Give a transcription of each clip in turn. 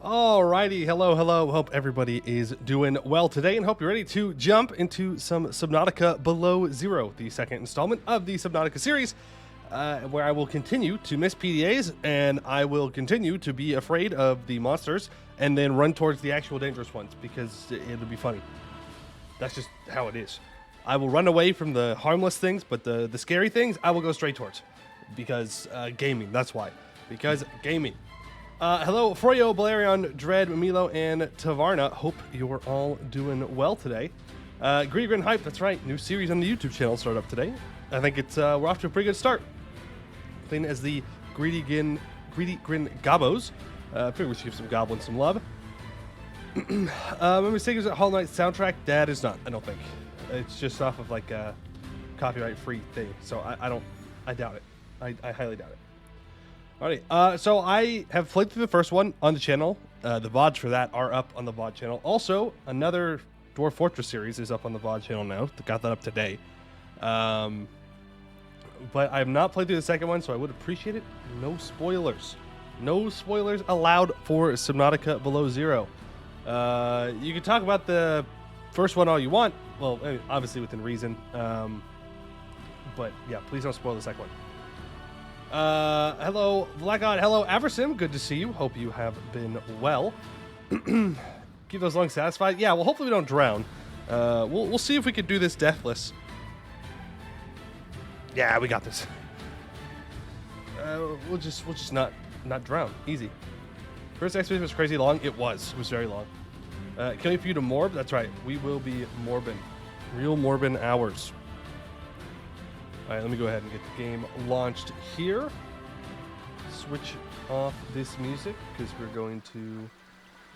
Alrighty, hello. Hope everybody is doing well today and hope you're ready to jump into some Subnautica Below Zero, the second installment of the Subnautica series, where I will continue to miss PDAs and I will continue to be afraid of the monsters and then run towards the actual dangerous ones because it'll be funny. That's just how it is. I will run away from the harmless things, but the scary things I will go straight towards because gaming, that's why. Because gaming. Hello, Froyo, Balerion, Dread, Milo, and Tavarna. Hope you're all doing well today. Greedy Grin Hype, that's right. New series on the YouTube channel started up today. I think it's we're off to a pretty good start. Playing as the Greedy Grin Gobos. I figure we should give some goblins some love. My mistake is a Hollow Knight soundtrack. That is not, I don't think. It's just off of like a copyright-free thing. So I doubt it. I highly doubt it. Alright, so I have played through the first one on the channel. The VODs for that are up on the VOD channel. Also, another Dwarf Fortress series is up on the VOD channel now. Got that up today. But I have not played through the second one, so I would appreciate it. No spoilers. No spoilers allowed for Subnautica Below Zero. You can talk about the first one all you want. Well, obviously within reason. But yeah, please don't spoil the second one. Hello, Blackgod. Hello, Aversim. Good to see you. Hope you have been well. Keep those lungs satisfied. Yeah, well, hopefully we don't drown. We'll see if we can do this deathless. Yeah, we got this. We'll just not drown. Easy. First expedition was crazy long. It was very long. Can we for you to morb? That's right. We will be morbin. Real morbin hours. All right, let me go ahead and get the game launched here. Switch off this music because we're going to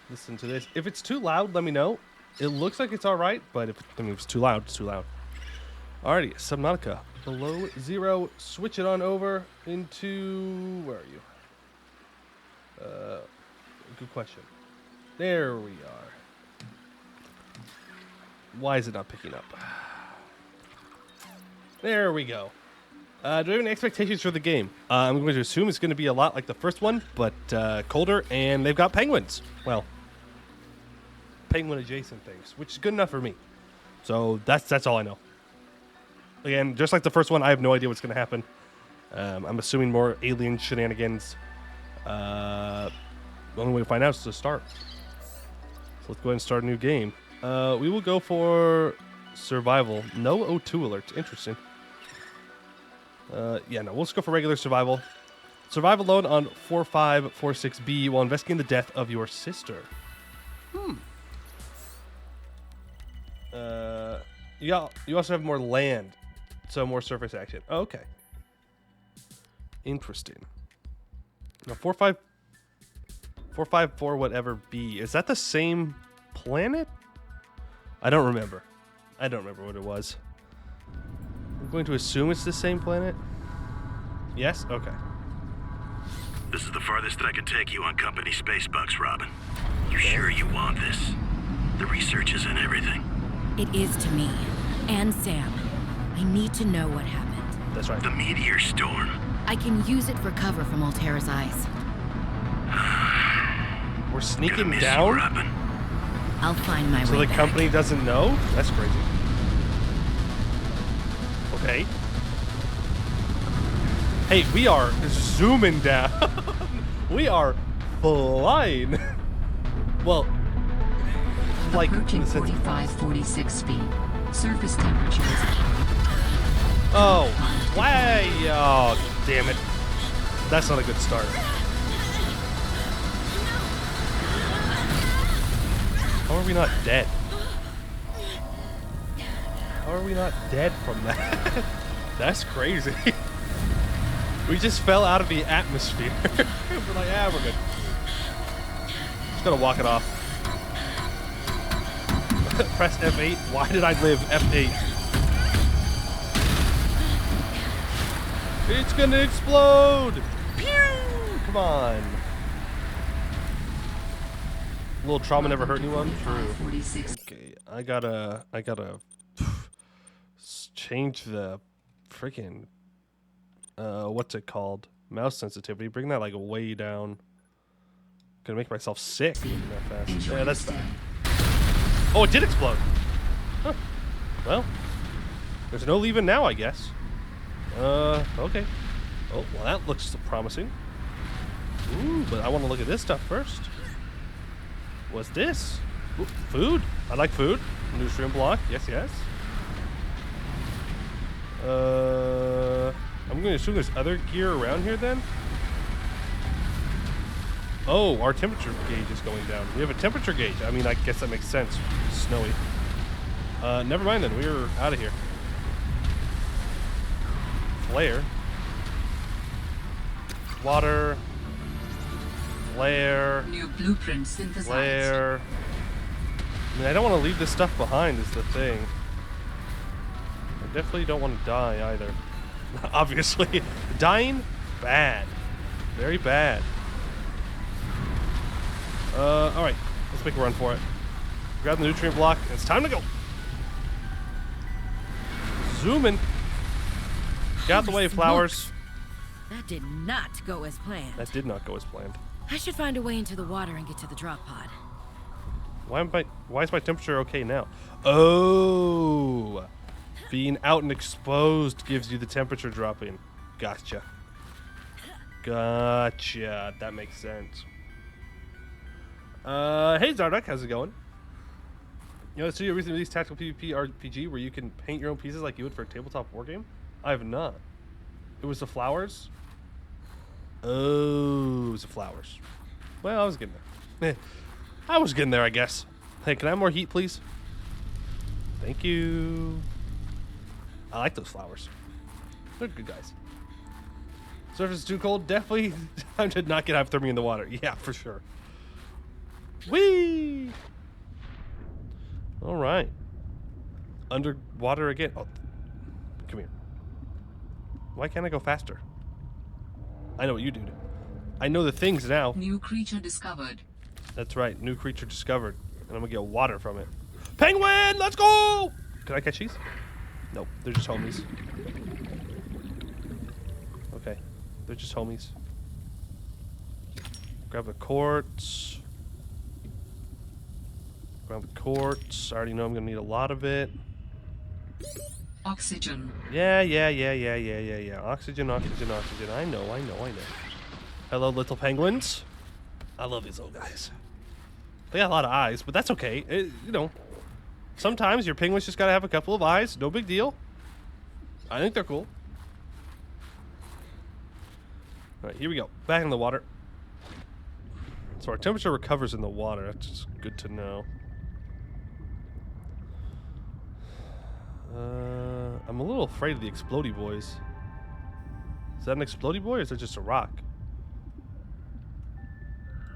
listen to this. If it's too loud, let me know. It looks like it's all right, but if it's too loud, it's too loud. Alrighty, Subnautica Below Zero. Switch it on over into... Where are you? Good question. There we are. Why is it not picking up? There we go. Do we have any expectations for the game? I'm going to assume it's going to be a lot like the first one, but colder, and they've got penguins. Well, penguin-adjacent things, which is good enough for me. So that's all I know. Again, just like the first one, I have no idea what's going to happen. I'm assuming more alien shenanigans. The only way to find out is to start. So let's go ahead and start a new game. We will go for survival. No O2 alerts. Interesting. Yeah, no, we'll just go for regular survival. Survive alone on 4546B while investigating the death of your sister. You also have more land, so more surface action. Oh, okay. Interesting. Now, 454 whatever B. Is that the same planet? I don't remember. I don't remember what it was. I'm going to assume it's the same planet. Yes? Okay. This is the farthest I can take you on company space bucks, Robin. You sure you want this? The research is in everything. It is to me. And Sam. I need to know what happened. That's right. The meteor storm. I can use it for cover from Altera's eyes. We're sneaking Gonna miss down? you, Robin. I'll find my So way the back. company doesn't know? That's crazy. Okay. Hey, we are zooming down. We are flying. Well, like Approaching 4546 speed. Surface temperature is... Oh, way! Oh, damn it. That's not a good start. How are we not dead? How are we not dead from that? That's crazy. We just fell out of the atmosphere. We're like, yeah, we're good. Just gotta walk it off. Press F8. Why did I live F8? It's gonna explode! Pew! Come on. A little trauma never hurt anyone? True. Okay, I gotta change the freaking what's it called? Mouse sensitivity. Bring that like way down. Gonna make myself sick eating that fast. Enjoy Yeah, your that's stay. bad. Oh, it did explode. Huh. Well, there's no leaving now, I guess. Okay. Oh, well, that looks promising. Ooh, but I want to look at this stuff first. What's this? Ooh, food. I like food. Nutrient block. Yes, yes. I'm going to assume there's other gear around here then. Oh, our temperature gauge is going down. We have a temperature gauge. I mean, I guess that makes sense. It's snowy. Never mind then. We're out of here. Flare. Water. Flare. New blueprint synthesized. Flare. I mean, I don't want to leave this stuff behind is the thing. I definitely don't want to die either. Obviously. Dying? Bad. Very bad. Alright. Let's make a run for it. Grab the nutrient block. It's time to go. Zooming. Get out the way, Holy smokes. flowers. That did not go as planned. That did not go as planned. I should find a way into the water and get to the drop pod. Why is my temperature okay now? Oh, being out and exposed gives you the temperature dropping. Gotcha. Gotcha. That makes sense. Hey Zardak, how's it going? You know, so you recently released Tactical PvP RPG where you can paint your own pieces like you would for a tabletop wargame? I have not. It was the flowers? Oh, it was the flowers. Well, I was getting there. I was getting there, I guess. Hey, can I have more heat, please? Thank you. I like those flowers. They're good guys. Surface is too cold? Definitely time to not get hypothermia in the water. Yeah, for sure. Whee! All right. Underwater again. Oh, come here. Why can't I go faster? I know what you do. I know the things now. New creature discovered. That's right. New creature discovered. And I'm going to get water from it. Penguin! Let's go! Can I catch these? Nope. They're just homies. Okay. They're just homies. Grab the quartz. Grab the quartz. I already know I'm going to need a lot of it. Oxygen. Yeah. Oxygen. I know. Hello, little penguins. I love these little guys. They got a lot of eyes, but that's okay. You know, sometimes your penguins just gotta have a couple of eyes. No big deal. I think they're cool. All right, here we go. Back in the water. So our temperature recovers in the water. That's just good to know. I'm a little afraid of the explodey boys. Is that an explodey boy or is it just a rock?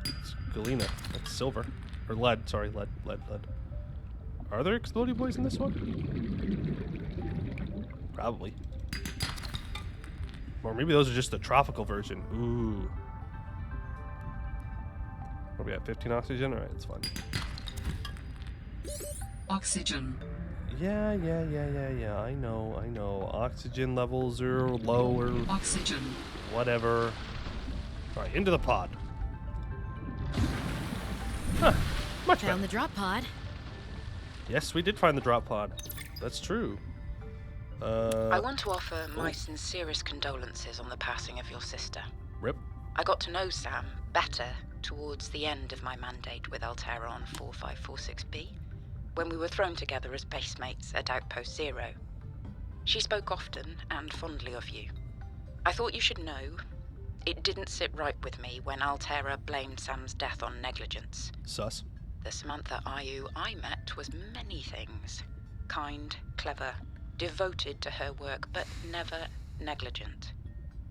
It's galena. That's silver. Or lead. Sorry, lead. Are there explodey boys in this one? Probably. Or maybe those are just the tropical version. Ooh. What are we at? 15 oxygen? Alright, it's fine. Oxygen. Yeah. I know. Oxygen levels are lower. Oxygen. Whatever. Alright, into the pod. Huh. Much better. Found the drop pod. Yes, we did find the drop pod. That's true. I want to offer my sincerest condolences on the passing of your sister. Rip. I got to know Sam better towards the end of my mandate with Altera on 4546B, when we were thrown together as base mates at Outpost Zero. She spoke often and fondly of you. I thought you should know, it didn't sit right with me when Altera blamed Sam's death on negligence. Sus. The Samantha Ayu I met was many things. Kind, clever, devoted to her work, but never negligent.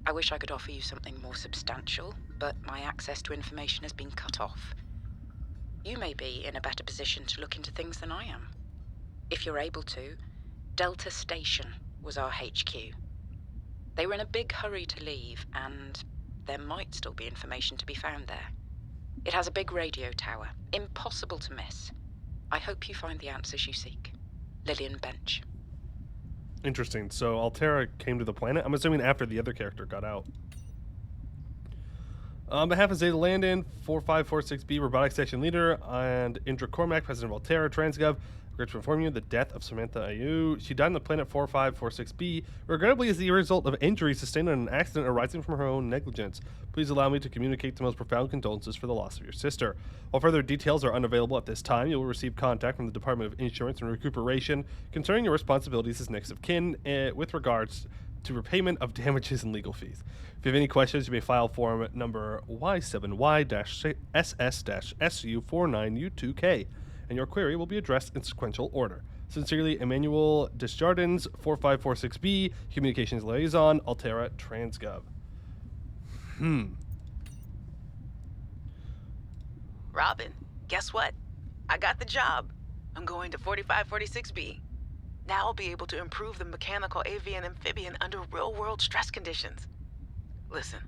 I wish I could offer you something more substantial, but my access to information has been cut off. You may be in a better position to look into things than I am. If you're able to, Delta Station was our HQ. They were in a big hurry to leave, and there might still be information to be found there. It has a big radio tower, impossible to miss. I hope you find the answers you seek. Lillian Bench. Interesting. So Altera came to the planet. I'm assuming after the other character got out. On behalf of Zeta Landon, 4546B Robotics Section Leader, and Indra Cormac, President of Altera, Transgov, regret to inform you the death of Samantha Ayu. She died on the planet 4546B, regrettably as the result of injuries sustained in an accident arising from her own negligence. Please allow me to communicate the most profound condolences for the loss of your sister. While further details are unavailable at this time, you will receive contact from the Department of Insurance and Recuperation concerning your responsibilities as next of kin with regards to repayment of damages and legal fees. If you have any questions, you may file form number Y7Y-SS-SU49U2K, and your query will be addressed in sequential order. Sincerely, Emmanuel Desjardins, 4546B, Communications Liaison, Altera Transgov. Robin, guess what? I got the job. I'm going to 4546B. Now I'll be able to improve the mechanical avian amphibian under real-world stress conditions. Listen,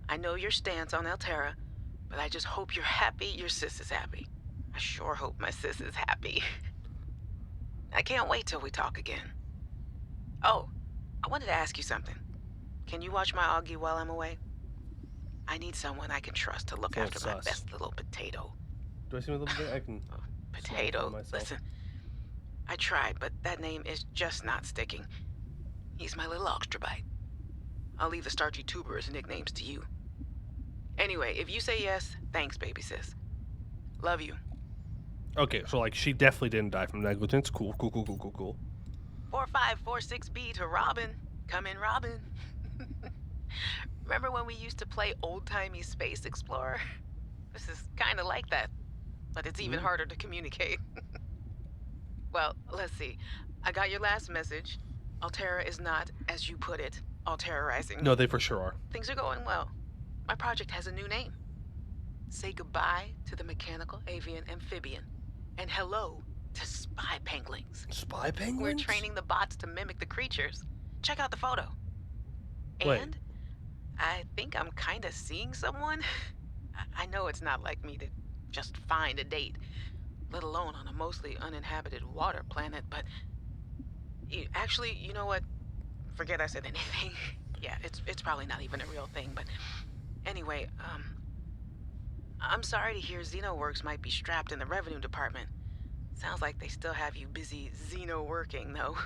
I know your stance on Altera, but I just hope you're happy your sis is happy. I sure hope my sis is happy. I can't wait till we talk again. Oh, I wanted to ask you something. Can you watch my Augie while I'm away? I need someone I can trust to look after my best little potato. Do I seem a little bit? I can. Potato. Listen, I tried, but that name is just not sticking. He's my little oxtrabite. I'll leave the starchy tuber as nicknames to you. Anyway, if you say yes, thanks, baby sis. Love you. Okay, so like she definitely didn't die from negligence. Cool. 4546B to Robin. Come in, Robin. Remember when we used to play old-timey Space Explorer? This is kind of like that, but it's even harder to communicate. Well, let's see. I got your last message. Altera is not, as you put it, alterizing. No, they for sure are. Things are going well. My project has a new name. Say goodbye to the mechanical avian amphibian, and hello to spy penguins. Spy penguins? We're training the bots to mimic the creatures. Check out the photo. Wait. And I think I'm kind of seeing someone. I know it's not like me to just find a date, let alone on a mostly uninhabited water planet, but actually, you know what? Forget I said anything. Yeah, it's probably not even a real thing, but anyway, I'm sorry to hear XenoWorks might be strapped in the revenue department. Sounds like they still have you busy Xeno working, though.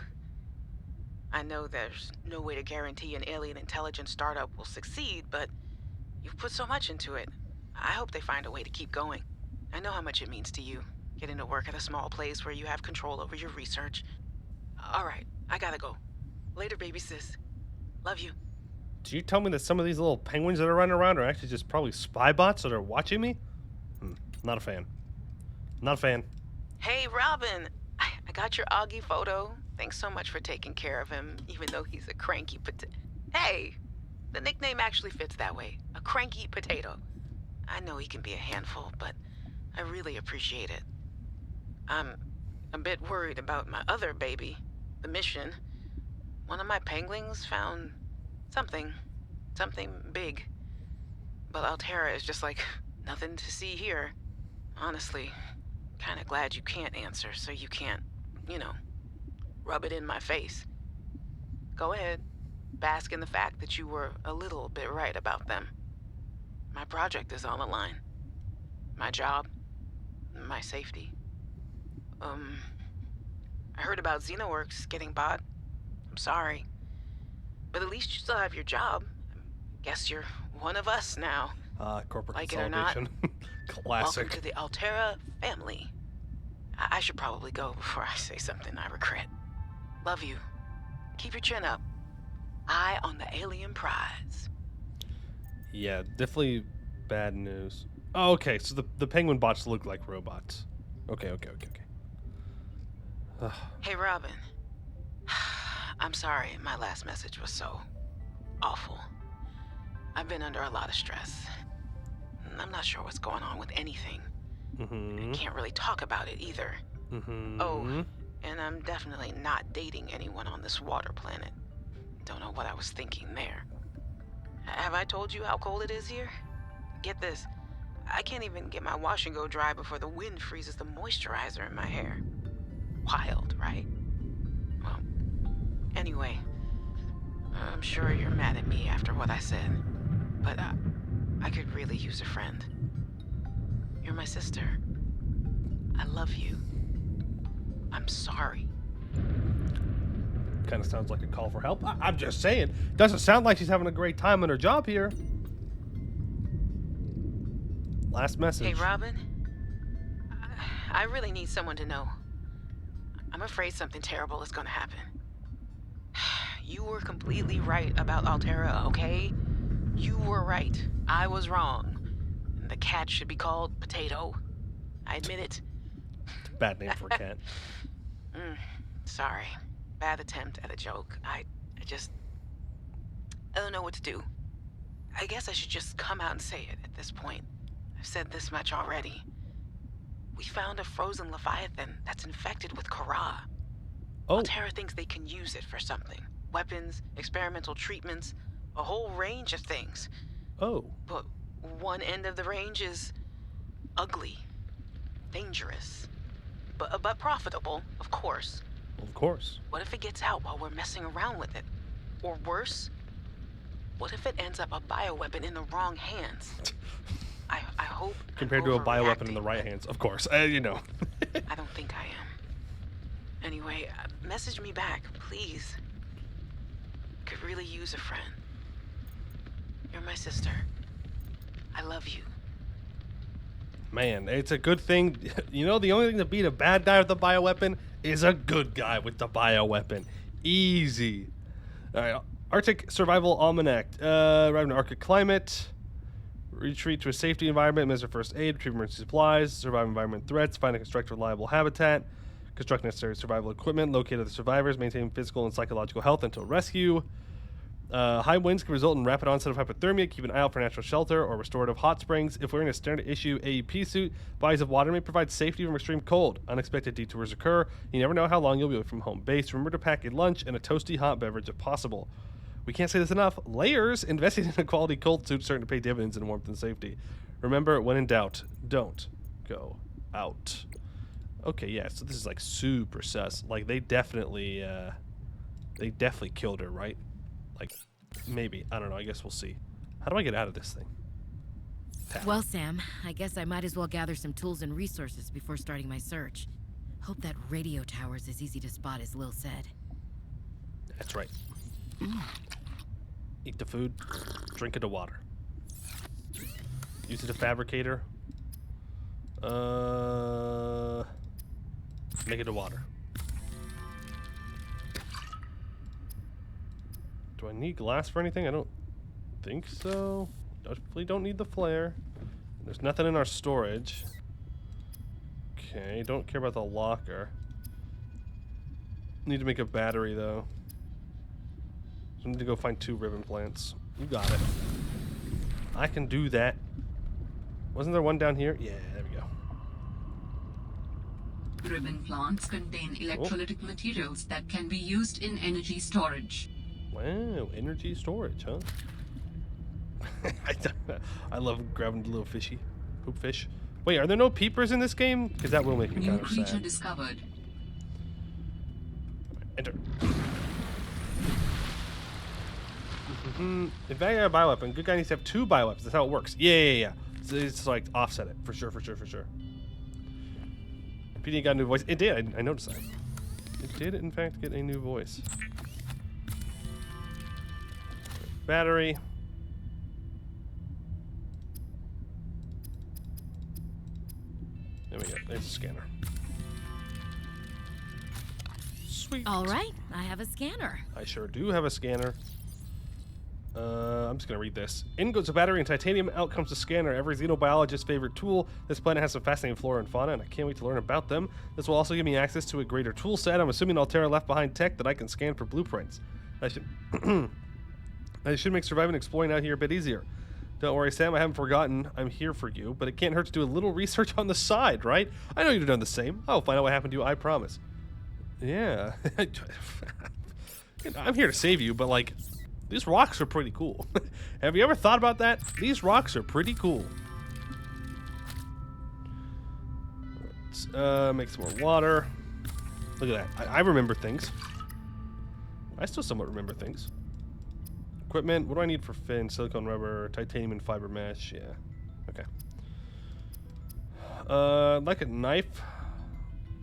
I know there's no way to guarantee an alien intelligence startup will succeed, but you've put so much into it. I hope they find a way to keep going. I know how much it means to you, getting to work at a small place where you have control over your research. All right, I gotta go. Later, baby sis. Love you. Did you tell me that some of these little penguins that are running around are actually just probably spy bots that are watching me? Not a fan. Hey, Robin. I got your Augie photo. Thanks so much for taking care of him, even though he's a cranky potato. Hey, the nickname actually fits that way. A cranky potato. I know he can be a handful, but I really appreciate it. I'm a bit worried about my other baby, the mission. One of my penguins found something big. But Altera is just like, nothing to see here. Honestly, kinda glad you can't answer, so you can't, rub it in my face. Go ahead, bask in the fact that you were a little bit right about them. My project is on the line. My job, my safety. I heard about XenoWorks getting bought. I'm sorry. But at least you still have your job. Guess you're one of us now. Corporate Like it or not. consolidation. Welcome Classic. to the Altera family. I should probably go before I say something I regret. Love you. Keep your chin up. Eye on the alien prize. Yeah, definitely bad news. Oh, okay, so the penguin bots look like robots. Okay. Hey, Robin. I'm sorry my last message was so awful. I've been under a lot of stress. I'm not sure what's going on with anything. I can't really talk about it either. Oh, and I'm definitely not dating anyone on this water planet. Don't know what I was thinking there. Have I told you how cold it is here? Get this. I can't even get my wash and go dry before the wind freezes the moisturizer in my hair. Wild, right? Well, anyway, I'm sure you're mad at me after what I said. But I could really use a friend. You're my sister. I love you. I'm sorry. Kind of sounds like a call for help. I'm just saying. Doesn't sound like she's having a great time on her job here. Last message. Hey, Robin. I really need someone to know. I'm afraid something terrible is gonna happen. You were completely right about Altera, okay? You were right. I was wrong. The cat should be called Potato. I admit it. Bad name for a cat. Sorry. Bad attempt at a joke. I don't know what to do. I guess I should just come out and say it at this point. I've said this much already. We found a frozen Leviathan that's infected with Kara. Oh. Altera thinks they can use it for something. Weapons, experimental treatments, a whole range of things. Oh. But one end of the range is ugly, dangerous, but profitable, of course. Of course. What if it gets out while we're messing around with it? Or worse, what if it ends up a bioweapon in the wrong hands? I hope. Compared to a bioweapon in the right hands, of course. You know. I don't think I am. Anyway, message me back, please. Could really use a friend. You're my sister. I love you. Man, it's a good thing. You know, the only thing to beat a bad guy with a bioweapon is a good guy with the bioweapon. Easy. All right, Arctic Survival Almanac. Arrive in Arctic climate. Retreat to a safety environment. Administer first aid. Retrieve emergency supplies. Survive environment threats. Find and construct reliable habitat. Construct necessary survival equipment. Locate other survivors. Maintain physical and psychological health until rescue. High winds can result in rapid onset of hypothermia. Keep an eye out for natural shelter or restorative hot springs. If wearing a standard issue AEP suit, bodies of water may provide safety from extreme cold. Unexpected detours occur. You never know how long you'll be away from home base. Remember to pack a lunch and a toasty hot beverage if possible. We can't say this enough. Layers. Investing in a quality cold suit starting to pay dividends in warmth and safety. Remember, when in doubt, don't go out. Okay, yeah. So this is like super sus. Like they definitely killed her, right? Like, maybe. I don't know. I guess we'll see. How do I get out of this thing? Tap. Well, Sam, I guess I might as well gather some tools and resources before starting my search. Hope that radio tower's as easy to spot as Lil said. That's right. Eat the food. Drink it to water. Use it a fabricator. Make it a water. Do I need glass for anything? I don't think so. Definitely don't need the flare. There's nothing in our storage. Okay, don't care about the locker. Need to make a battery though. So I need to go find 2 ribbon plants. You got it. I can do that. Wasn't there one down here? Yeah, there we go. Ribbon plants contain electrolytic materials that can be used in energy storage. Wow, energy storage, huh? I love grabbing the little fishy. Poop fish. Wait, are there no peepers in this game? Because that will make me New kind of creature sad. discovered. Enter. Evaluate a bioweapon. Good guy needs to have 2 bioweapons. That's how it works. Yeah. So it's like offset it. For sure. PD got a new voice. It did. I noticed that. It did, in fact, get a new voice. Battery. There we go. There's a scanner. Sweet. All right, I have a scanner. I sure do have a scanner. I'm just going to read this. In goes a battery and titanium. Out comes the scanner. Every xenobiologist's favorite tool. This planet has some fascinating flora and fauna, and I can't wait to learn about them. This will also give me access to a greater tool set. I'm assuming Altera left behind tech that I can scan for blueprints. I should make surviving and exploring out here a bit easier. Don't worry, Sam, I haven't forgotten. I'm here for you, but it can't hurt to do a little research on the side, right? I know you've done the same. I'll find out what happened to you, I promise. Yeah. I'm here to save you, but like, these rocks are pretty cool. Have you ever thought about that? These rocks are pretty cool. Let's make some more water. Look at that. I remember things. I still somewhat remember things. equipment. What do I need for fin? Silicone rubber, titanium and fiber mesh. Yeah. Okay. Like a knife.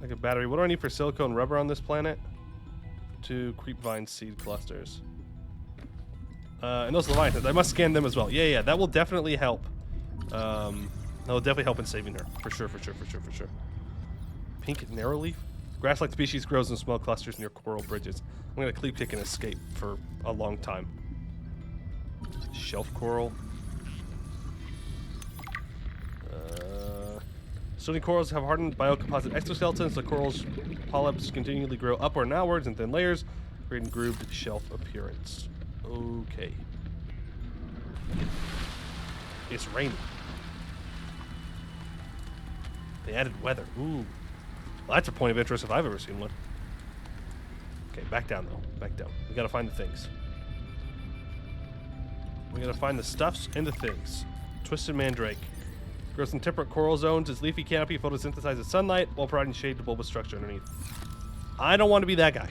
Like a battery. What do I need for silicone rubber on this planet? 2 creepvine seed clusters. And those leviathans. I must scan them as well. Yeah, that will definitely help. That will definitely help in saving her. For sure. Pink narrowleaf? Grass-like species grows in small clusters near coral bridges. I'm going to cleave kick and escape for a long time. Shelf coral. Stony corals have hardened biocomposite exoskeletons. The corals' polyps continually grow upward and outwards in thin layers, creating grooved shelf appearance. Okay. It's raining. They added weather. Ooh. Well, that's a point of interest if I've ever seen one. Okay, back down though. Back down. We gotta find the things. We gotta find the stuffs and the things. Twisted mandrake. Grows in temperate coral zones. Its leafy canopy photosynthesizes sunlight while providing shade to bulbous structure underneath. I don't want to be that guy.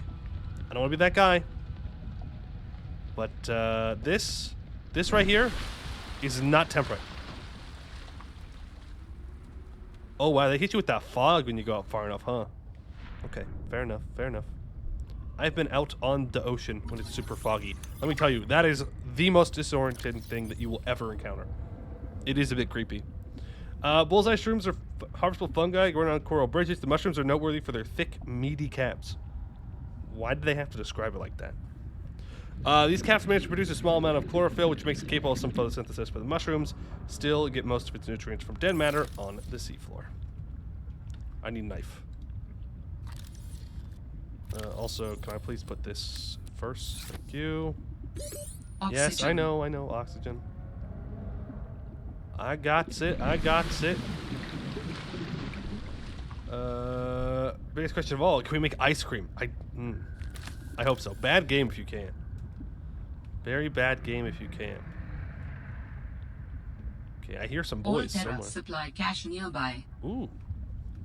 I don't want to be that guy. But this right here is not temperate. Oh wow, they hit you with that fog when you go out far enough, huh? Okay, fair enough. I've been out on the ocean when it's super foggy. Let me tell you, that is the most disorienting thing that you will ever encounter. It is a bit creepy. Bullseye shrooms are harvestable fungi growing on coral bridges. The mushrooms are noteworthy for their thick, meaty caps. Why did they have to describe it like that? These caps manage to produce a small amount of chlorophyll, which makes it capable of some photosynthesis, but the mushrooms still get most of its nutrients from dead matter on the seafloor. I need a knife. Also, can I please put this first? Thank you. Oxygen. Yes, I know, oxygen. I got it. Biggest question of all, can we make ice cream? I hope so. Bad game if you can. Very bad game if you can. Okay, I hear some boys somewhere. Supply cache nearby. Ooh.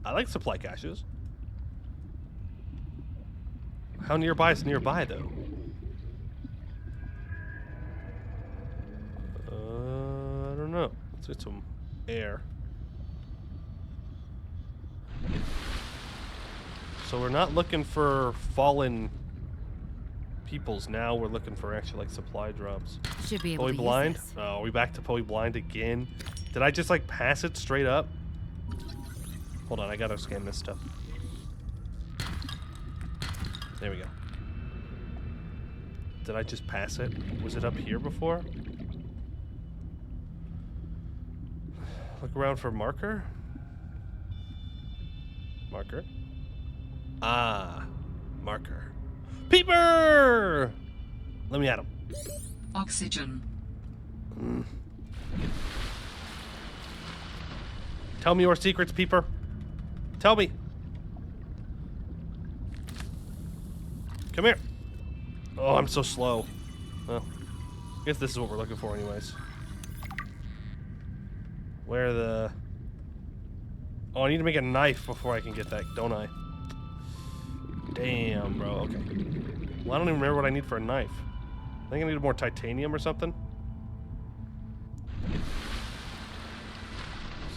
I like supply caches. How nearby is nearby, though? I don't know. Let's get some air. So we're not looking for fallen peoples now. We're looking for actually like supply drops. Should be able to blind? use this. Oh, are we back to Poey blind again? Did I just like pass it straight up? Hold on, I gotta scan this stuff. There we go. Did I just pass it? Was it up here before? Look around for marker. Marker. Ah, marker. Peeper! Let me at him. Oxygen. Tell me your secrets, Peeper. Tell me. Come here. Oh, I'm so slow. Well, I guess this is what we're looking for anyways. Where the... Oh, I need to make a knife before I can get that, don't I? Damn, bro. Okay. Well, I don't even remember what I need for a knife. I think I need more titanium or something.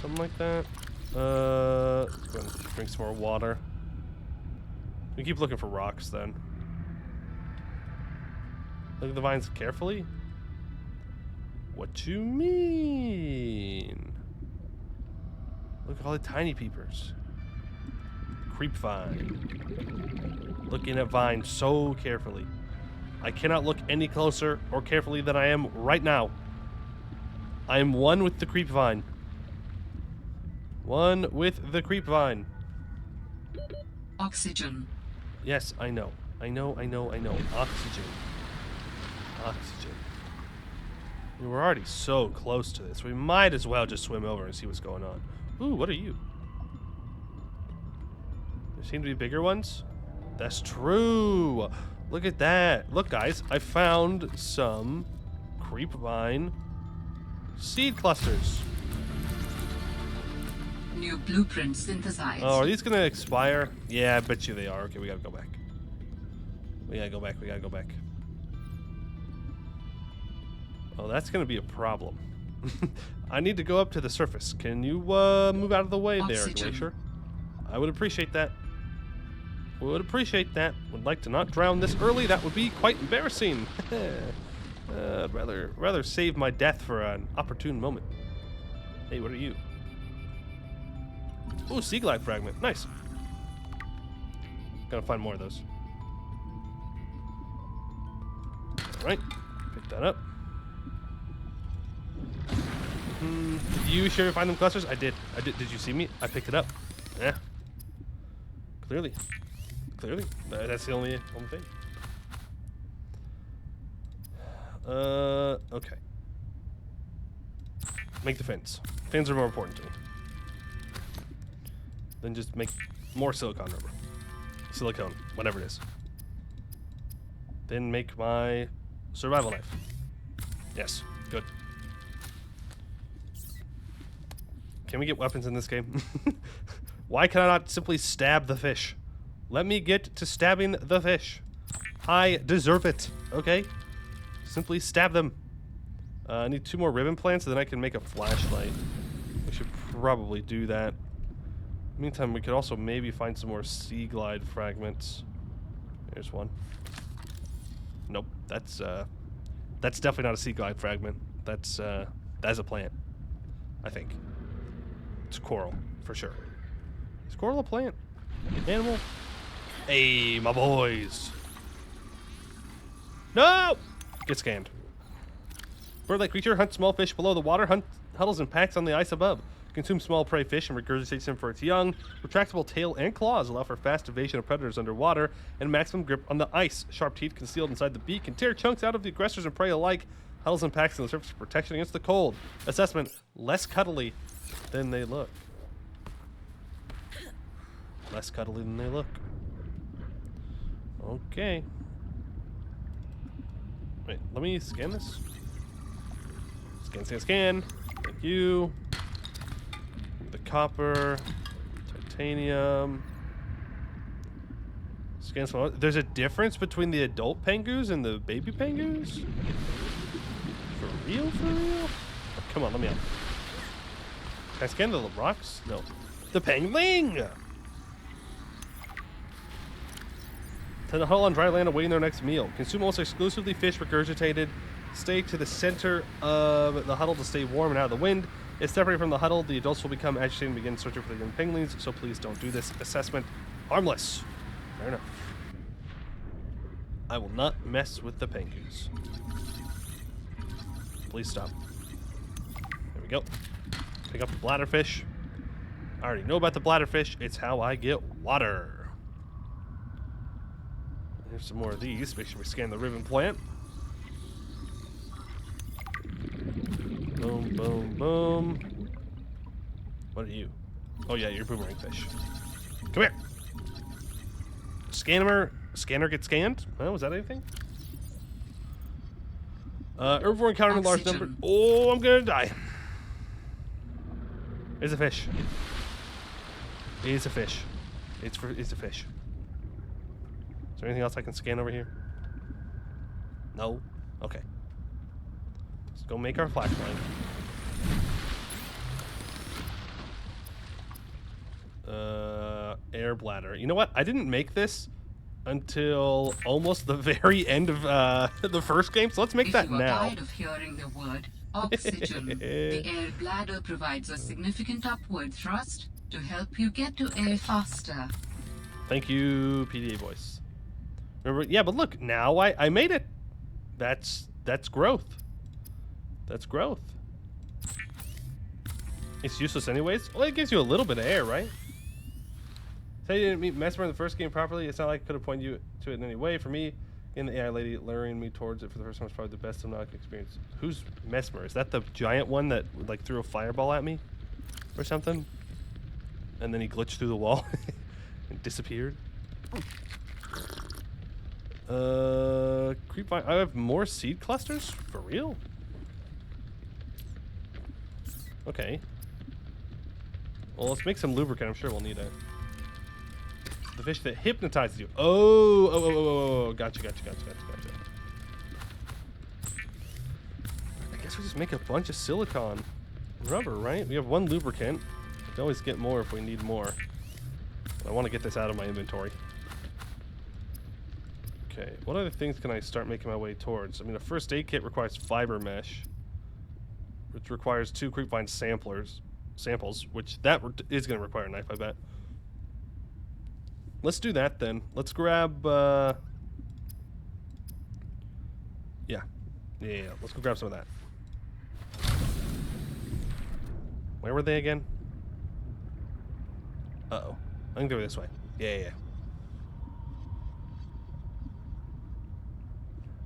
Something like that. Let's go and drink some more water. We keep looking for rocks then. Look at the vines carefully. What you mean? Look at all the tiny peepers. Creep vine. Looking at vines so carefully. I cannot look any closer or carefully than I am right now. I am one with the creep vine. One with the creep vine. Oxygen. Yes, I know. I know. Oxygen. Oxygen. We're already so close to this. We might as well just swim over and see what's going on. Ooh, what are you? There seem to be bigger ones. That's true. Look at that. Look, guys, I found some creepvine seed clusters. New blueprint synthesized. Oh, are these gonna expire? Yeah, I bet you they are. Okay, we gotta go back. We gotta go back. Oh, that's going to be a problem. I need to go up to the surface. Can you move out of the way there, Oxygen. Glacier? I would appreciate that. Would appreciate that. Would like to not drown this early. That would be quite embarrassing. I'd rather save my death for an opportune moment. Hey, what are you? Ooh, sea glide fragment. Nice. Gotta find more of those. Alright. Pick that up. Did you sure you find them clusters? I did. Did you see me? I picked it up. Yeah. Clearly. That's the only thing. Okay. Make the fins. Fins are more important to me. Then just make more silicone rubber. Silicone, whatever it is. Then make my survival knife. Yes, good. Can we get weapons in this game? Why can I not simply stab the fish? Let me get to stabbing the fish. I deserve it, okay? Simply stab them. I need 2 more ribbon plants, and then I can make a flashlight. We should probably do that. Meantime, we could also maybe find some more sea glide fragments. There's one. Nope, that's definitely not a sea glide fragment. That's a plant, I think. It's coral, for sure. Is coral a plant? Animal? Hey, my boys. No! Get scanned. Bird-like creature hunts small fish below the water, huddles in packs on the ice above. Consumes small prey fish and regurgitates them for its young. Retractable tail and claws allow for fast evasion of predators underwater and maximum grip on the ice. Sharp teeth concealed inside the beak can tear chunks out of the aggressors and prey alike. Huddles in packs on the surface for protection against the cold. Assessment: less cuddly than they look. Less cuddly than they look. Okay. Wait, let me scan this. Scan. Thank you. The copper, titanium. Scan small. There's a difference between the adult pengus and the baby pengus? For real? Oh, come on, let me out. Can I scan the rocks? No. The pangling! Tend to huddle on dry land awaiting their next meal. Consume almost exclusively fish regurgitated. Stay to the center of the huddle to stay warm and out of the wind. If separated from the huddle, the adults will become agitated and begin searching for the young penguins, so please don't do this. Assessment: harmless. Fair enough. I will not mess with the penguins. Please stop. There we go. Pick up the bladderfish. I already know about the bladderfish. It's how I get water. Here's some more of these. Make sure we scan the ribbon plant. Boom, boom, boom. What are you? Oh yeah, you're boomerang fish. Come here. Scanner gets scanned? Oh, was that anything? Herbivore encountering a large number. Oh, I'm gonna die. It's a fish. It's a fish. It's a fish. Is there anything else I can scan over here? No? Okay. Let's go make our flashlight. Air bladder. You know what? I didn't make this until almost the very end of the first game, so let's make that If you are now. tired of hearing the word oxygen, the air bladder provides a significant upward thrust to help you get to air faster. Thank you, PDA voice. Remember? Yeah, but look, now I made it. That's growth. That's growth. It's useless anyways. Well, it gives you a little bit of air, right? Say you didn't meet Mesmer in the first game properly. It's not like I could have pointed you to it in any way. For me, in the AI lady luring me towards it for the first time was probably the best Subnautica experience. Who's Mesmer? Is that the giant one that like threw a fireball at me or something? And then he glitched through the wall and disappeared. Creep vine. I have more seed clusters? For real? Okay. Well, let's make some lubricant. I'm sure we'll need it. The fish that hypnotizes you. Oh. Gotcha. we just make a bunch of silicon rubber, right? We have 1 lubricant. We can always get more if we need more. But I want to get this out of my inventory. Okay, what other things can I start making my way towards? I mean, a first aid kit requires fiber mesh, which requires 2 creepvine samples, which that is going to require a knife, I bet. Let's do that then. Let's grab, yeah. Let's go grab some of that. Where were they again? Uh-oh. I can go this way. Yeah.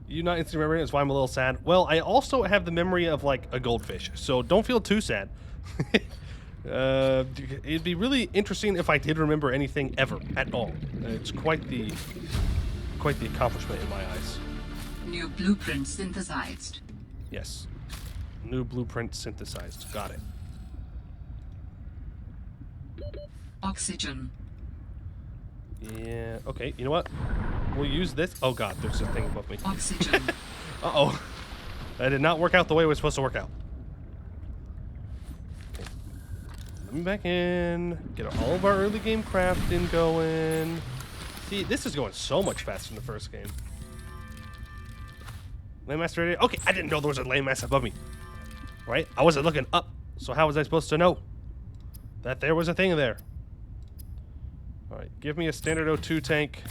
You not instantly remembering is why I'm a little sad. Well, I also have the memory of, like, a goldfish, so don't feel too sad. It'd be really interesting if I did remember anything ever, at all. It's quite the accomplishment in my eyes. New blueprint synthesized. Yes. New blueprint synthesized. Got it. Oxygen. Yeah, okay, you know what? We'll use this. Oh god, there's a thing above me. Oxygen. Uh-oh. That did not work out the way it was supposed to work out. Okay. Let me back in. Get all of our early game crafting going. See, this is going so much faster than the first game. Landmass ready? Okay, I didn't know there was a landmass above me. Right? I wasn't looking up. So how was I supposed to know that there was a thing there? Alright, give me a standard O2 tank.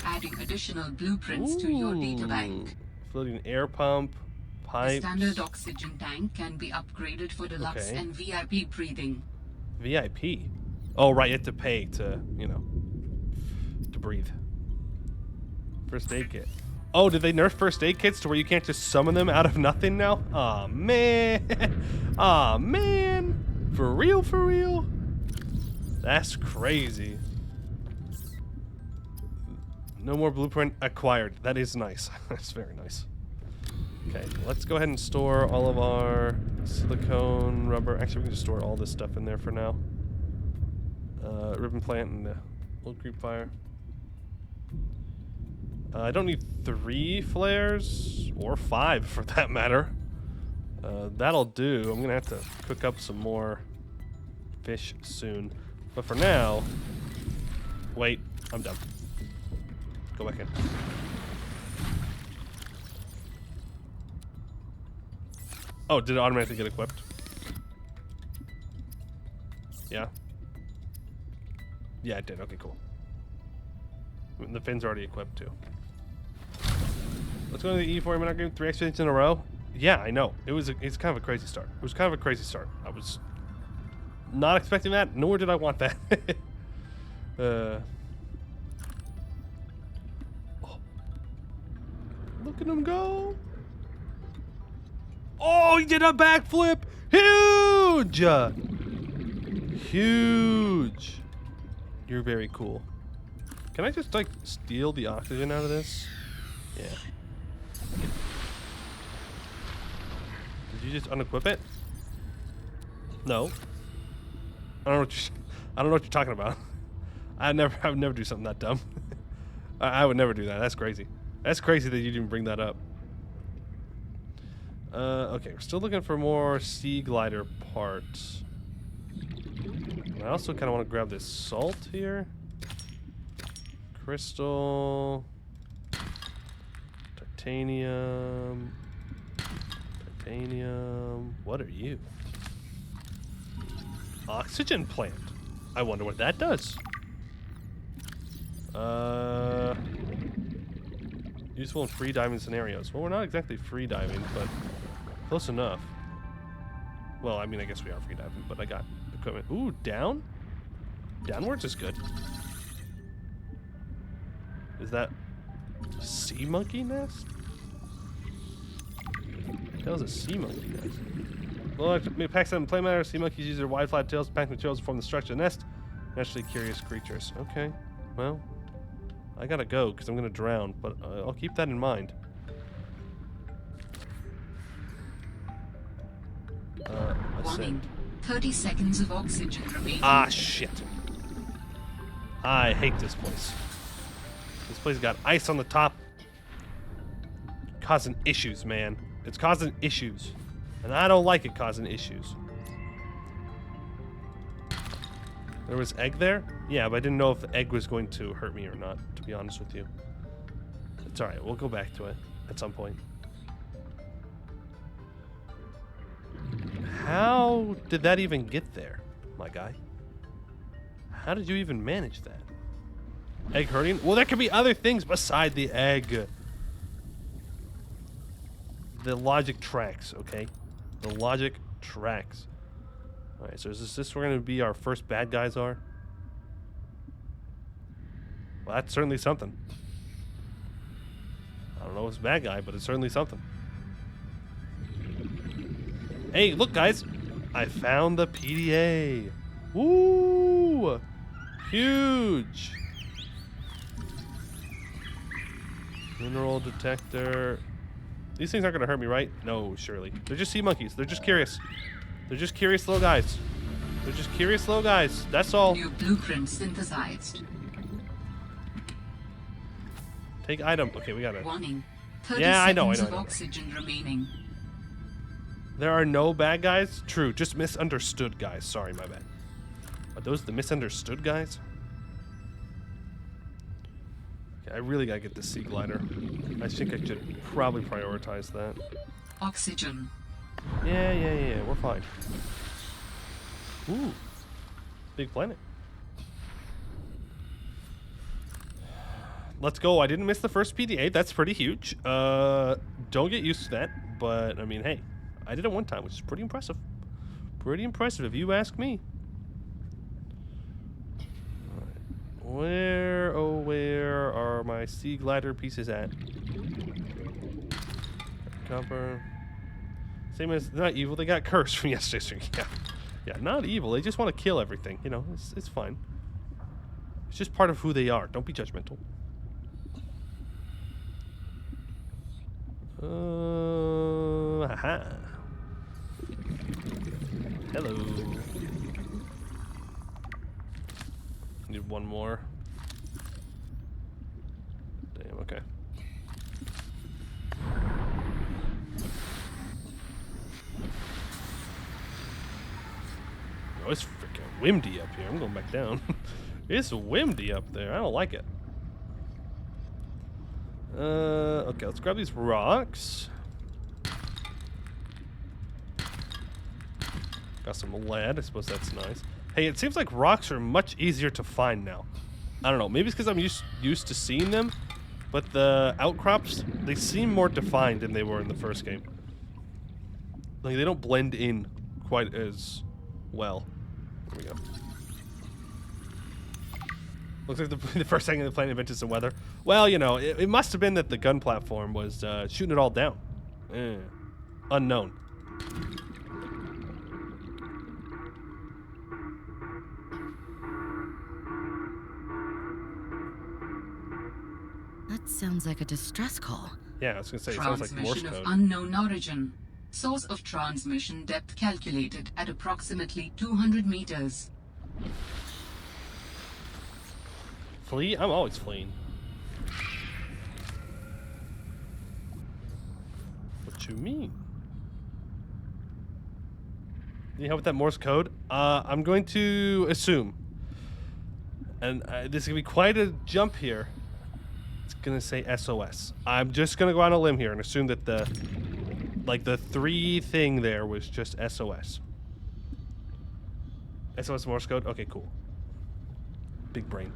Adding additional blueprints to your databank. Floating air pump, The pipes. standard oxygen tank can be upgraded for deluxe Okay. and VIP breathing. VIP? Oh, right, you have to pay to, you know, to breathe. First aid kit. Oh, did they nerf first aid kits to where you can't just summon them out of nothing now? Aw, man. Aw, man. For real, for real? That's crazy. No more blueprint acquired. That is nice. That's very nice. Okay, let's go ahead and store all of our silicone, rubber. Actually, we can just store all this stuff in there for now. Ribbon plant and the old creep fire. I don't need 3 flares, or 5 for that matter. That'll do. I'm gonna have to cook up some more fish soon. But for now, wait, I'm done. Go back in. Oh, did it automatically get equipped? Yeah. Yeah, it did. Okay, cool. The fins are already equipped too. Let's go to the E4. We're not getting 3 expeditions in a row. Yeah, I know. It's kind of a crazy start. It was kind of a crazy start. I was not expecting that, nor did I want that. Oh. Look at him go. Oh, he did a backflip. Huge. Huge. You're very cool. Can I just, like, steal the oxygen out of this? Yeah. Did you just unequip it? No. I don't know what you're talking about. I would never do something that dumb. I would never do that. That's crazy. That's crazy that you didn't bring that up. Okay, we're still looking for more sea glider parts. I also kind of want to grab this salt here. Crystal. Titanium. Titanium. What are you? Oxygen plant. I wonder what that does. Useful in free diving scenarios. Well, we're not exactly free diving, but close enough. Well, I mean, I guess we are free diving, but I got equipment. Ooh, down? Downwards is good. Is that sea monkey nest? That was a sea monkey nest. Well, packs them play matter. Sea monkeys use their wide flat tails to pack materials to form the structure of the nest. Naturally curious creatures. Okay, well, I gotta go because I'm gonna drown, but I'll keep that in mind. Warning. 30 seconds of oxygen remaining. Ah, shit. I hate this place. This place got ice on the top. Causing issues, man. It's causing issues. And I don't like it causing issues. There was egg there? Yeah, but I didn't know if the egg was going to hurt me or not, to be honest with you. It's alright, we'll go back to it at some point. How did that even get there, my guy? How did you even manage that? Egg hurting? Well, there could be other things beside the egg. The logic tracks, okay? The logic tracks. Alright, so is this where going to be our first bad guys are? Well, that's certainly something. I don't know if it's a bad guy, but it's certainly something. Hey, look, guys. I found the PDA. Woo! Huge. Mineral detector. These things aren't going to hurt me, right? No, surely. They're just sea monkeys. They're just curious. They're just curious little guys. They're just curious little guys. That's all. New blueprint synthesized. Take item. Okay, we got it. Warning. 30 Yeah, I know. seconds of oxygen remaining. There are no bad guys? True, just misunderstood guys. Sorry, my bad. Are those the misunderstood guys? Okay, I really gotta get the sea glider. I think I should probably prioritize that. Oxygen. Yeah, we're fine. Ooh, big planet. Let's go. I didn't miss the first PDA. That's pretty huge. Don't get used to that, but I mean, hey, I did it one time, which is pretty impressive. Pretty impressive, if you ask me. Where, oh, where are my sea glider pieces at? Copper. Same as, they're not evil, they got cursed from yesterday's stream. Yeah, not evil, they just want to kill everything. You know, it's fine. It's just part of who they are. Don't be judgmental. Haha. Hello. Need one more. Damn, okay. Oh, it's freaking windy up here. I'm going back down. It's windy up there. I don't like it. Okay, let's grab these rocks. Got some lead. I suppose that's nice. Hey, it seems like rocks are much easier to find now. I don't know. Maybe it's because I'm used to seeing them, but the outcrops, they seem more defined than they were in the first game. Like, they don't blend in quite as well. There we go. Looks like the first thing in the planet invented some weather. Well, you know, it must have been that the gun platform was shooting it all down. Unknown. That sounds like a distress call. Yeah, I was gonna say, it sounds like Morse Transmission code. of unknown origin. Source of transmission depth calculated at approximately 200 meters. Flee? I'm always fleeing. What you mean? You help with that Morse code? I'm going to assume, and this is gonna be quite a jump here. It's gonna say SOS. I'm just gonna go on a limb here and assume that the 3 thing there was just SOS. SOS Morse code? Okay, cool. Big brain.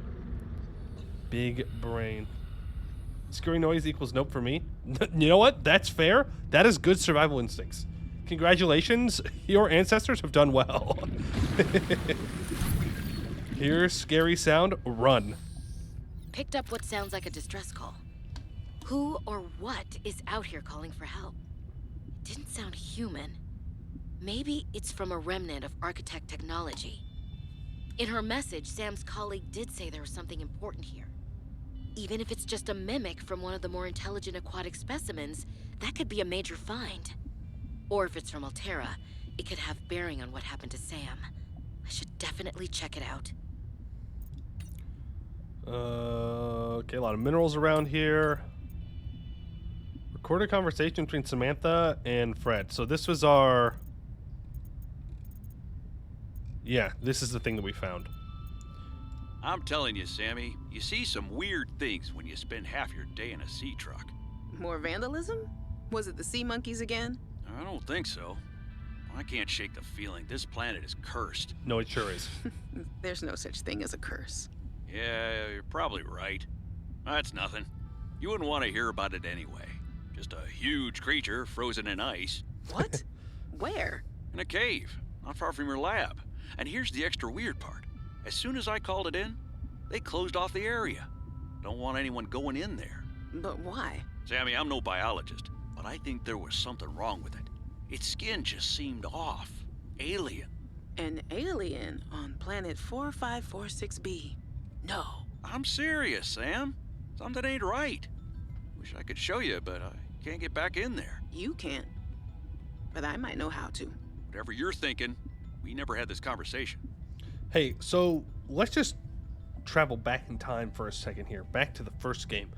Big brain. Scary noise equals nope for me. You know what? That's fair. That is good survival instincts. Congratulations. Your ancestors have done well. Hear scary sound, run. Picked up what sounds like a distress call. Who or what is out here calling for help? It didn't sound human. Maybe it's from a remnant of architect technology. In her message, Sam's colleague did say there was something important here. Even if it's just a mimic from one of the more intelligent aquatic specimens, that could be a major find. Or if it's from Altera, it could have bearing on what happened to Sam. I should definitely check it out. Okay, a lot of minerals around here. We're Recorded conversation between Samantha and Fred. So this was our... Yeah, this is the thing that we found. I'm telling you, Sammy, you see some weird things when you spend half your day in a sea truck. More vandalism? Was it the sea monkeys again? I don't think so. I can't shake the feeling this planet is cursed. No, it sure is. There's no such thing as a curse. Yeah, you're probably right. That's nothing. You wouldn't want to hear about it anyway. Just a huge creature frozen in ice. What? Where? In a cave, not far from your lab. And here's the extra weird part. As soon as I called it in, they closed off the area. Don't want anyone going in there. But why? Sammy, I'm no biologist, but I think there was something wrong with it. Its skin just seemed off. Alien. An alien on planet 4546b. No. I'm serious, Sam. Something ain't right. Wish I could show you, but I can't get back in there. You can't. But I might know how to. Whatever you're thinking, we never had this conversation. Hey, so let's just travel back in time for a second here. Back to the first game.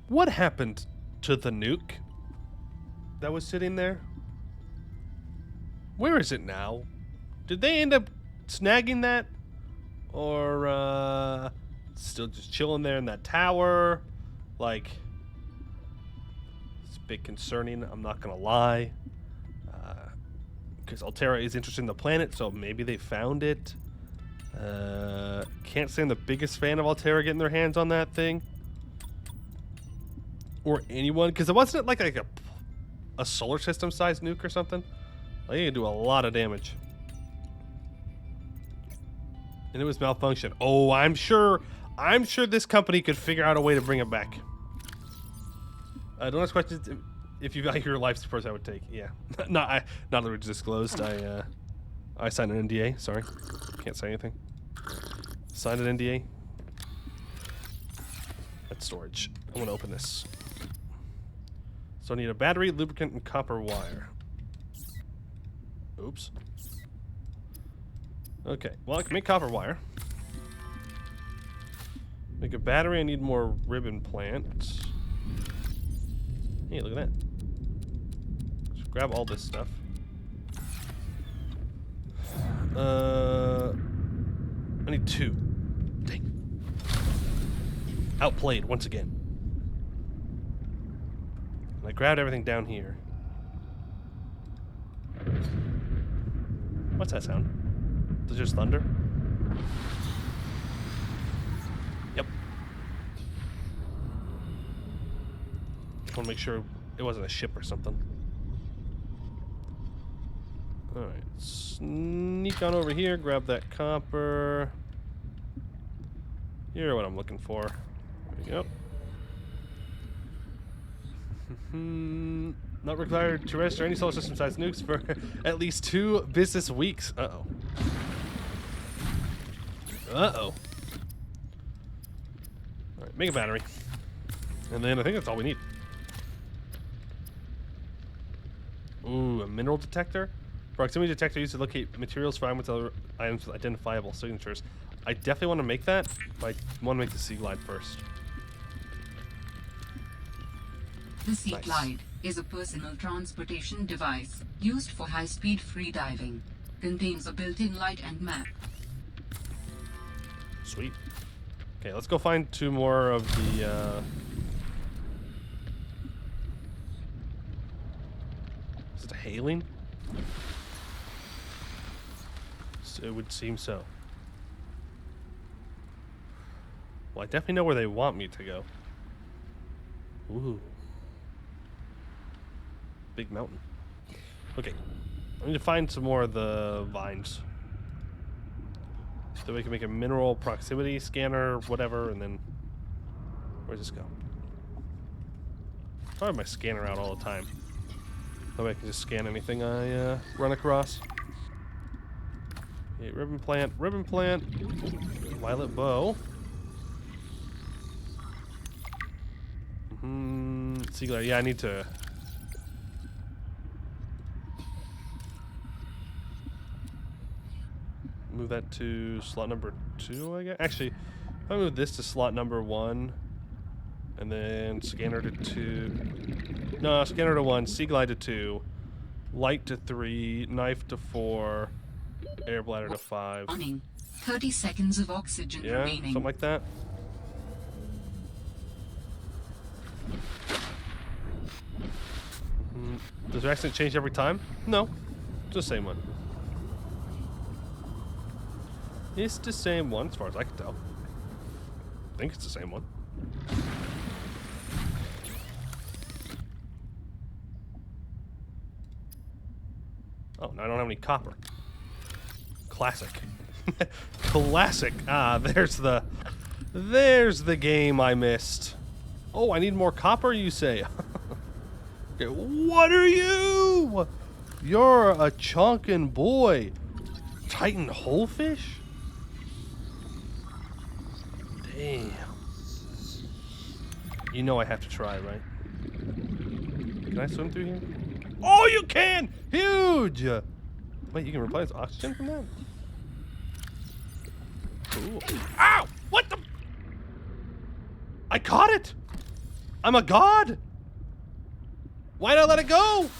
What happened to the nuke that was sitting there? Where is it now? Did they end up snagging that? Or, still just chilling there in that tower? Like, it's a bit concerning, I'm not gonna lie. Because Alterra is interested in the planet, so maybe they found it. Can't say I'm the biggest fan of Alterra getting their hands on that thing. Or anyone, because it wasn't like a solar system sized nuke or something. Like, it can do a lot of damage. And it was malfunction. Oh, I'm sure this company could figure out a way to bring it back. Don't ask questions. If you value your life, support I would take. Yeah, not that it's disclosed. I signed an NDA. Sorry, can't say anything. Signed an NDA. That's storage. I'm gonna open this. So I need a battery, lubricant, and copper wire. Oops. Okay. Well, I can make copper wire. Make a battery. I need more ribbon plant. Hey, look at that. Just grab all this stuff. I need 2. Dang. Outplayed once again. And I grabbed everything down here. What's that sound? Is it just thunder? Yep. Just want to make sure it wasn't a ship or something. Alright, sneak on over here, grab that copper. You're what I'm looking for. There we go. Not required to register any solar system sized nukes for at least 2 business weeks. Uh-oh. Uh-oh. Alright, make a battery. And then I think that's all we need. Ooh, a mineral detector? Proximity detector used to locate materials found with other items with identifiable signatures. I definitely want to make that, but I want to make the Sea Glide first. The Sea Glide is a personal transportation device used for high-speed freediving. Contains a built-in light and map. Sweet. Okay, let's go find 2 more of the, Is it a hailing? It would seem so. Well, I definitely know where they want me to go. Ooh. Big mountain. Okay. I need to find some more of the vines. So we can make a mineral proximity scanner, whatever, and then... Where's this go? I have my scanner out all the time. That way I can just scan anything I run across. Okay, ribbon plant, violet bow. Sea Glide, yeah, I need to... move that to slot number 2, I guess. Actually, if I move this to slot number 1, And then scanner to 2. No, scanner to 1. Sea glide to 2. Light to 3. Knife to 4. Air bladder to 5. Warning. 30 seconds of oxygen Yeah, remaining. something like that. Does the accent change every time? No. It's the same one. It's the same one, as far as I can tell. I think it's the same one. Oh, now I don't have any copper. Classic. Classic. Ah, there's the game I missed. Oh, I need more copper, you say? Okay, what are you? You're a chunkin' boy. Titan holefish? Damn. You know I have to try, right? Can I swim through here? Oh, you can! Huge! Wait, you can replace oxygen from that? Cool. Ow! What the? I caught it! I'm a god! Why'd I let it go?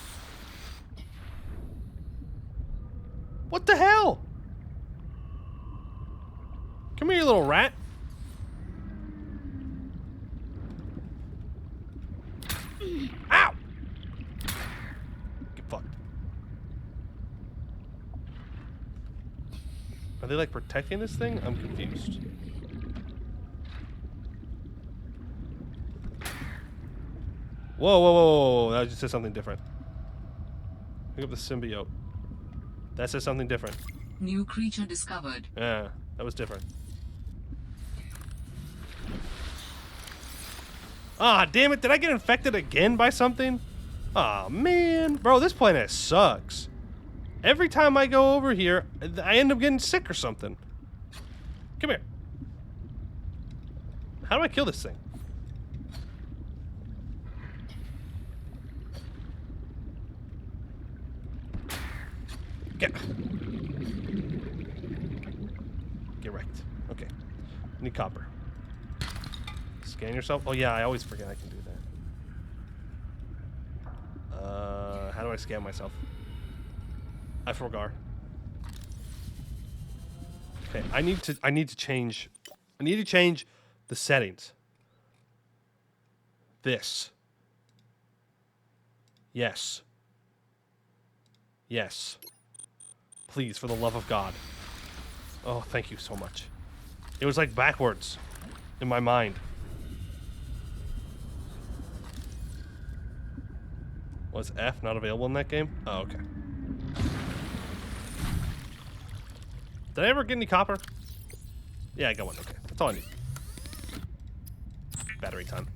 What the hell? Come here, you little rat. Ow! Get fucked. Are they like protecting this thing? I'm confused. Whoa, whoa, whoa, whoa. That just said something different. Pick up the symbiote. That says something different. New creature discovered. Yeah, that was different. Ah, damn it. Did I get infected again by something? Aw, man. Bro, this planet sucks. Every time I go over here, I end up getting sick or something. Come here. How do I kill this thing? Get wrecked. Okay. Need copper. Scan yourself. Oh yeah, I always forget I can do that. How do I scan myself? I forgot. Okay, I need to change the settings. This. Yes. Yes. Please, for the love of God. Oh, thank you so much. It was like backwards in my mind. Was F not available in that game? Oh, okay. Did I ever get any copper? Yeah, I got one. Okay, that's all I need. Battery time.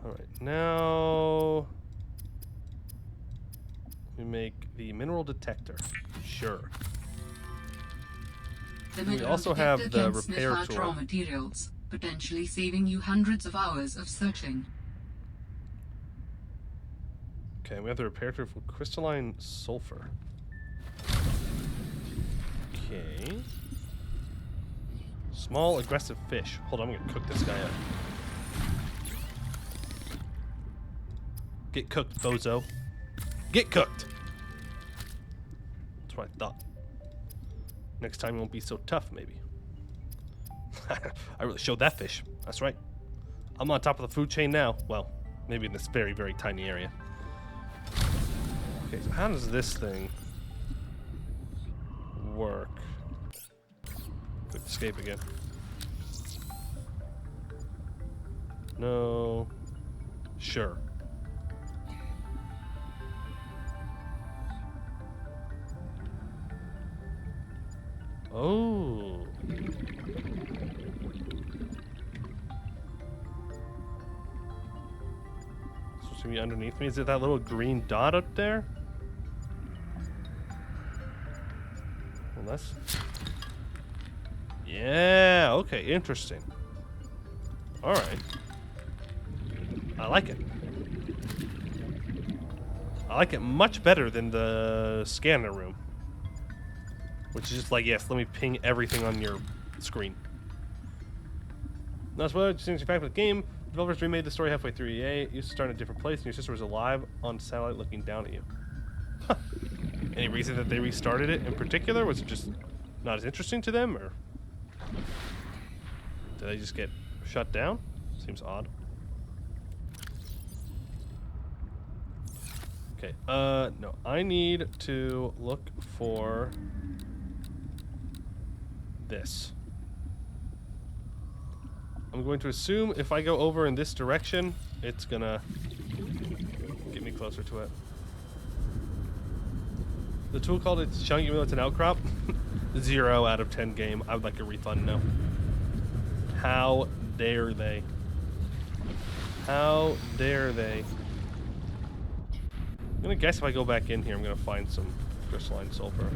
All right, now we make the mineral detector. Sure. The We mineral also have detector the can sniff repair out tool. raw materials, potentially saving you hundreds of hours of searching. Okay, we have the repair tool for crystalline sulfur. Okay. Small aggressive fish. Hold on, I'm gonna cook this guy up. Get cooked, bozo. Get cooked! That's what I thought. Next time you won't be so tough, maybe. I really showed that fish. That's right. I'm on top of the food chain now. Well, maybe in this very, very tiny area. Okay, so how does this thing work? Click escape again. No. Sure. Oh. Supposed to be underneath me. Is it that little green dot up there? Well, that's... Yeah, okay, interesting. Alright. I like it. I like it much better than the scanner room. Which is just like, yes, let me ping everything on your screen. Not spoiler, just interesting fact with the game. Developers remade the story halfway through. EA used to start in a different place, and your sister was alive on satellite looking down at you. Huh. Any reason that they restarted it in particular? Was it just not as interesting to them, or did they just get shut down? Seems odd. Okay, no. I need to look for this. I'm going to assume if I go over in this direction, it's gonna get me closer to it. The tool called it chunk, even though it's an outcrop. 0 out of 10 game. I would like a refund now. How dare they? How dare they? I'm gonna guess if I go back in here, I'm gonna find some crystalline sulfur.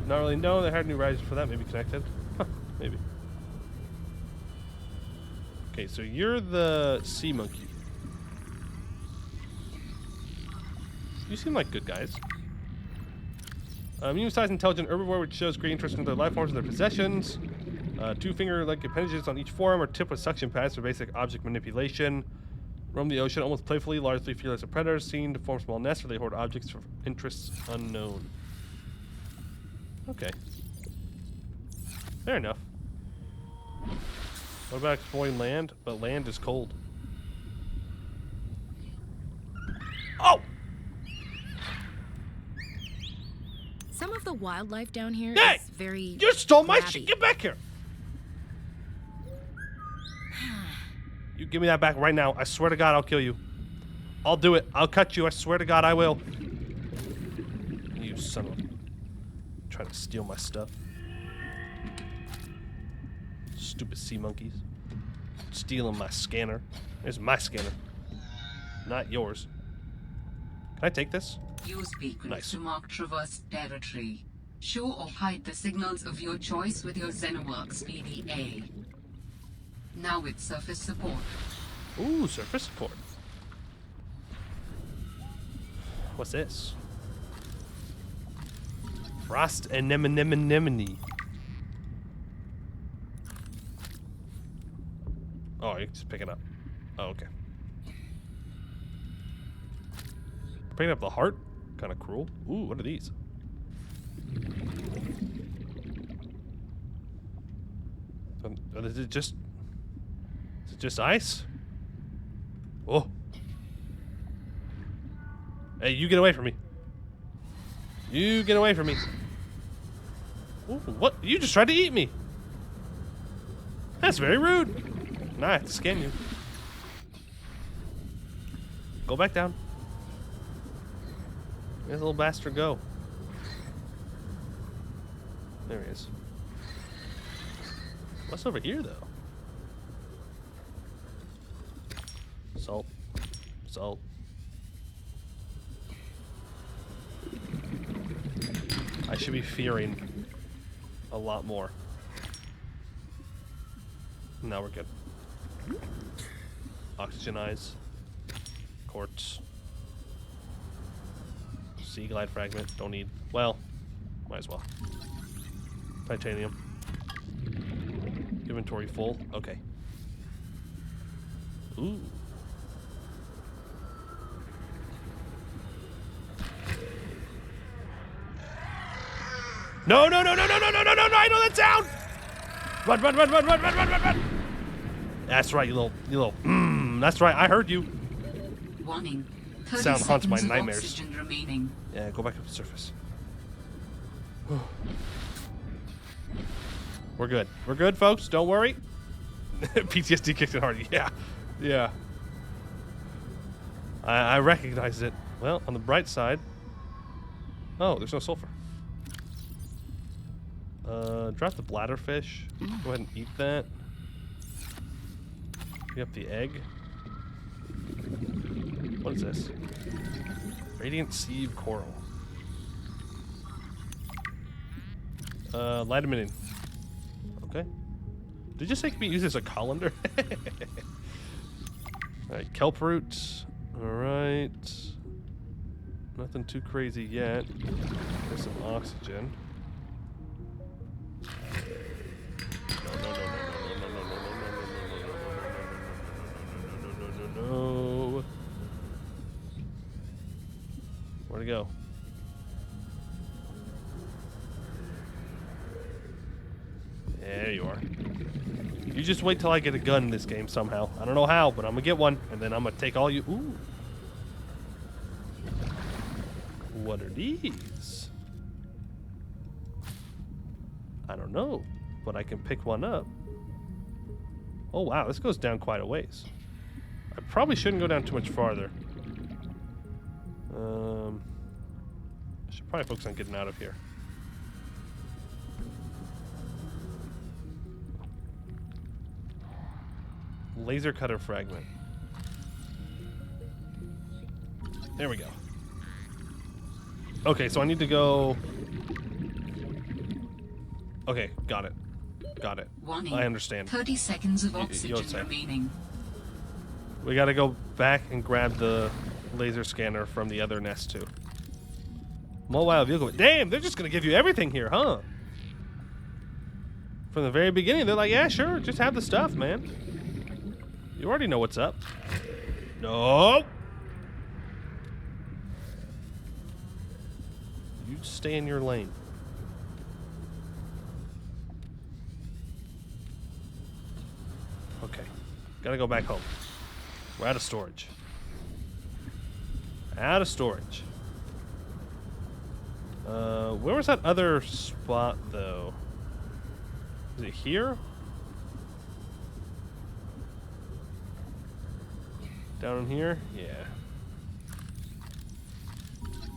Not really know. They had new risers for that. Maybe connected. Huh, maybe. Okay, so you're the sea monkey. You seem like good guys. Medium-sized, intelligent herbivore, which shows great interest in their life forms and their possessions. 2 finger-like appendages on each forearm are tipped with suction pads for basic object manipulation. Roam the ocean almost playfully, largely fearless of predators, seen to form small nests where they hoard objects for interests unknown. Okay. Fair enough. What about exploring land? But land is cold. Oh! Some of the wildlife down here Hey! is very. You stole my grabby. shit! Get back here! You give me that back right now. I swear to God, I'll kill you. I'll do it. I'll cut you. I swear to God, I will. You son of a... Trying to steal my stuff. Stupid sea monkeys. Stealing my scanner. There's my scanner. Not yours. Can I take this? Use beacons Nice. to mark traversed territory. Show or hide the signals of your choice with your Xenoworks PDA. Now with surface support. Ooh, surface support. What's this? Frost anemone. Oh, you can just pick it up. Oh, okay. Picking up the heart? Kind of cruel. Ooh, what are these? Is it just... Is it just ice? Oh. Hey, you get away from me. You get away from me. Ooh, what? You just tried to eat me. That's very rude. Nah, I have to scan you. Go back down. Where's the little bastard go? There he is. What's over here, though? Salt. Salt. I should be fearing a lot more. Now we're good. Oxygenize. Quartz. Sea glide fragment. Don't need. Well, might as well. Titanium. Inventory full. Okay. Ooh. No, no, no, no, no, no, no, no, no, no, I know that sound! Run, run, run, run, run, run, run, run, run! That's right, you little, that's right, I heard you. Warning. 30 Sound haunts my seconds of nightmares. oxygen remaining. Yeah, go back up to the surface. We're good. We're good, folks. Don't worry. PTSD kicked in hard. Yeah. Yeah. I recognize it. Well, on the bright side. Oh, there's no sulfur. Drop the bladderfish. Go ahead and eat that. Pick up the egg. What is this? Radiant sieve coral. Light emitting. Okay. Did you just make me use this as a colander? Alright, kelp root. Alright. Nothing too crazy yet. There's some oxygen. No, no, no, no, no, no, no, no, no, no, no, no, Where'd it go? There you are. You just wait till I get a gun in this game somehow. I don't know how, but I'm gonna get one, and then I'm gonna take all you. Ooh. What are these? I don't know, but I can pick one up. Oh wow, this goes down quite a ways. I probably shouldn't go down too much farther. I should probably focus on getting out of here. Laser cutter fragment. There we go. Okay, so I need to go... Okay, got it. Got it. Warning. I understand. 30 seconds of You'll oxygen say. remaining. We gotta go back and grab the laser scanner from the other nest too. Mobile vehicle. Damn, they're just gonna give you everything here, huh? From the very beginning, they're like, yeah, sure, just have the stuff, man. You already know what's up. No. You stay in your lane. Okay. Gotta go back home. We're out of storage. Out of storage. Where was that other spot, though? Is it here? Down in here? Yeah.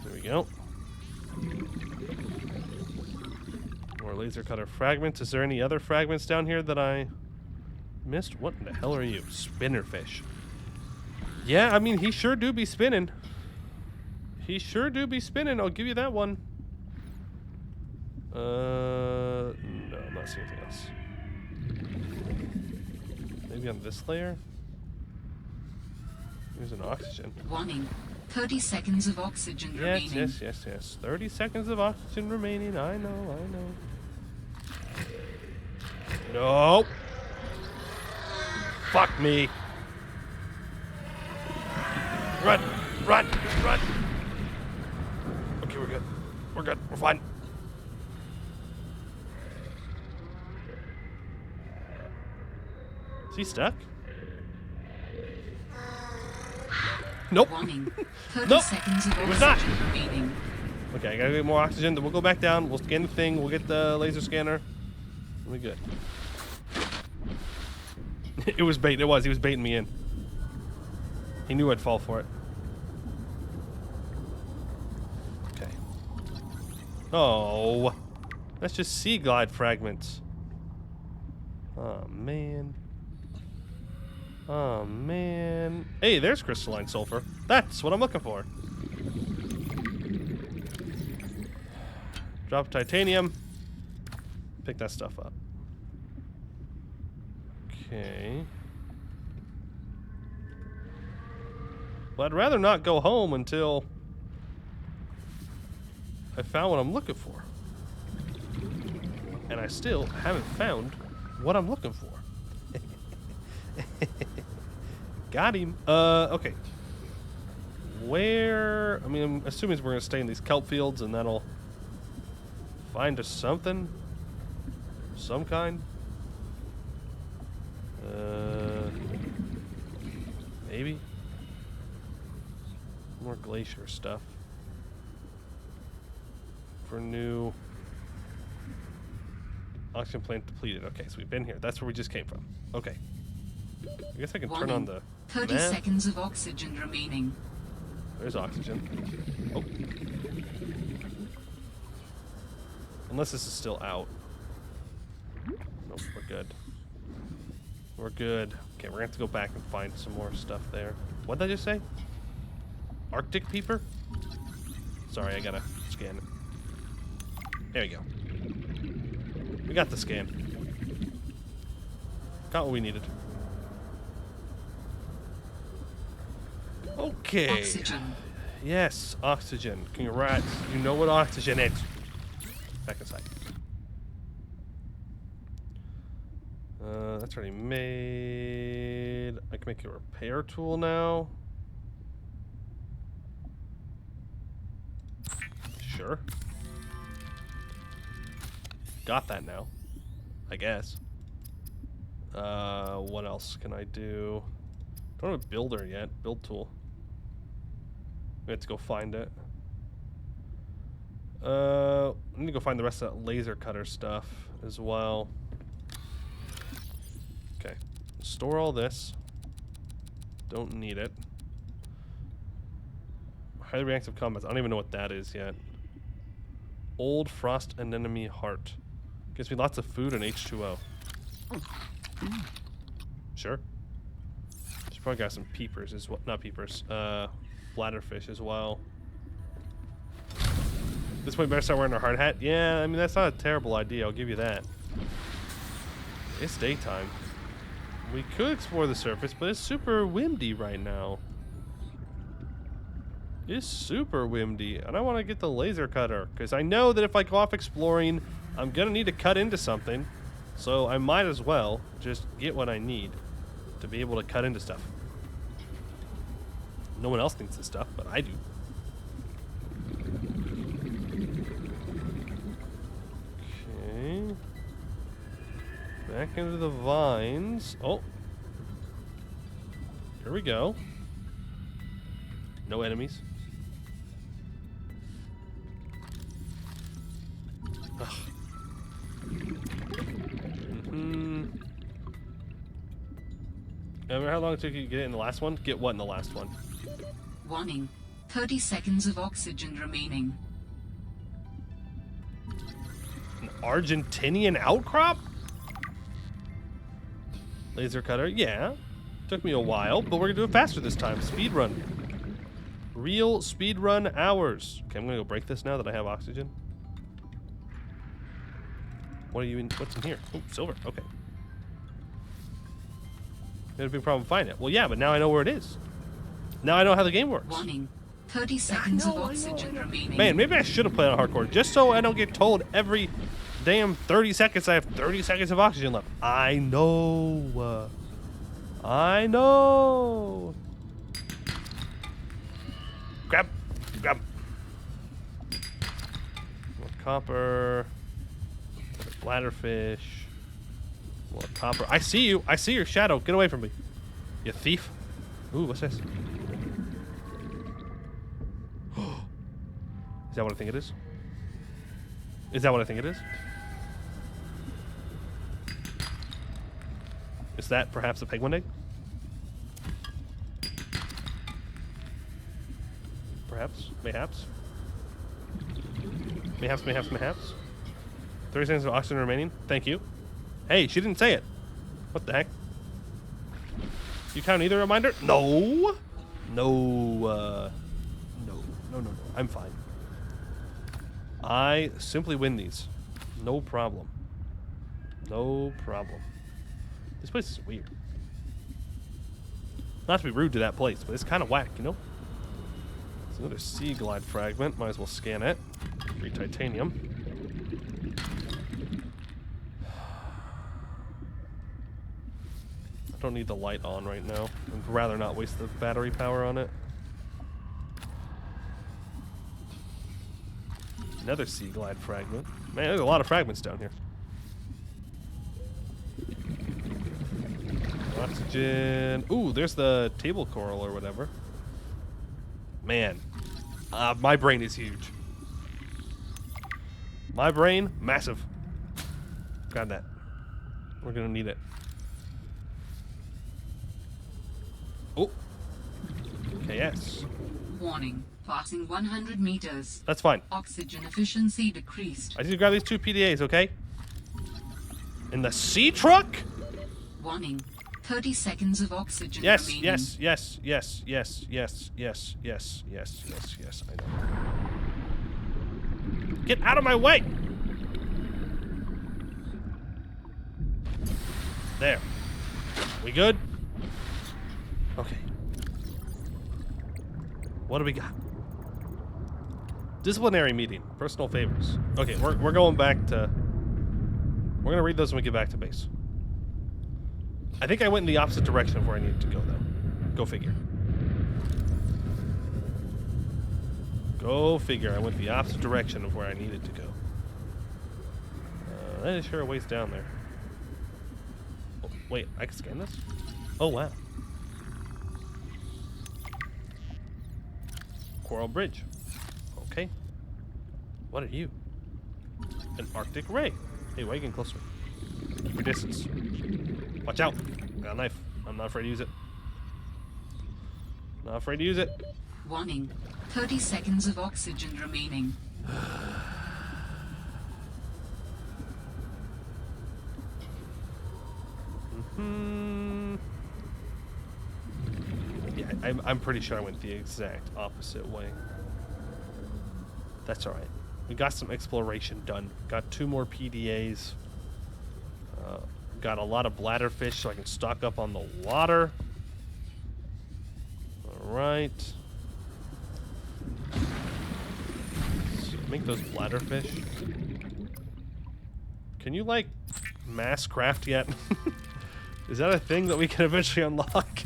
There we go. More laser cutter fragments. Is there any other fragments down here that I missed? What in the hell are you? Spinnerfish. Yeah, I mean, he sure do be spinning. He sure do be spinning. I'll give you that one. No, I'm not seeing anything else. Maybe on this layer? There's an oxygen. Warning. 30 seconds of oxygen remaining. Yes. 30 seconds of oxygen remaining. I know. No. Fuck me. Run. Okay, we're good. We're fine. Is he stuck? Nope. Warning. 30 Nope. seconds of It was not. oxygen remaining. Okay, I gotta get more oxygen. Then we'll go back down. We'll scan the thing. We'll get the laser scanner. We'll be good. It was bait. It was. He was baiting me in. He knew I'd fall for it. Okay. Oh. That's just sea glide fragments. Oh, man. Oh, man. Hey, there's crystalline sulfur. That's what I'm looking for. Drop titanium. Pick that stuff up. Okay. Well, I'd rather not go home until I found what I'm looking for. And I still haven't found what I'm looking for. Got him. Okay. Where... I mean, I'm assuming we're going to stay in these kelp fields and that'll find us something. Some kind. Maybe. More glacier stuff. For new... Oxygen plant depleted. Okay, so we've been here. That's where we just came from. Okay. I guess I can turn on the 30 map. seconds of oxygen remaining. There's oxygen. Oh. Unless this is still out. Nope, we're good. We're good. Okay, we're gonna have to go back and find some more stuff there. What'd I just say? Arctic peeper? Sorry, I gotta scan it. There we go. We got the scan. Got what we needed. Okay. Oxygen. Yes, oxygen. Congrats. You know what oxygen is. Back inside. That's already made. I can make a repair tool now. Sure. Got that now, I guess. What else can I do? Don't have a builder yet. Build tool. We have to go find it. I need to go find the rest of that laser cutter stuff as well. Okay. Store all this. Don't need it. Highly reactive combats. I don't even know what that is yet. Old frost anemone heart. Gives me lots of food and H2O. Sure. Should probably got some peepers as well. Not peepers. Bladderfish as well. This point better start wearing our hard hat. Yeah, I mean that's not a terrible idea. I'll give you that. It's daytime. We could explore the surface, but it's super windy right now. It's super windy, and I want to get the laser cutter because I know that if I go off exploring, I'm gonna need to cut into something. So I might as well just get what I need to be able to cut into stuff. No one else needs this stuff, but I do. Okay. Back into the vines. Oh. Here we go. No enemies. Ugh. Remember how long it took you to get it in the last one? Get what in the last one? Warning. 30 seconds of oxygen remaining. An Argentinian outcrop? Laser cutter, yeah. Took me a while, but we're gonna do it faster this time. Speed run. Real speed run hours. Okay, I'm gonna go break this now that I have oxygen. What are you in? What's in here? Oh, silver. Okay. There's a big problem finding it. Well, yeah, but now I know where it is. Now I know how the game works. Warning. 30 seconds of oxygen remaining. Man, maybe I should have played on hardcore just so I don't get told every damn 30 seconds I have 30 seconds of oxygen left. I know. I know. Grab. More copper. Bladderfish. More copper. I see you. I see your shadow. Get away from me. You thief. Ooh, what's this? Is that what I think it is? Is that what I think it is? Is that perhaps a penguin egg? Perhaps. Mayhaps. Mayhaps. 30 seconds of oxygen remaining. Thank you. Hey, she didn't say it. What the heck? You count either reminder? No. No. I'm fine. I simply win these. No problem. No problem. This place is weird. Not to be rude to that place, but it's kind of whack, you know? It's another sea glide fragment. Might as well scan it. Free titanium. I don't need the light on right now. I'd rather not waste the battery power on it. Another sea glide fragment. Man, there's a lot of fragments down here. Oxygen. Ooh, there's the table coral or whatever. Man, my brain is huge. My brain, massive. Got that. We're gonna need it. Oh. Okay, yes. Warning. Passing 100 meters. That's fine. Oxygen efficiency decreased. I need to grab these 2 PDAs, okay? In the sea truck? Warning. 30 seconds of oxygen Yes, remaining. yes. I know. Get out of my way! There. We good? Okay. What do we got? Disciplinary meeting. Personal favors. Okay, we're going back to... We're going to read those when we get back to base. I think I went in the opposite direction of where I needed to go, though. Go figure. Go figure. I went the opposite direction of where I needed to go. That is sure a ways down there. Oh, wait, I can scan this? Oh, wow. Coral Bridge. Okay. What are you? An Arctic ray. Hey, why are you getting closer? Keep your distance. Watch out. Got a knife. I'm not afraid to use it. Not afraid to use it. Warning. 30 seconds of oxygen remaining. Yeah, I'm pretty sure I went the exact opposite way. That's alright. We got some exploration done. Got 2 more PDAs. Got a lot of bladderfish so I can stock up on the water. Alright. Make those bladderfish. Can you, like, mass craft yet? Is that a thing that we can eventually unlock?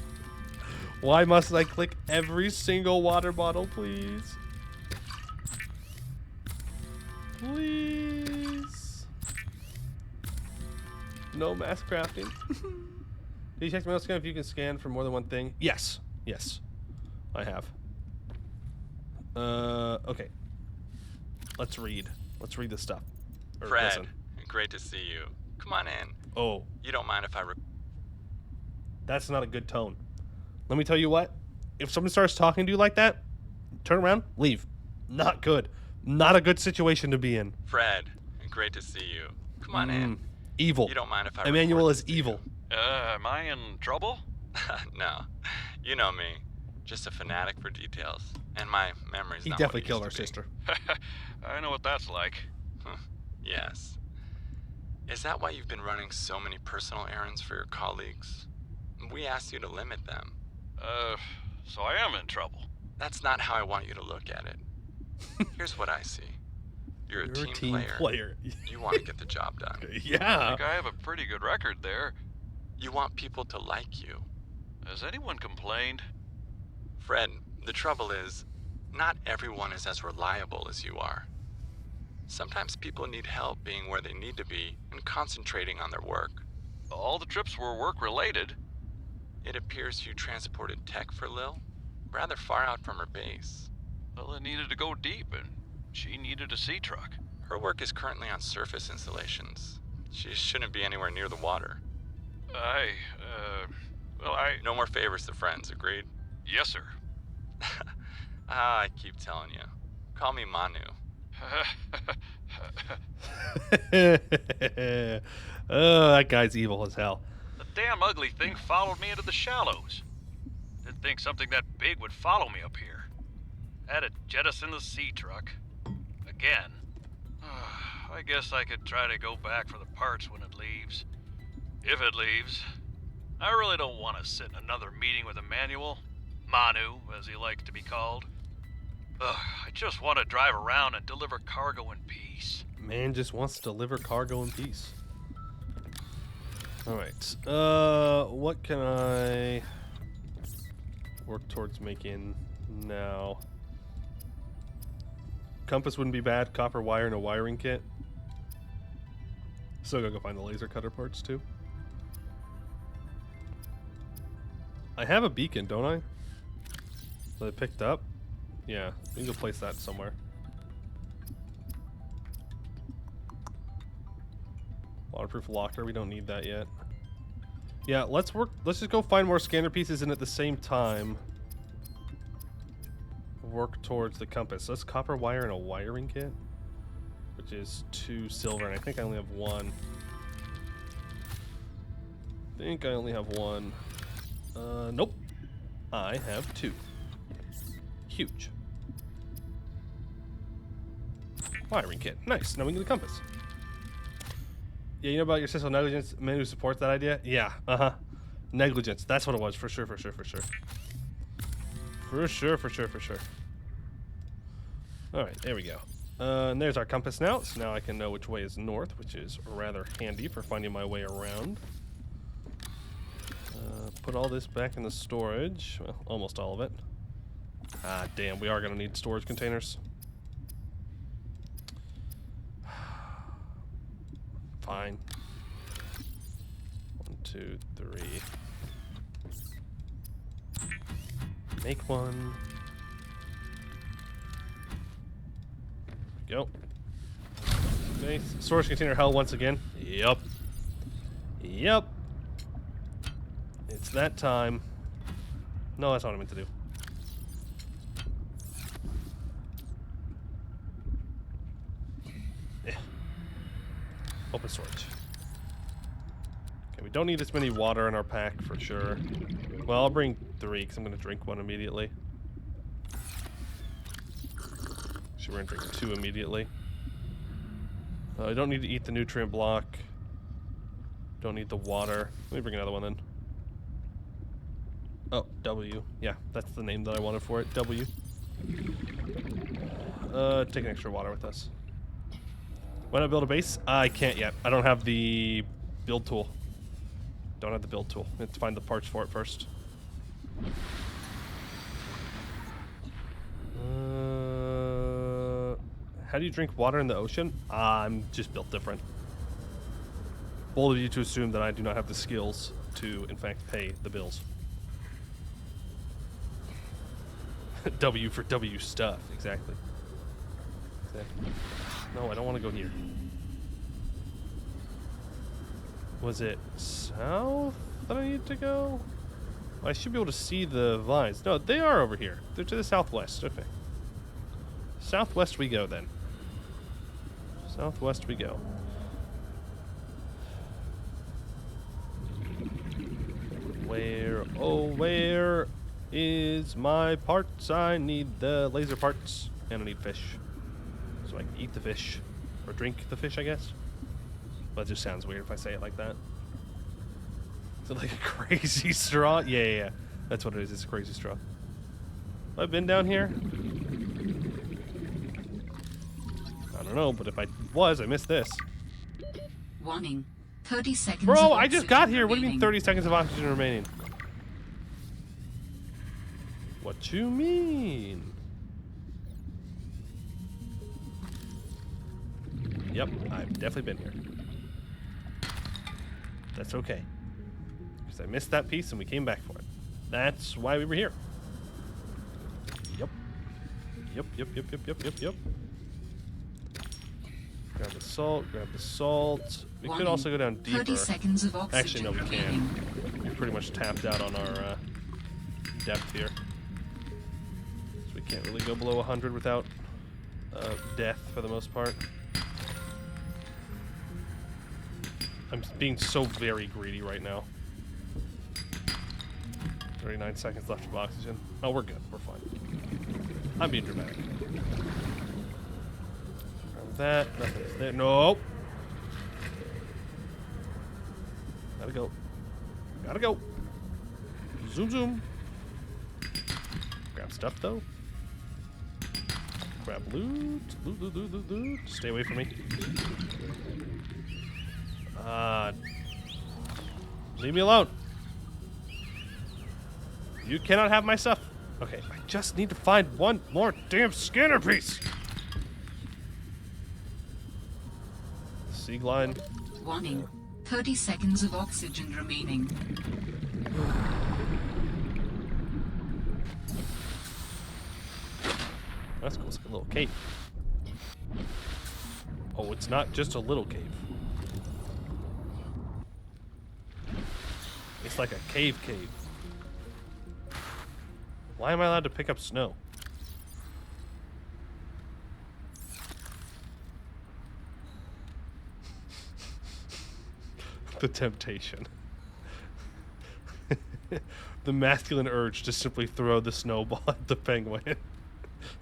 Why must I click every single water bottle, please? Please. No mass crafting. Did you check my mail scan if you can scan for more than one thing? Yes. Yes. I have. Okay. Let's read. Let's read this stuff. Or Fred, listen. great to see you. Come on in. Oh. You don't mind if I... That's not a good tone. Let me tell you what. If someone starts talking to you like that, turn around, leave. Not good. Not a good situation to be in. Fred, great to see you. Come on in. Evil. You don't mind if I... Emmanuel is evil. Am I in trouble? No. You know me. Just a fanatic for details. And my memory's He not definitely what it killed our used to be. sister. I know what that's like. Yes. Is that why you've been running so many personal errands for your colleagues? We asked you to limit them. So I am in trouble. That's not how I want you to look at it. Here's what I see. You're a team player. You want to get the job done. I Yeah. think I have a pretty good record there. You want people to like you. Has anyone complained? Fred, the trouble is, not everyone is as reliable as you are. Sometimes people need help being where they need to be and concentrating on their work. All the trips were work-related. It appears you transported tech for Lil, rather far out from her base. Well, it needed to go deep, and she needed a sea truck. Her work is currently on surface installations. She shouldn't be anywhere near the water. No more favors to friends, agreed? Yes, sir. I keep telling you. Call me Manu. Oh, that guy's evil as hell. The damn ugly thing followed me into the shallows. Didn't think something that big would follow me up here. Had to jettison the sea truck. Again. I guess I could try to go back for the parts when it leaves. If it leaves. I really don't want to sit in another meeting with Emmanuel. Manu, as he likes to be called. I just want to drive around and deliver cargo in peace. Man just wants to deliver cargo in peace. Alright. What can I work towards making now? Compass wouldn't be bad. Copper wire and a wiring kit. Still gotta go find the laser cutter parts too. I have a beacon, don't I? That I picked up? Yeah, we can go place that somewhere. Waterproof locker, we don't need that yet. Yeah, let's just go find more scanner pieces and at the same time work towards the compass. So that's copper wire and a wiring kit, which is 2 silver, and I think I only have 1. Nope. I have 2. Huge. Wiring kit. Nice. Now we need the compass. Yeah, you know about your sense of negligence? Man who supports that idea? Yeah. Uh-huh. Negligence. That's what it was. For sure. For sure. Alright, there we go. And there's our compass now. So now I can know which way is north, which is rather handy for finding my way around. Put all this back in the storage. Well, almost all of it. Ah, damn. We are going to need storage containers. fine. 1, 2, 3. Make one. Go. Okay. Storage container hell once again. Yep. Yep. It's that time. No, that's not what I meant to do. Yeah. Open storage. Okay, we don't need this many water in our pack for sure. Well, I'll bring 3 because I'm going to drink 1 immediately. Actually, we're going to drink 2 immediately. I don't need to eat the nutrient block. Don't need the water. Let me bring another one then. Oh, W. Yeah, that's the name that I wanted for it. W. Take an extra water with us. Why not build a base? I can't yet. I don't have the build tool. Don't have the build tool. I have to find the parts for it first. How do you drink water in the ocean? I'm just built different. Bold of you to assume that I do not have the skills to, in fact, pay the bills. W for W stuff, exactly. No, I don't want to go here. Was it south that I need to go? I should be able to see the vines. No, they are over here. They're to the southwest. Okay. Southwest we go then. Southwest we go. Where, oh, where is my parts? I need the laser parts. And I need fish. So I can eat the fish. Or drink the fish, I guess. But it just sounds weird if I say it like that. Is it like a crazy straw? Yeah. That's what it is. It's a crazy straw. Have I been down here? I don't know, but if I was, I missed this. Warning. 30 seconds. Bro, I just got here. What do you mean 30 seconds of oxygen remaining? What you mean? Yep, I've definitely been here. That's okay. Because I missed that piece and we came back for it. That's why we were here. Yep. Yep. Grab the salt. We could also go down deeper. 30 seconds of oxygen. Actually, no, we can't. We're pretty much tapped out on our depth here. So we can't really go below 100 without death for the most part. I'm being so very greedy right now. 39 seconds left of oxygen. Oh, we're good. We're fine. I'm being dramatic. Grab that. Nothing's there. Nope. Gotta go. Zoom. Grab stuff, though. Grab loot. Loot. Stay away from me. Leave me alone. You cannot have my stuff. Okay, I just need to find one more damn scanner piece. Sea line. Warning. 30 seconds of oxygen remaining. That's cool. It's like a little cave. Oh, it's not just a little cave. It's like a cave. Why am I allowed to pick up snow? The temptation. The masculine urge to simply throw the snowball at the penguin.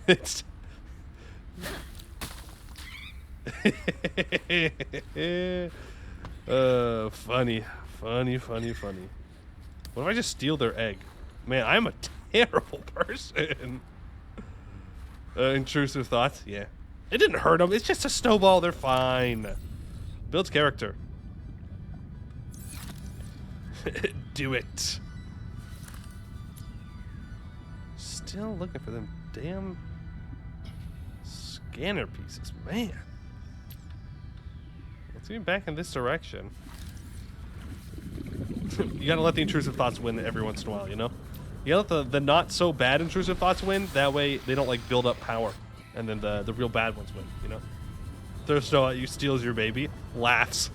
It's... funny. What if I just steal their egg? Man, I'm a terrible person. Intrusive thoughts? Yeah. It didn't hurt them. It's just a snowball. They're fine. Builds character. Do it. Still looking for them damn scanner pieces. Man. Let's get back in this direction. You gotta let the intrusive thoughts win every once in a while, you know? You gotta let the not so bad intrusive thoughts win. That way they don't like build up power. And then the real bad ones win, you know? Throws snow at you, steals your baby, laughs,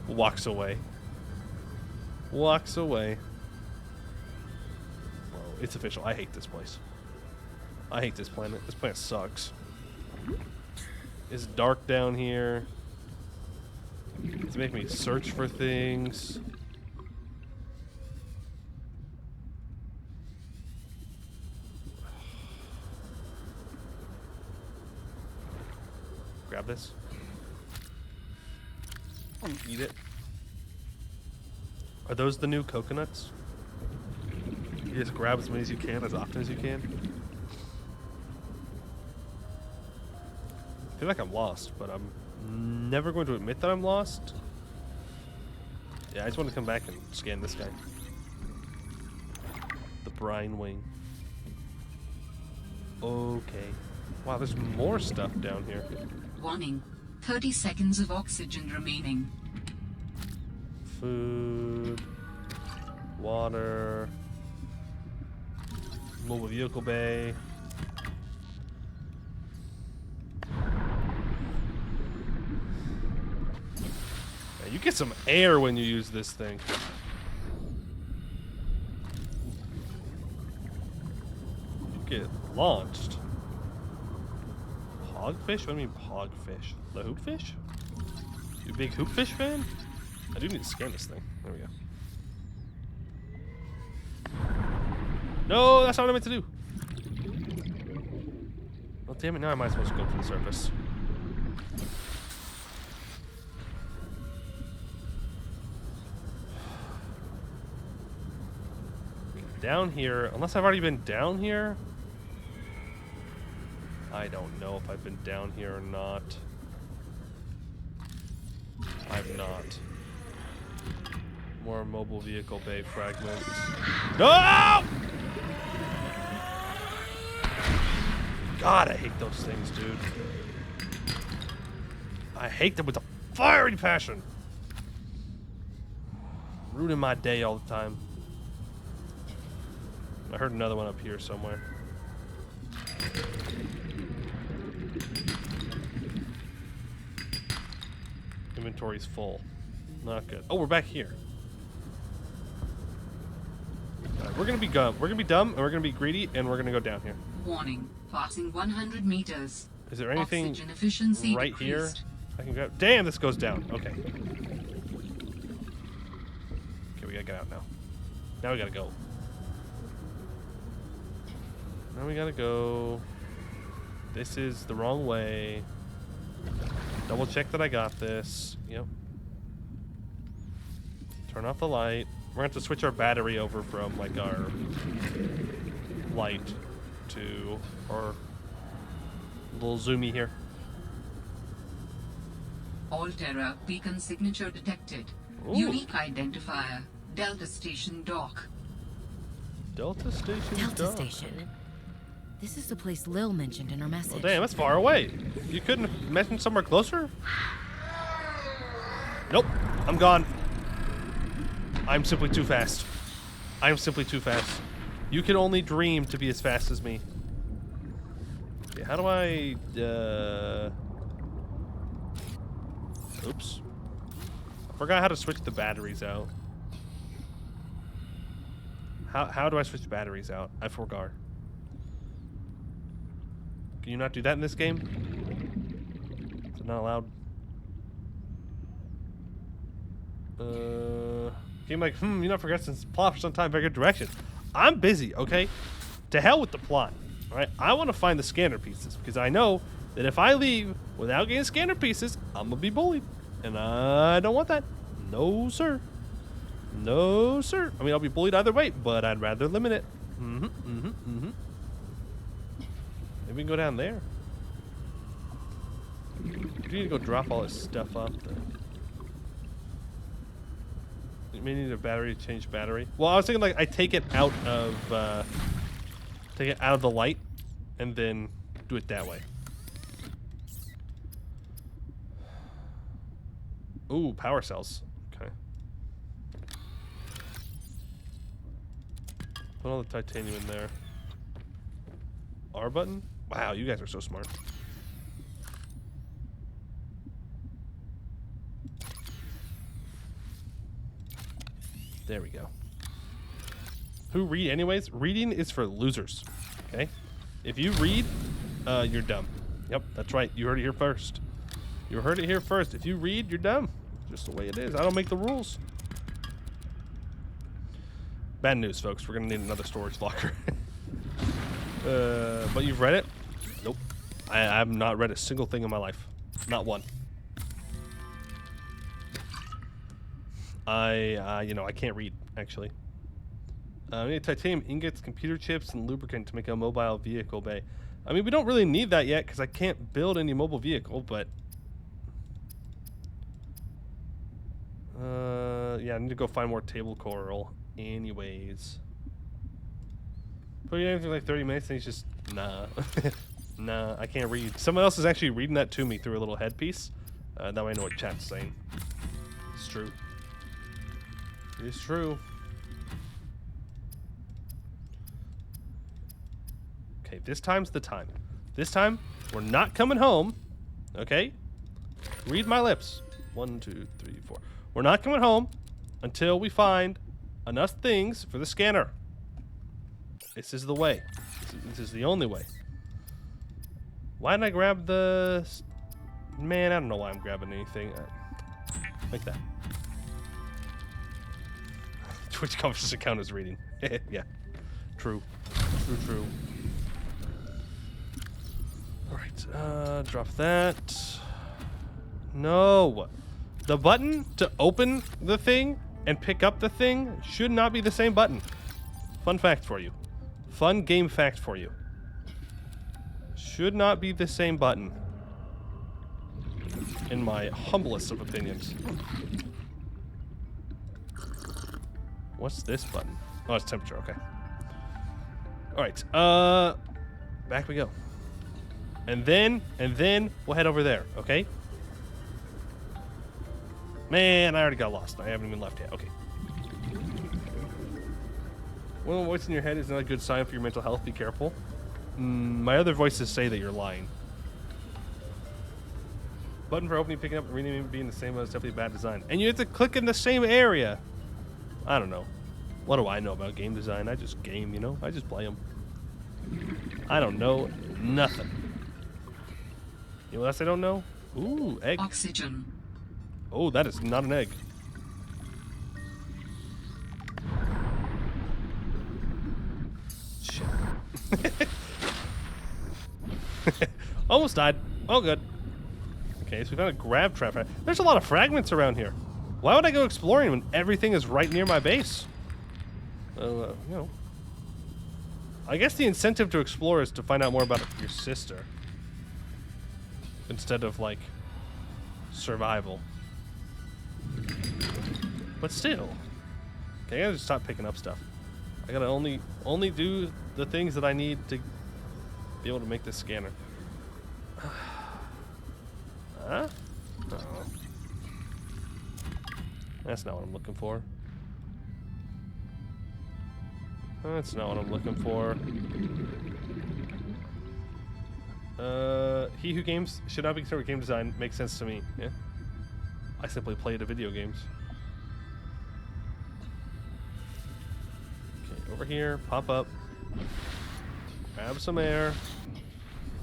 walks away. Walks away. Whoa, it's official. I hate this place. I hate this planet. This planet sucks. It's dark down here. It's making me search for things. Grab this. Eat it. Are those the new coconuts? You just grab as many as you can, as often as you can. I feel like I'm lost, but I'm never going to admit that I'm lost. Yeah, I just want to come back and scan this guy. The brine wing. Okay. Wow, there's more stuff down here. Warning. 30 seconds of oxygen remaining. Food. Water. Mobile vehicle bay. Yeah, you get some air when you use this thing. You get launched. Hogfish? What do you mean hogfish? The hoopfish? You a big hoopfish fan? I do need to scan this thing. There we go. No, that's not what I meant to do. Well, damn it, now I might as well just go to the surface. Okay, down here, unless I've already been down here. I don't know if I've been down here or not. I've not. More mobile vehicle bay fragments. No! God, I hate those things, dude. I hate them with a fiery passion. Ruining my day all the time. I heard another one up here somewhere. Inventory's full. Not good. Oh, we're back here. We're gonna be dumb. We're gonna be dumb, and we're gonna be greedy, and we're gonna go down here. Warning. Passing 100 meters. Is there anything Oxygen efficiency right here decreased. I can grab? Damn, this goes down. Okay. Okay, we gotta get out now. Now we gotta go. Now we gotta go. This is the wrong way. Double check that I got this. Yep. Turn off the light. We're going to have to switch our battery over from, like, our light to our little zoomy here. Alterra beacon signature detected. Ooh. Unique identifier. Delta Station dock. Delta Station. Delta Station. This is the place Lil mentioned in her message. Oh, damn, that's far away. You couldn't have mentioned somewhere closer? Nope. I'm gone. I'm simply too fast. I'm simply too fast. You can only dream to be as fast as me. Okay, how do I... Oops. I forgot how to switch the batteries out. How do I switch batteries out? I forgot. Can you not do that in this game? Is it not allowed? Game like, you're not progressing plot for some time, very good direction. I'm busy, okay? To hell with the plot, alright? I want to find the scanner pieces, because I know that if I leave without getting scanner pieces, I'm going to be bullied. And I don't want that. No, sir. No, sir. I mean, I'll be bullied either way, but I'd rather limit it. Maybe we can go down there. Do you need to go drop all this stuff off there? You may need a battery to change battery. Well, I was thinking like I take it out of the light and then do it that way. Ooh, power cells. Okay. Put all the titanium in there. R button? Wow, you guys are so smart. There we go. Who read anyways? Reading is for losers. Okay? If you read, you're dumb. Yep, that's right. You heard it here first. You heard it here first. If you read, you're dumb. Just the way it is. I don't make the rules. Bad news, folks. We're gonna need another storage locker. But you've read it? Nope. I've not read a single thing in my life. Not one. I can't read, actually. We need titanium ingots, computer chips, and lubricant to make a mobile vehicle bay. I mean, we don't really need that yet because I can't build any mobile vehicle, but... yeah, I need to go find more table coral anyways. Put you anything like 30 minutes and he's just, nah. Nah, I can't read. Someone else is actually reading that to me through a little headpiece. That way I know what chat's saying. It's true. It's true. Okay, this time's the time. This time, we're not coming home. Okay? Read my lips. 1, 2, 3, 4. We're not coming home until we find enough things for the scanner. This is the way. This is the only way. Why didn't I grab the... Man, I don't know why I'm grabbing anything. Like that. Twitch conference account is reading. Yeah. True. True. Alright, drop that. No. The button to open the thing and pick up the thing should not be the same button. Fun fact for you. Fun game fact for you. Should not be the same button. In my humblest of opinions. What's this button? Oh, it's temperature, okay. Alright, back we go. And then we'll head over there, okay? Man, I already got lost. I haven't even left yet. Okay. When a voice in your head is not a good sign for your mental health, be careful. My other voices say that you're lying. Button for opening, picking up, and reading being the same as definitely bad design. And you have to click in the same area. I don't know. What do I know about game design? I just game, you know? I just play them. I don't know nothing. You know what else I don't know? Ooh, egg. Oxygen. Oh, that is not an egg. Shit. Almost died. Oh, good. Okay, so we found a grab trap. There's a lot of fragments around here. Why would I go exploring when everything is right near my base? You know. I guess the incentive to explore is to find out more about your sister. Instead of, like, survival. But still. Okay, I gotta just stop picking up stuff. I gotta only do the things that I need to be able to make this scanner. Huh? Uh-oh. That's not what I'm looking for. That's not what I'm looking for. He who games should not be concerned with game design makes sense to me. Yeah. I simply play the video games. Okay, over here, pop up. Grab some air.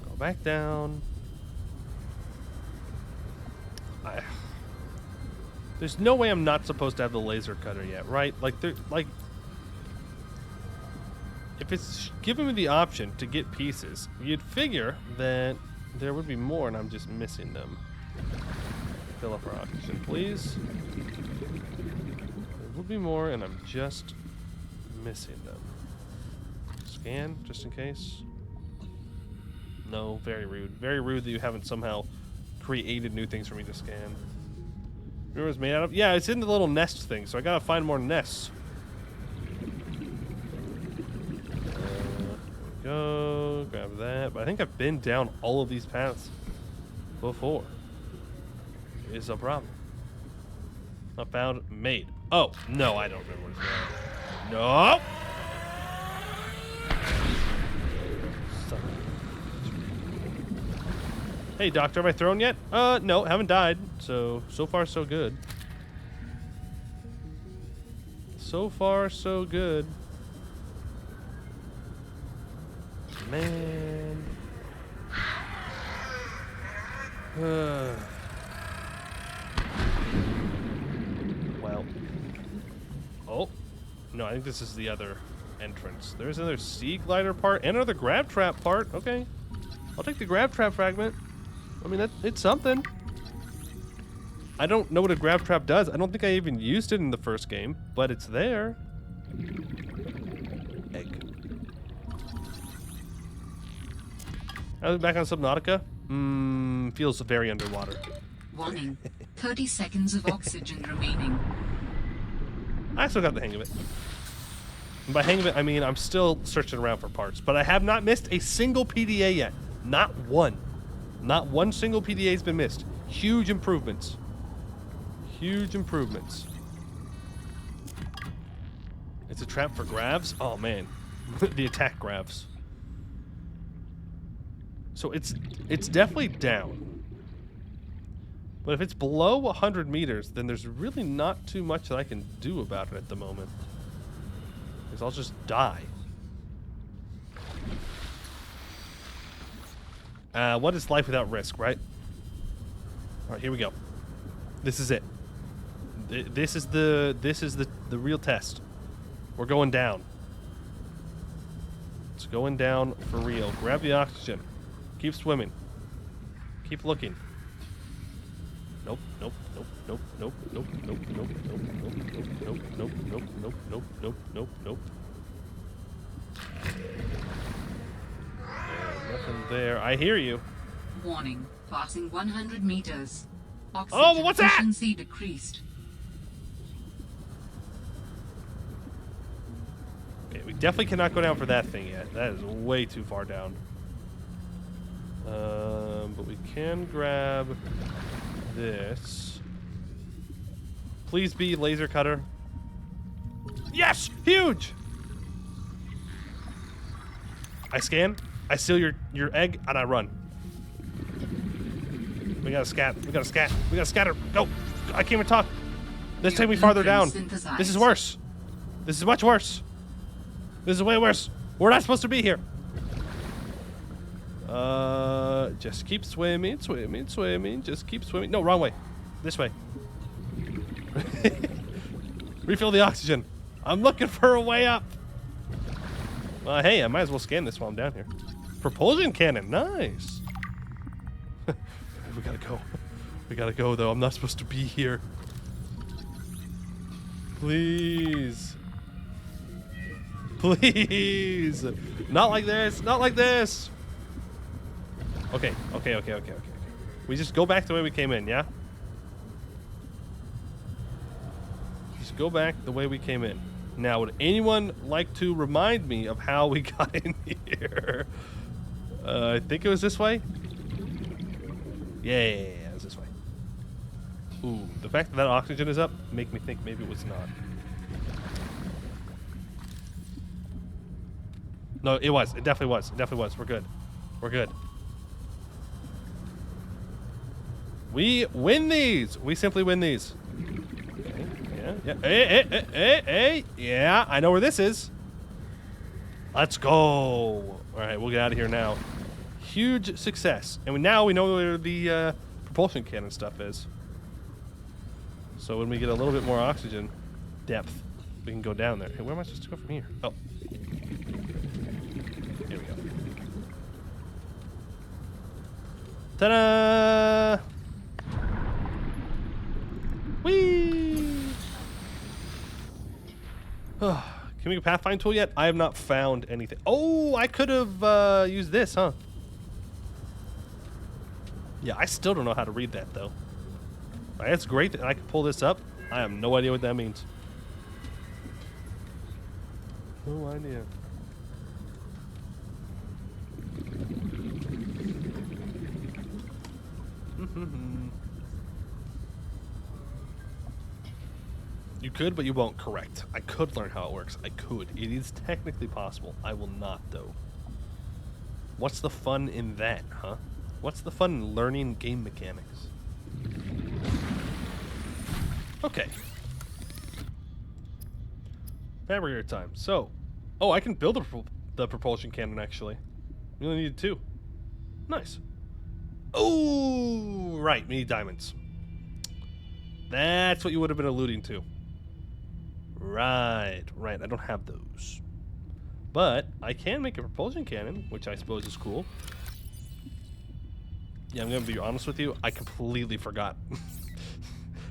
Go back down. There's no way I'm not supposed to have the laser cutter yet, right? If it's giving me the option to get pieces, you'd figure that there would be more and I'm just missing them. Fill up our oxygen, please. There would be more and I'm just missing them. Scan, just in case. No, very rude. Very rude that you haven't somehow created new things for me to scan. Remember what it's made out of? Yeah, it's in the little nest thing, so I gotta find more nests. Go, grab that. But I think I've been down all of these paths before. Is a problem. I found made. Oh, no, I don't remember what it's called. No! Hey, doctor, am I thrown yet? No, haven't died. So far, so good. So far, so good. Man. Well. Oh. No, I think this is the other entrance. There's another sea glider part and another grab trap part. Okay. I'll take the grab trap fragment. I mean, it's something. I don't know what a grab trap does. I don't think I even used it in the first game, but it's there. Egg. Back on Subnautica. Feels very underwater. Warning. 30 seconds of oxygen remaining. I still got the hang of it. And by hang of it, I mean I'm still searching around for parts, but I have not missed a single PDA yet. Not one. Not one single PDA has been missed. Huge improvements. Huge improvements. It's a trap for grabs? Oh, man. The attack grabs. So it's definitely down. But if it's below 100 meters, then there's really not too much that I can do about it at the moment. Because I'll just die. What is life without risk, right? All right, here we go. This is it. This is the real test. We're going down. It's going down for real. Grab the oxygen. Keep swimming. Keep looking. Nope, nope, nope, nope, nope, nope, nope, nope, nope, nope, nope, nope, nope, nope, nope, nope, nope, nope. Nothing there. I hear you. Warning. Passing 100 meters. Oxygen Oh, but what's that? efficiency decreased. Okay, we definitely cannot go down for that thing yet. That is way too far down. But we can grab this. Please be laser cutter. Yes! Huge! I scan. I steal your egg, and I run. We gotta scat. We gotta scat. We gotta scatter. Go! I can't even talk. This take me farther down. This is worse. This is much worse. This is way worse. We're not supposed to be here. Just keep swimming, swimming, swimming. Just keep swimming. No, wrong way. This way. Refill the oxygen. I'm looking for a way up. Hey, I might as well scan this while I'm down here. Propulsion cannon. Nice. We gotta go. We gotta go, though. I'm not supposed to be here. Please. Please. Not like this. Not like this. Okay. Okay. We just go back the way we came in, yeah? Just go back the way we came in. Now, would anyone like to remind me of how we got in here? I think it was this way. Yeah, it was this way. Ooh, the fact that that oxygen is up make me think maybe it was not. No, it was. It definitely was. It definitely was. We're good. We're good. We win these. We simply win these. Okay. Yeah. Hey. Yeah, I know where this is. Let's go. All right, we'll get out of here now. Huge success. And now we know where the propulsion cannon stuff is. So when we get a little bit more oxygen depth, we can go down there. Hey, where am I supposed to go from here? Oh. Here we go. Ta-da! Whee! Can we get a pathfind tool yet? I have not found anything. Oh, I could have used this, huh? Yeah, I still don't know how to read that, though. It's great that I can pull this up. I have no idea what that means. No idea. You could, but you won't. Correct. I could learn how it works. I could. It is technically possible. I will not, though. What's the fun in that, huh? What's the fun in learning game mechanics? Okay. Fabricator time. So, oh, I can build the propulsion cannon, actually. We only needed 2. Nice. Oh, right. We need diamonds. That's what you would have been alluding to. Right. I don't have those. But I can make a propulsion cannon, which I suppose is cool. Yeah, I'm going to be honest with you. I completely forgot.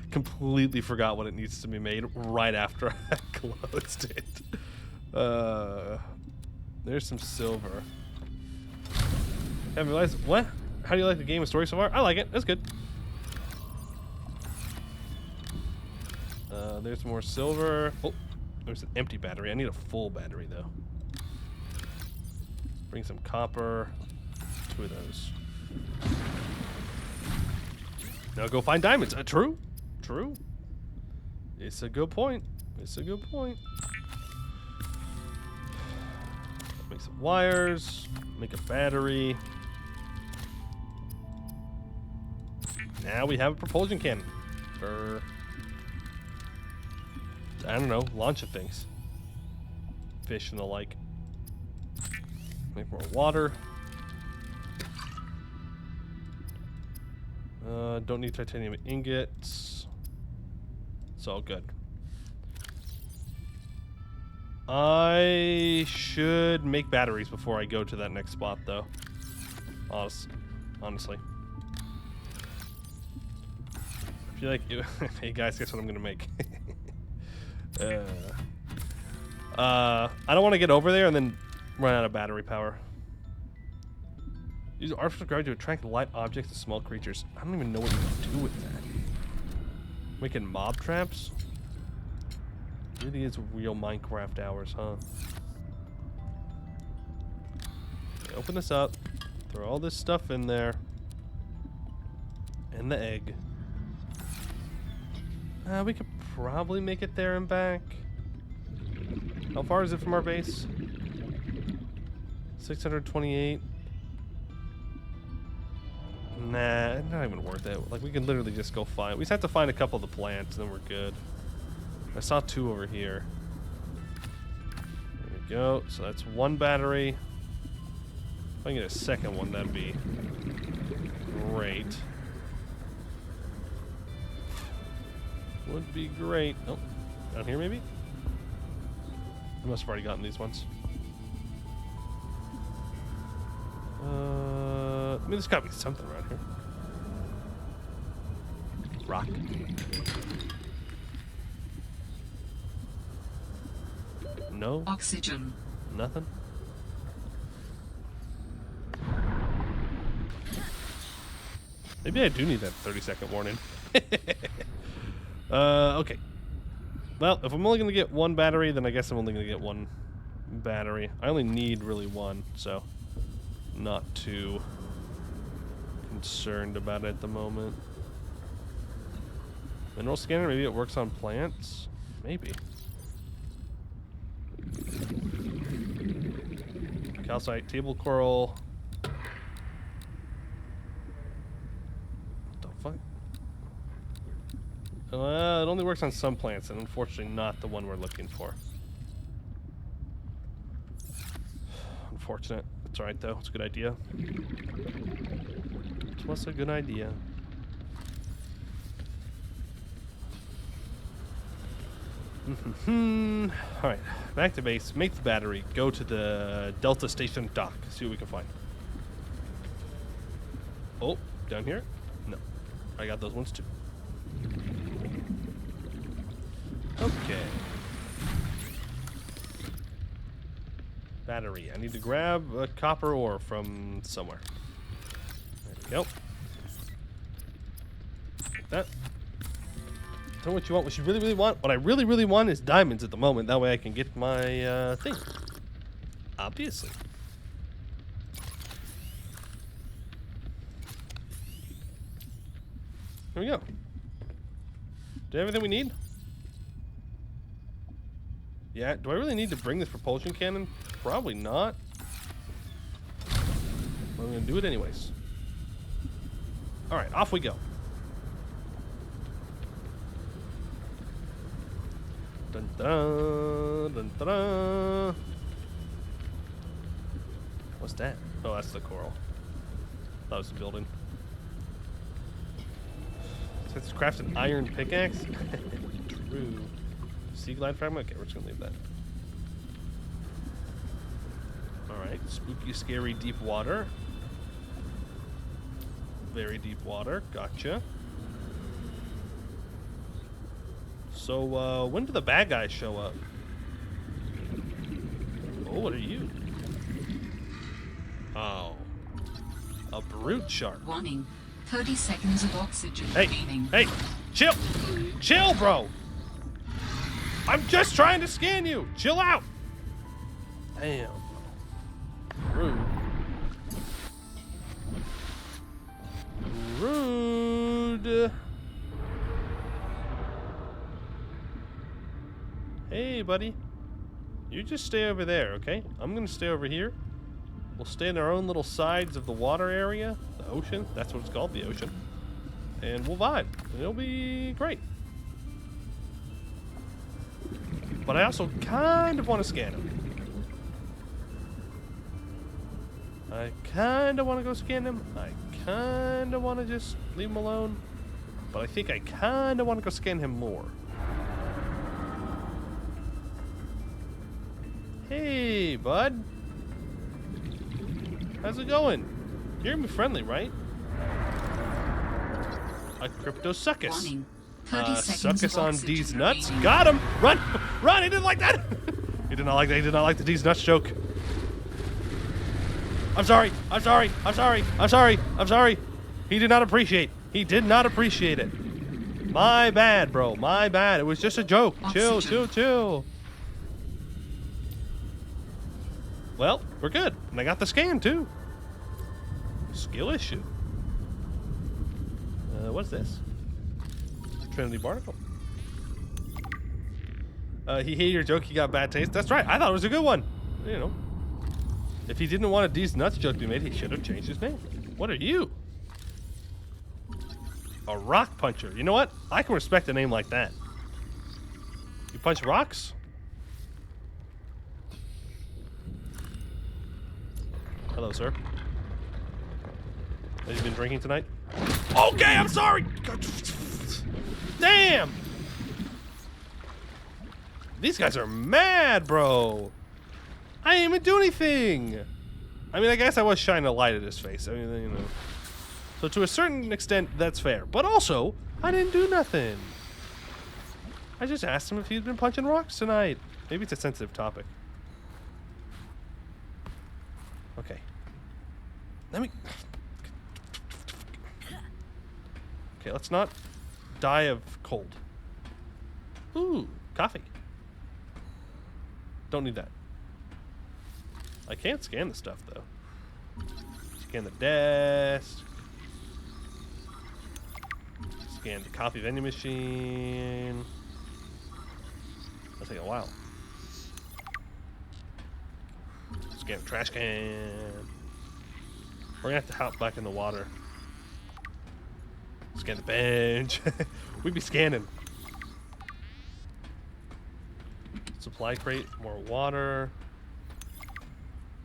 Completely forgot what it needs to be made right after I closed it. There's some silver. Haven't realized. What? How do you like the game and story so far? I like it. That's good. There's more silver. Oh, there's an empty battery. I need a full battery, though. Bring some copper. 2 of those. Now go find diamonds. True. True. It's a good point. It's a good point. Make some wires. Make a battery. Now we have a propulsion cannon. For, I don't know, launching things. Fish and the like. Make more water. Don't need titanium ingots. It's all good. I should make batteries before I go to that next spot, though. Honestly. I feel like... Hey, guys, guess what I'm going to make? I don't want to get over there and then run out of battery power. Use artificial gravity to attract light objects and small creatures. I don't even know what you can do with that. Making mob traps? Really is real Minecraft hours, huh? Okay, open this up. Throw all this stuff in there. And the egg. We could probably make it there and back. How far is it from our base? 628. Nah, not even worth it. Like, we can literally just go find... We just have to find a couple of the plants, and then we're good. I saw 2 over here. There we go. So that's 1 battery. If I can get a second one, that'd be great. Would be great. Oh, down here maybe? I must have already gotten these ones. I mean, there's gotta be something around here. Rock. No? Oxygen. Nothing? Maybe I do need that 30-second warning. Okay. Well, if I'm only going to get 1 battery, then I guess I'm only going to get 1 battery. I only need really 1, so not too concerned about it at the moment. Mineral scanner, maybe it works on plants? Maybe. Calcite, table coral. What the fuck? It only works on some plants, and unfortunately not the one we're looking for. Unfortunate. It's alright though, it's a good idea. It was a good idea. Alright, back to base, make the battery, go to the Delta Station dock, see what we can find. Oh, down here? No. I got those ones too. Okay. Battery. I need to grab a copper ore from somewhere. There we go. Like that. Tell me what you want. What you really want. What I really want is diamonds at the moment. That way I can get my thing. Obviously. Here we go. Do you have everything we need? Yeah, do I really need to bring this propulsion cannon? Probably not. But I'm gonna do it anyways. Alright, off we go. Dun dun dun dun dun. What's that? Oh, that's the coral. That was the building. So let's craft an iron pickaxe. True. Sea glide fragment? Okay, we're just gonna leave that. Alright, spooky, scary, deep water. Very deep water, gotcha. So, when do the bad guys show up? Oh, what are you? Oh. A brute shark. Warning. 30 seconds of oxygen Hey, remaining. hey, chill! Chill, bro! I'm just trying to scan you! Chill out! Damn. Rude. Rude. Hey, buddy. You just stay over there, okay? I'm gonna stay over here. We'll stay in our own little sides of the water area. The ocean. That's what it's called, the ocean. And we'll vibe. It'll be great. But I also kind of want to scan him. I kind of want to go scan him. I kind of want to just leave him alone. But I think I kind of want to go scan him more. Hey, bud. How's it going? You're gonna be friendly, right? A cryptosuchus. Warning. 30 seconds Succus of on oxygen D's nuts. remaining. Got him! Run! Run! He didn't like that! He did not like that. He did not like the D's nuts joke. I'm sorry. I'm sorry. I'm sorry. I'm sorry. I'm sorry. He did not appreciate. He did not appreciate it. My bad, bro. My bad. It was just a joke. Chill, Oxygen. chill, chill. Well, we're good. And I got the scan, too. Skill issue. What's this? Trinity Barnacle. He hated your joke. He got bad taste. That's right. I thought it was a good one. You know. If he didn't want a D's nuts joke to be made, he should have changed his name. What are you? A rock puncher. You know what? I can respect a name like that. You punch rocks? Hello, sir. Have you been drinking tonight? Okay, I'm sorry! Damn! These guys are mad, bro! I didn't even do anything! I mean, I guess I was shining a light at his face. I mean, you know. So to a certain extent, that's fair. But also, I didn't do nothing. I just asked him if he'd been punching rocks tonight. Maybe it's a sensitive topic. Okay. Let me... Okay, let's not die of cold. Ooh, coffee. Don't need that. I can't scan the stuff, though. Scan the desk. Scan the coffee vending machine. That'll take a while. Scan the trash can. We're gonna have to hop back in the water. Scan the bench. We'd be scanning. Supply crate, more water.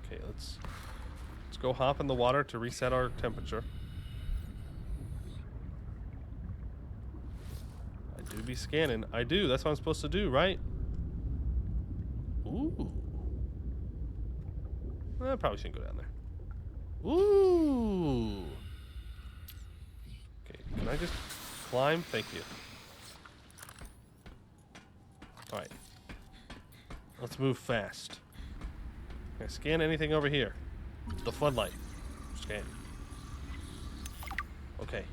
Okay, let's go hop in the water to reset our temperature. I do be scanning. I do. That's what I'm supposed to do, right? Ooh. I probably shouldn't go down there. Ooh. Okay, can I just climb? Thank you. Alright. Let's move fast. Can I scan anything over here? The floodlight. Scan. Okay.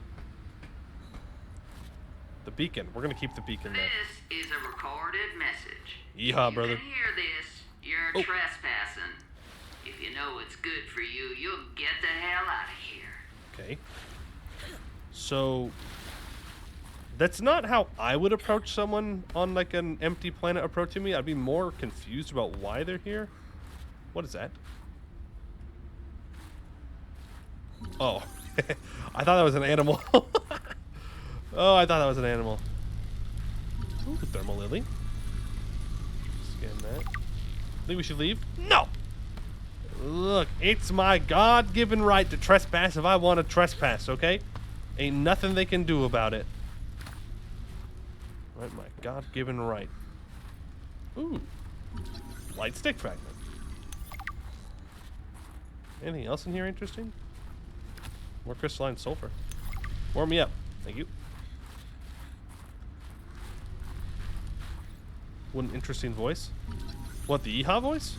The beacon. We're gonna keep the beacon there. This is a recorded message. Yeehaw, brother. You can hear this. You're trespassing. If you know what's good for you, you'll get the hell out of here. Okay. So, That's not how I would approach someone on like an empty planet approaching me. I'd be more confused about why they're here. What is that? Oh, I thought that was an animal. Oh, I thought that was an animal. Ooh, thermal lily. Scan that. Think we should leave? No! Look, it's my God-given right to trespass if I want to trespass, okay? Ain't nothing they can do about it. Right, my God-given right. Ooh. Light stick fragment. Anything else in here interesting? More crystalline sulfur. Warm me up. Thank you. What an interesting voice. What, the Yeehaw voice?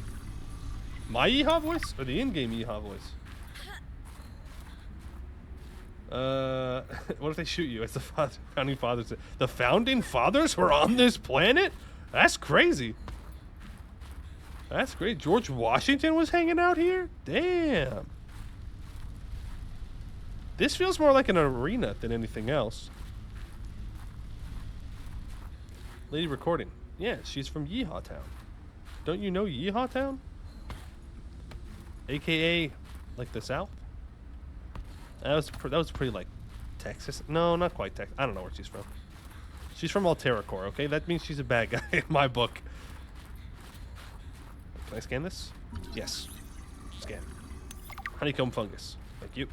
My Yeehaw voice? Or the in-game Yeehaw voice? What if they shoot you? As the founding fathers said. The founding fathers were on this planet? That's crazy. That's great. George Washington was hanging out here? Damn. This feels more like an arena than anything else. Lady recording. Yeah, she's from Yeehaw Town. Don't you know Yeehaw Town? AKA, like the South? That was pretty like Texas. No, not quite Texas. I don't know where she's from. She's from Altera Core, okay? That means she's a bad guy in my book. Can I scan this? Yes. Scan. Honeycomb fungus. Thank you.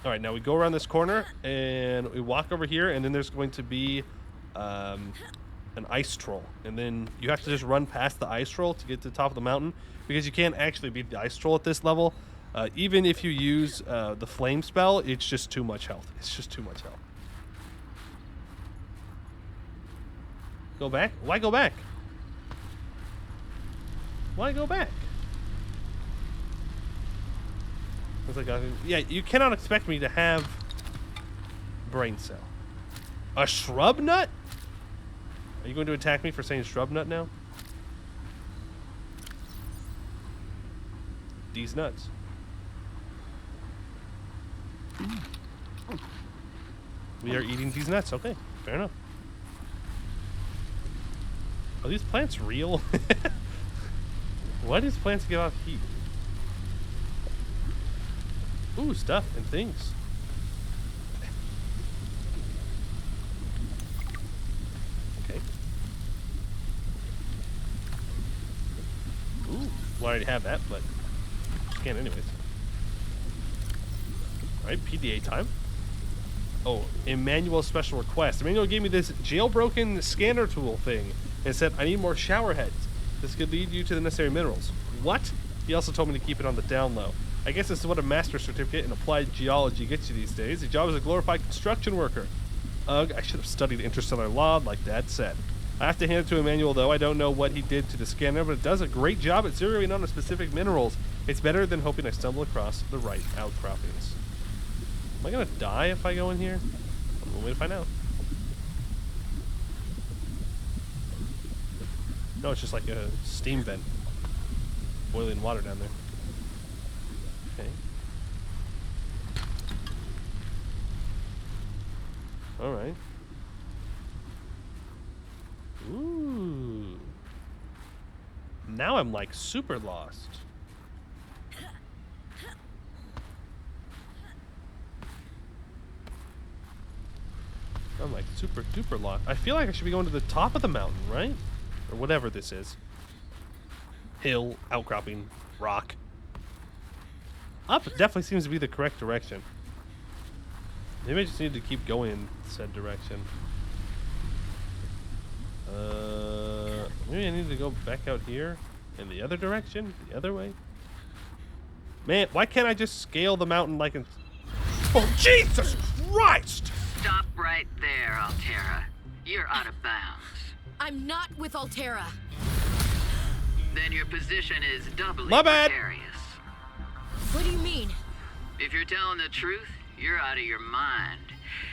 All right, now we go around this corner and we walk over here, and then there's going to be an ice troll, and then you have to just run past the ice troll to get to the top of the mountain, because you can't actually beat the ice troll at this level. Even if you use the flame spell, it's just too much health. It's just too much health. Go back? Why go back? Why go back? It's like, yeah, you cannot expect me to have brain cell. A shrub nut? Are you going to attack me for saying shrub nut now? These nuts. We are eating these nuts. Okay, fair enough. Are these plants real? Why do these plants give off heat? Ooh, stuff and things. Okay. Ooh, well, I already have that, but scan anyways. Alright, PDA time. Oh, Emmanuel special request. Emmanuel gave me this jailbroken scanner tool thing and said, I need more shower heads. This could lead you to the necessary minerals. What? He also told me to keep it on the down low. I guess this is what a master's certificate in applied geology gets you these days. The job as a glorified construction worker. Ugh, I should have studied interstellar law like Dad said. I have to hand it to Emmanuel, though. I don't know what he did to the scanner, but it does a great job at zeroing in on specific minerals. It's better than hoping I stumble across the right outcroppings. Am I going to die if I go in here? I'm going to find out. No, it's just like a steam vent. Boiling water down there. Okay. Alright. Ooh. Now I'm like super lost. I'm like super duper lost. I feel like I should be going to the top of the mountain, right? Or whatever this is. Hill, outcropping, rock. Up definitely seems to be the correct direction. Maybe I just need to keep going in said direction. Maybe I need to go back out here in the other direction, the other way. Man, why can't I just scale the mountain like in... Oh, Jesus Christ! Stop right there, Altera. You're out of bounds. I'm not with Altera. Then your position is doubly My bad. precarious. What do you mean? If you're telling the truth, you're out of your mind.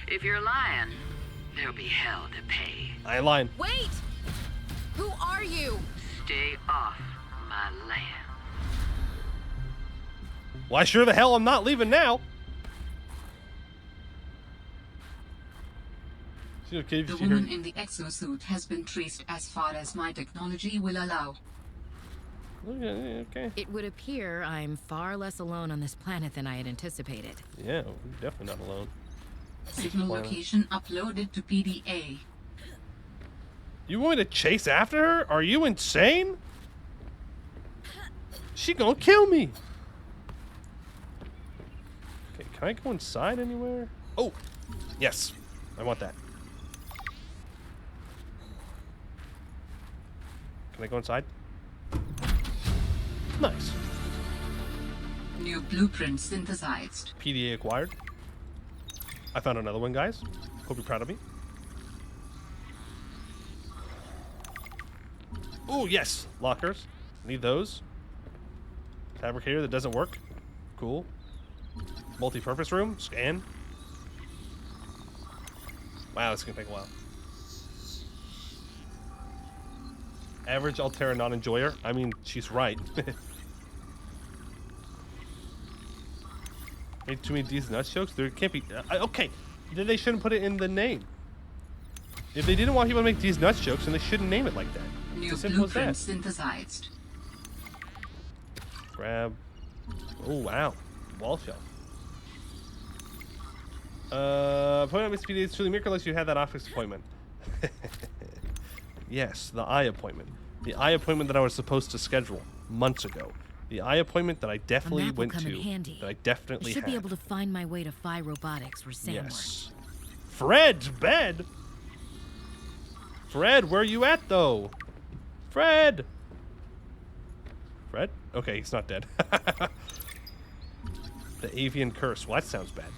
If you're lying, there'll be hell to pay. I ain't lying. Wait! Who are you? Stay off my land. Why, sure the hell I'm not leaving now. She's okay if The you see her. woman in the exosuit has been traced as far as my technology will allow. Okay. It would appear I'm far less alone on this planet than I had anticipated. Yeah, we're definitely not alone. Signal location uploaded to PDA. You want me to chase after her? Are you insane? She gonna kill me. Okay, can I go inside anywhere? Oh, yes. I want that. Can I go inside? Nice. New blueprint synthesized. PDA acquired. I found another one, guys. Hope you're proud of me. Oh, yes. Lockers. Need those. Fabricator that doesn't work. Cool. Multi-purpose room. Scan. Wow, it's gonna take a while. Average Altera non-enjoyer. I mean, she's right. Made too many D's nuts jokes? There can't be... okay, then they shouldn't put it in the name. If they didn't want people to make these nuts jokes, then they shouldn't name it like that. New It's as simple as blueprint that. synthesized. Grab... Oh, wow. Wall shelf. Appointment with SPD is truly miraculous you had that office appointment. Yes, the eye appointment. The eye appointment that I was supposed to schedule months ago. The eye appointment that I definitely went to. That I definitely I should had. be able to find my way to Phi Robotics where Sam Yes. Fred's bed? Fred, where you at, though? Fred! Fred? Okay, he's not dead. The avian curse. Well, that sounds bad.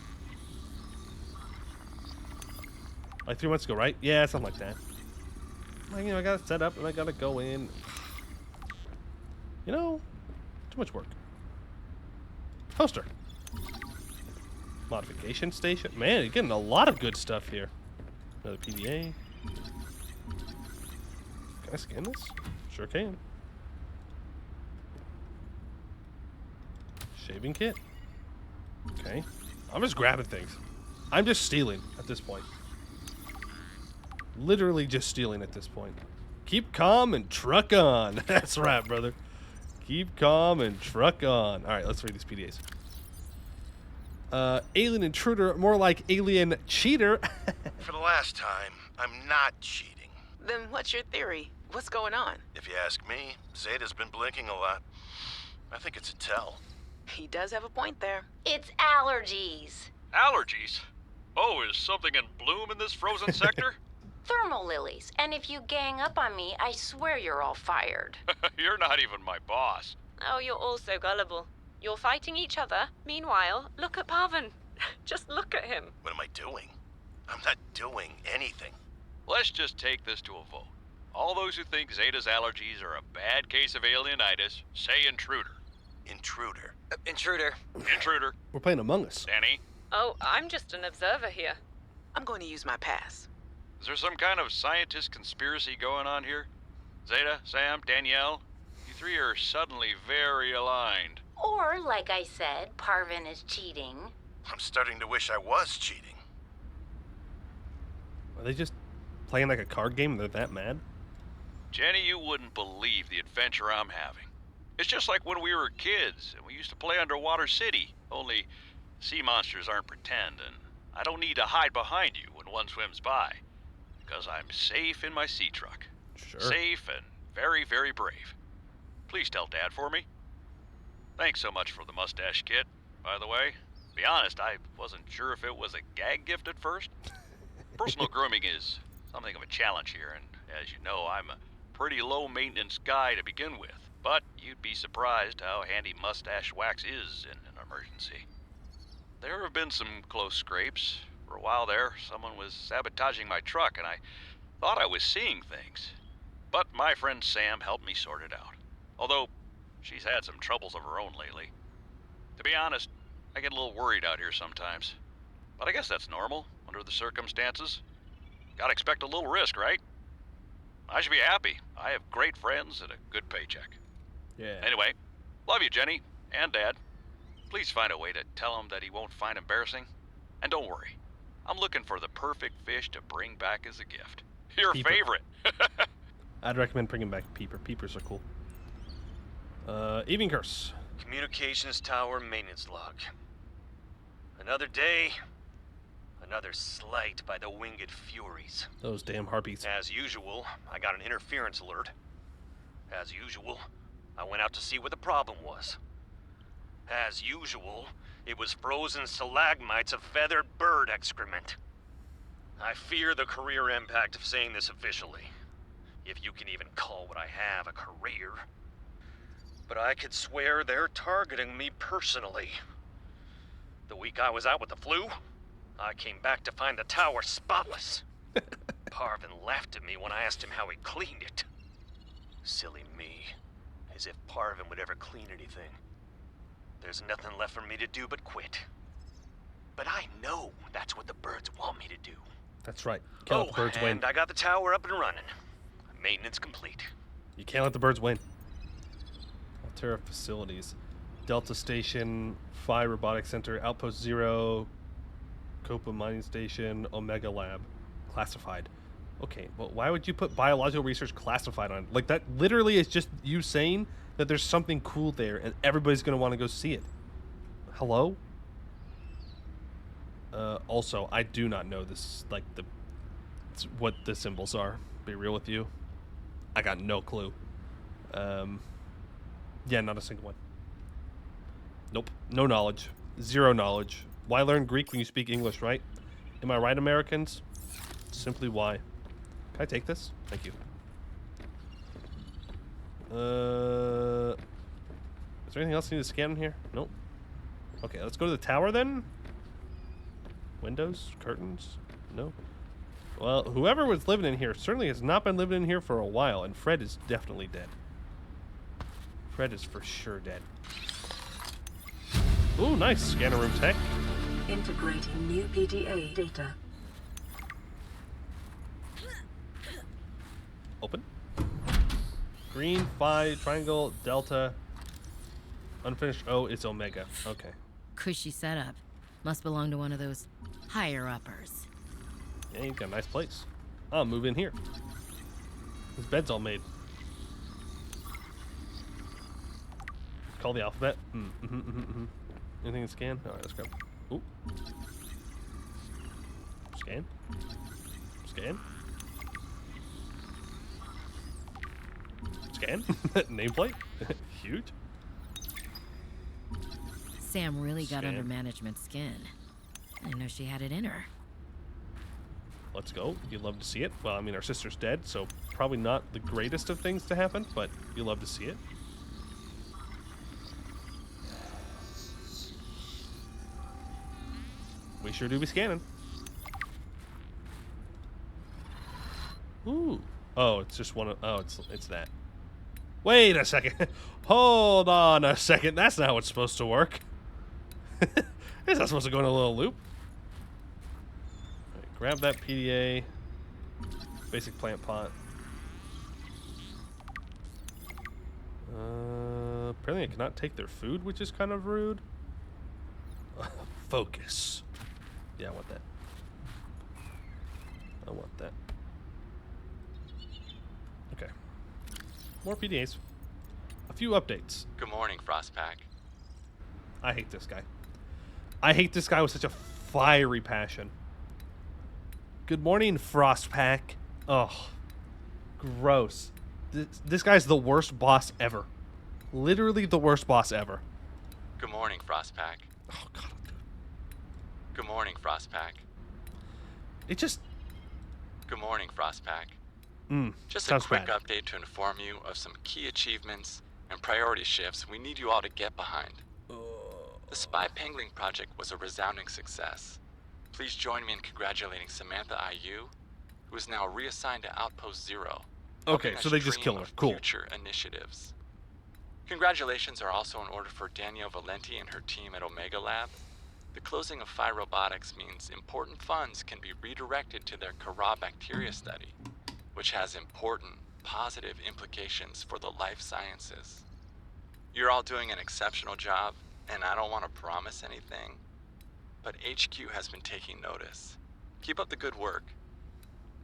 Like 3 months ago, right? Yeah, something like that. Like, you know, I gotta set up and I gotta go in. You know, too much work. Poster. Modification station. Man, you're getting a lot of good stuff here. Another PDA. Can I scan this? Sure can. Shaving kit. Okay. I'm just grabbing things. I'm just stealing at this point. Literally just stealing at this point. Keep calm and truck on. That's right, brother. Keep calm and truck on. All right, let's read these PDAs. Alien intruder, more like alien cheater. For the last time, I'm not cheating. Then what's your theory? What's going on? If you ask me, Zeta's been blinking a lot. I think it's a tell. He does have a point there. It's allergies. Allergies? Oh, is something in bloom in this frozen sector? Thermal lilies. And if you gang up on me, I swear you're all fired. You're not even my boss. Oh, you're all so gullible. You're fighting each other. Meanwhile, look at Parvin. Just look at him. What am I doing? I'm not doing anything. Let's just take this to a vote. All those who think Zeta's allergies are a bad case of alienitis, say intruder. Intruder. Intruder. Intruder. We're playing Among Us. Danny, Oh, I'm just an observer here. I'm going to use my pass. is there some kind of scientist conspiracy going on here? Zeta, Sam, Danielle, you three are suddenly very aligned. Or, like I said, Parvin is cheating. I'm starting to wish I was cheating. Are they just playing like a card game and they're that mad? Jenny, you wouldn't believe the adventure I'm having. It's just like when we were kids and we used to play Underwater City, only sea monsters aren't pretend, and I don't need to hide behind you when one swims by, because I'm safe in my sea truck. Sure. Safe and very, very brave. Please tell Dad for me. Thanks so much for the mustache kit, by the way. To be honest, I wasn't sure if it was a gag gift at first. Personal grooming is something of a challenge here, and as you know, I'm a pretty low-maintenance guy to begin with. But you'd be surprised how handy mustache wax is in an emergency. There have been some close scrapes. For a while there, someone was sabotaging my truck, and I thought I was seeing things. But my friend Sam helped me sort it out. Although, she's had some troubles of her own lately. To be honest, I get a little worried out here sometimes. But I guess that's normal, under the circumstances. Gotta expect a little risk, right? I should be happy. I have great friends and a good paycheck. Yeah. Anyway, love you, Jenny, and Dad. Please find a way to tell him that he won't find embarrassing. And don't worry, I'm looking for the perfect fish to bring back as a gift. Your Peeper. favorite. I'd recommend bringing back Peeper. Peepers are cool. Evening Curse. Communications tower maintenance log. Another day, another slight by the winged furies. Those damn harpies. As usual, I got an interference alert. As usual, I went out to see what the problem was. As usual, it was frozen stalagmites of feathered bird excrement. I fear the career impact of saying this officially, if you can even call what I have a career. But I could swear they're targeting me personally. The week I was out with the flu, I came back to find the tower spotless. Parvin laughed at me when I asked him how he cleaned it. Silly me. As if Parvin would ever clean anything. There's nothing left for me to do but quit. But I know that's what the birds want me to do. That's right. You can't let the birds win. And I got the tower up and running. Maintenance complete. You can't let the birds win. Altera facilities. Delta Station, Phi Robotics Center, Outpost Zero, Copa Mining Station, Omega Lab. Classified. Okay, well, why would you put biological research classified on it? Like, that literally is just you saying that there's something cool there and everybody's going to want to go see it. Hello? Also, I do not know this, like, what the symbols are. Be real with you. I got no clue. Yeah, not a single one. Nope. No knowledge. Zero knowledge. Why learn Greek when you speak English, right? Am I right, Americans? Simply why. Can I take this? Thank you. Is there anything else I need to scan in here? Nope. Okay, let's go to the tower then. Windows? Curtains? No. Well, whoever was living in here certainly has not been living in here for a while, and Fred is definitely dead. Fred is for sure dead. Ooh, nice. Scanner room tech. Integrating new PDA data. Open. Green, Phi, triangle, delta. Unfinished O is Omega. Okay. Cushy setup. Must belong to one of those higher-uppers. Yeah, you've got a nice place. I'll move in here. This bed's all made. Call the alphabet. Anything to scan? Alright, let's go. Ooh. Scan. Scan. Scan. Nameplate. Huge. Sam really got Scan. under management's skin. I didn't know she had it in her. Let's go. You'd love to see it. Well, I mean, our sister's dead, so probably not the greatest of things to happen, but you love to see it. We sure do be scanning. Ooh. Oh, it's just one of... Oh, it's that. Wait a second. Hold on a second. That's not how it's supposed to work. It's not supposed to go in a little loop. All right, grab that PDA. Basic plant pot. Apparently I cannot take their food, which is kind of rude. Focus. Yeah, I want that. I want that. Okay. More PDAs. A few updates. Good morning, Frostpack. I hate this guy. I hate this guy with such a fiery passion. Good morning, Frostpack. Oh, gross. This guy's the worst boss ever. Literally the worst boss ever. Good morning, Frostpack. Oh, God. Good morning, Frostpack. It just... Good morning, Frostpack. Just a sounds quick bad. update to inform you of some key achievements and priority shifts we need you all to get behind. The Spy Pangling project was a resounding success. Please join me in congratulating Samantha IU, who is now reassigned to Outpost Zero. Okay, so they just dream killed her. of Cool. Future initiatives. Congratulations are also in order for Danielle Valenti and her team at Omega Lab. The closing of Phi Robotics means important funds can be redirected to their Kara bacteria study, which has important, positive implications for the life sciences. You're all doing an exceptional job, and I don't want to promise anything, but HQ has been taking notice. Keep up the good work.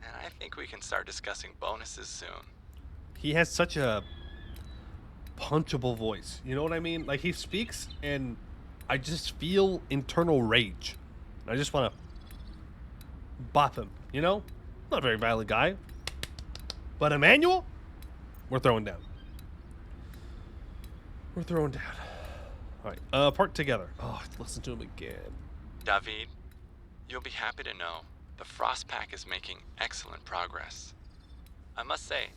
And I think we can start discussing bonuses soon. He has such a punchable voice. You know what I mean? Like, he speaks and I just feel internal rage. I just want to bop him, you know? Not a very violent guy. But Emmanuel, we're throwing down. We're throwing down. All right, part together. Oh, I have to listen to him again. David, you'll be happy to know the Frost Pack is making excellent progress. I must say,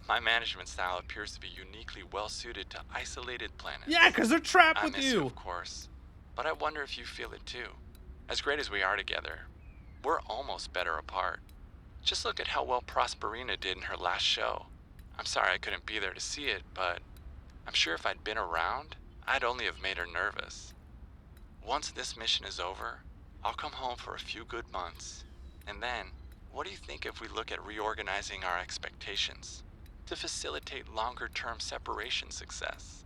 my management style appears to be uniquely well-suited to isolated planets. Yeah, because they're trapped I with miss you. Of course. But I wonder if you feel it too. As great as we are together, we're almost better apart. Just look at how well Prosperina did in her last show. I'm sorry I couldn't be there to see it, but I'm sure if I'd been around, I'd only have made her nervous. Once this mission is over, I'll come home for a few good months. And then, what do you think if we look at reorganizing our expectations to facilitate longer-term separation success?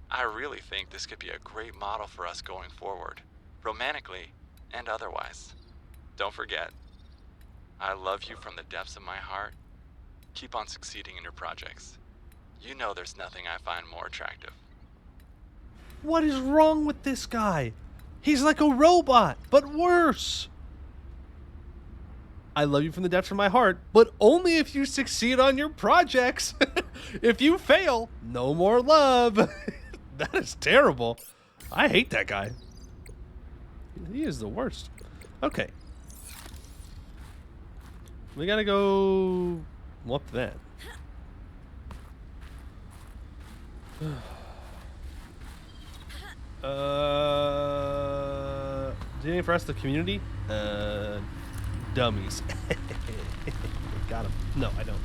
I really think this could be a great model for us going forward, romantically and otherwise. Don't forget, I love you from the depths of my heart. Keep on succeeding in your projects. You know there's nothing I find more attractive. What is wrong with this guy? He's like a robot, but worse. I love you from the depths of my heart, but only if you succeed on your projects. If you fail, no more love. That is terrible. I hate that guy. He is the worst. Okay. We gotta go up that. Anything for us, the community? Dummies. Got him. No, I don't.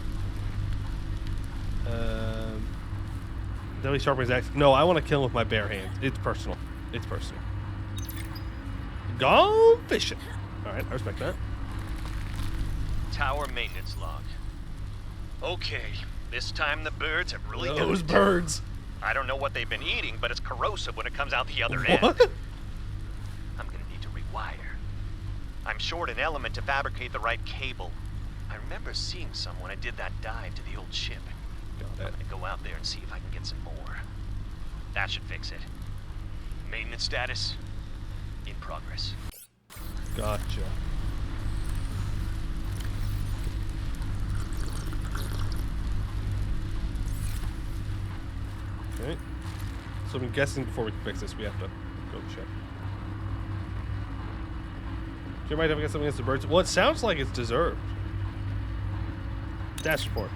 Deadly sharpening his axe. No, I want to kill him with my bare hands. It's personal. It's personal. Gone fishing. All right, I respect that. Tower maintenance log. Okay, this time the birds have really done Those it. birds. I don't know what they've been eating, but it's corrosive when it comes out the other What? end. I'm gonna need to rewire. I'm short an element to fabricate the right cable. I remember seeing some when I did that dive to the old ship. Got it. I'm gonna go out there and see if I can get some more. That should fix it. Maintenance status in progress. Gotcha. Okay. So I'm guessing before we can fix this, we have to go check. You might have to get something against the birds. Well, it sounds like it's deserved. Dash report.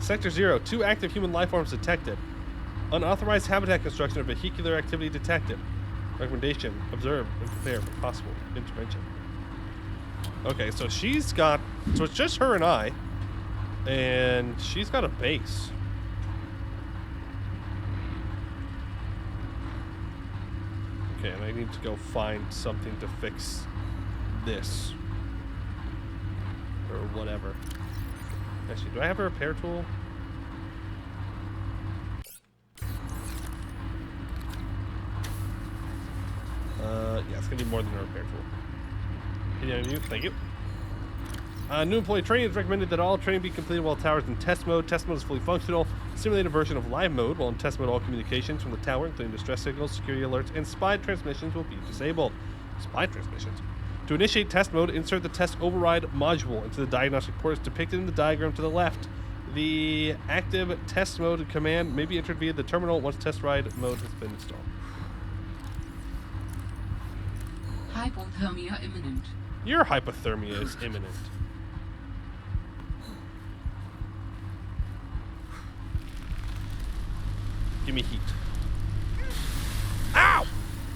Sector 0. 2 active human life forms detected. Unauthorized habitat construction or vehicular activity detected. Recommendation: observe and prepare for possible intervention. Okay, so she's got... So it's just her and I. And she's got a base. Okay, and I need to go find something to fix this. Or whatever. Actually, do I have a repair tool? Yeah, it's gonna be more than a repair tool. Can you unmute? Thank you. New employee training is recommended that all training be completed while towers in test mode. Test mode is fully functional. Simulated version of live mode. While in test mode, all communications from the tower, including distress signals, security alerts, and spy transmissions will be disabled. Spy transmissions. To initiate test mode, insert the test override module into the diagnostic port as depicted in the diagram to the left. The active test mode command may be entered via the terminal once test ride mode has been installed. Hypothermia imminent. Your hypothermia is imminent. Give me heat. Ow!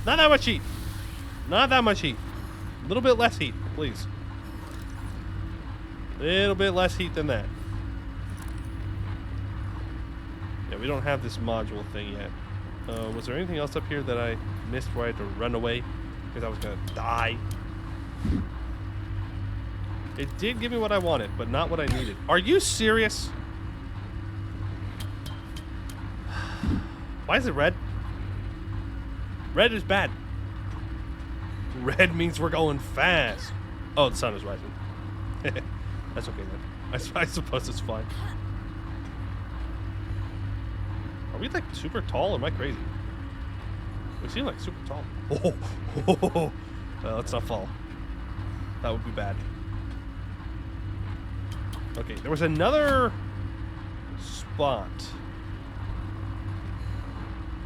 Not that much heat. Not that much heat. A little bit less heat, please. A little bit less heat than that. Yeah, we don't have this module thing yet. Was there anything else up here that I missed where I had to run away? Because I was going to die. It did give me what I wanted, but not what I needed. Are you serious? Why is it red? Red is bad. Red means we're going fast. Oh, the sun is rising. That's okay then. I suppose it's fine. Are we like super tall or am I crazy? We seem like super tall. Oh, let's not fall. That would be bad. Okay, there was another spot.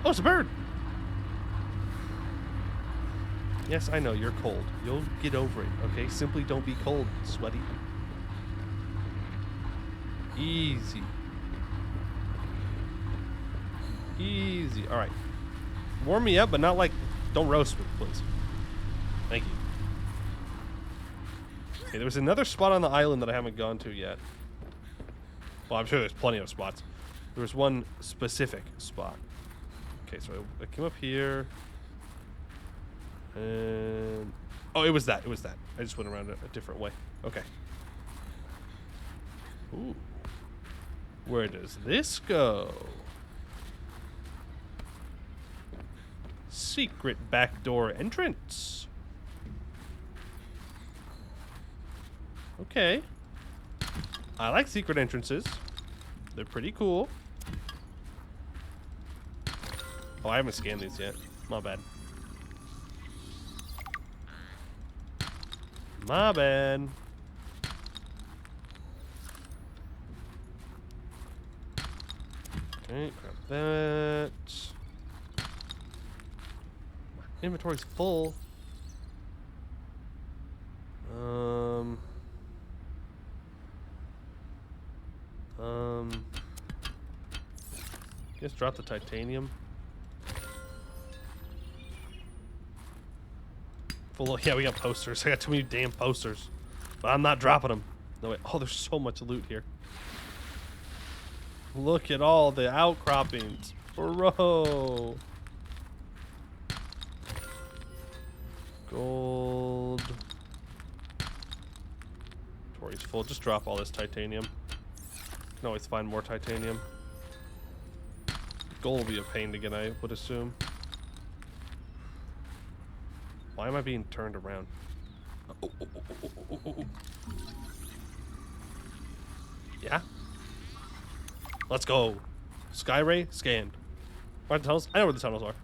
Oh, it's a bird. Yes, I know, you're cold. You'll get over it, okay? Simply don't be cold, sweaty. Easy. Easy. All right. Warm me up, but not like, don't roast me, please. Thank you. Okay, there was another spot on the island that I haven't gone to yet. Well, I'm sure there's plenty of spots. There was one specific spot. Okay, so I came up here. And... oh, it was that. It was that. I just went around a different way. Okay. Ooh. Where does this go? Secret backdoor entrance. Okay. I like secret entrances. They're pretty cool. Oh, I haven't scanned these yet. My bad. My bad. Okay, grab that. My inventory's full. Guess drop the titanium. Full. Yeah, we got posters. I got too many damn posters, but I'm not dropping them. No wait. Oh, there's so much loot here. Look at all the outcroppings, bro. Gold. Inventory's full. Just drop all this titanium. Can always find more titanium. Gold will be a pain to get, I would assume. Why am I being turned around? Oh. Yeah? Let's go. Skyray scanned. Where are the tunnels? I know where the tunnels are.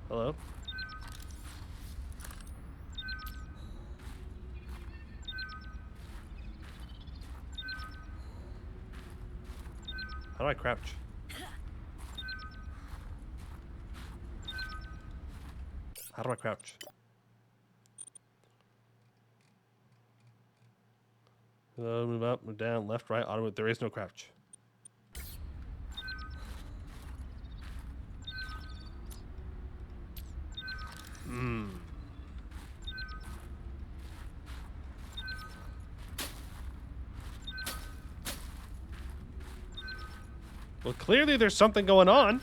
Hello? How do I crouch? How do I crouch? Move up, move down, left, right, auto move. There is no crouch. Well, clearly there's something going on.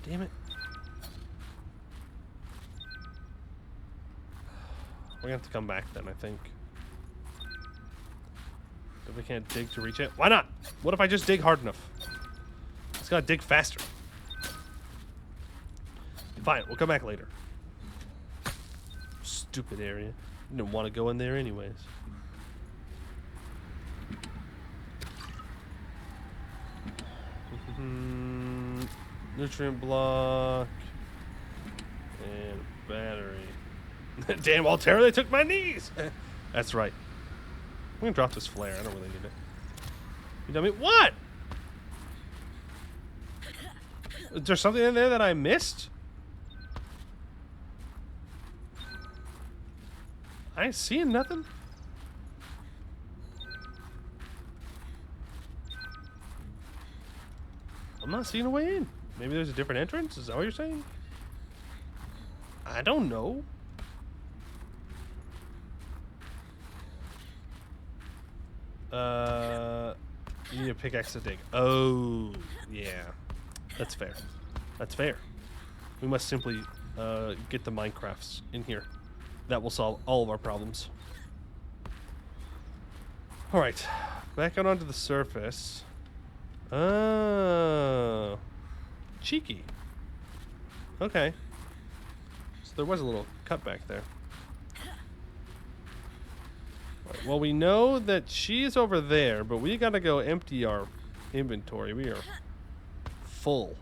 Damn it. We're gonna have to come back then, I think. If we can't dig to reach it. Why not? What if I just dig hard enough? Just gotta dig faster. Fine, we'll come back later. Stupid area. You didn't want to go in there anyways. Nutrient block and battery. Damn, Altera, they took my knees. That's right. I'm gonna drop this flare. I don't really need it. You tell me what? Is there something in there that I missed? I ain't seeing nothing. I'm not seeing a way in. Maybe there's a different entrance? Is that what you're saying? I don't know. You need a pickaxe to dig. Oh, yeah. That's fair. That's fair. We must simply get the Minecrafts in here. That will solve all of our problems. All right, back out onto the surface. Oh, cheeky. Okay. So there was a little cutback there. Right, well, we know that she's over there, but we gotta go empty our inventory. We are full.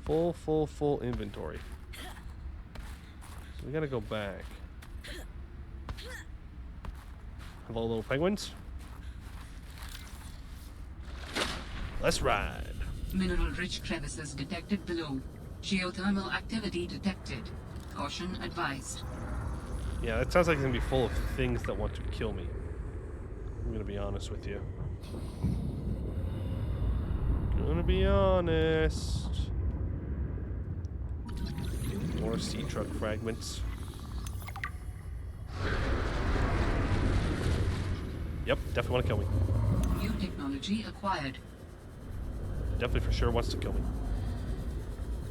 Full inventory. So we gotta go back. Hello, little penguins. Let's ride. Mineral-rich crevices detected below. Geothermal activity detected. Caution advised. Yeah, that sounds like it's gonna be full of things that want to kill me. I'm gonna be honest with you. Gonna be honest. More sea truck fragments. Yep, definitely want to kill me. New technology acquired. Definitely for sure wants to kill me.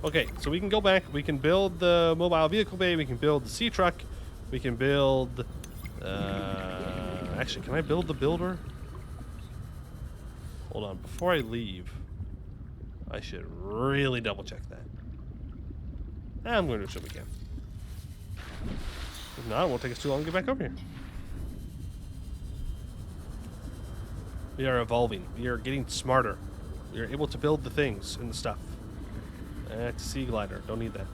Okay, so we can go back. We can build the mobile vehicle bay. We can build the sea truck. We can build... actually, can I build the builder? Hold on. Before I leave, I should really double check that. I'm going to assume we can. If not, it won't take us too long to get back over here. We are evolving. We are getting smarter. We are able to build the things and the stuff. That's a sea glider. Don't need that.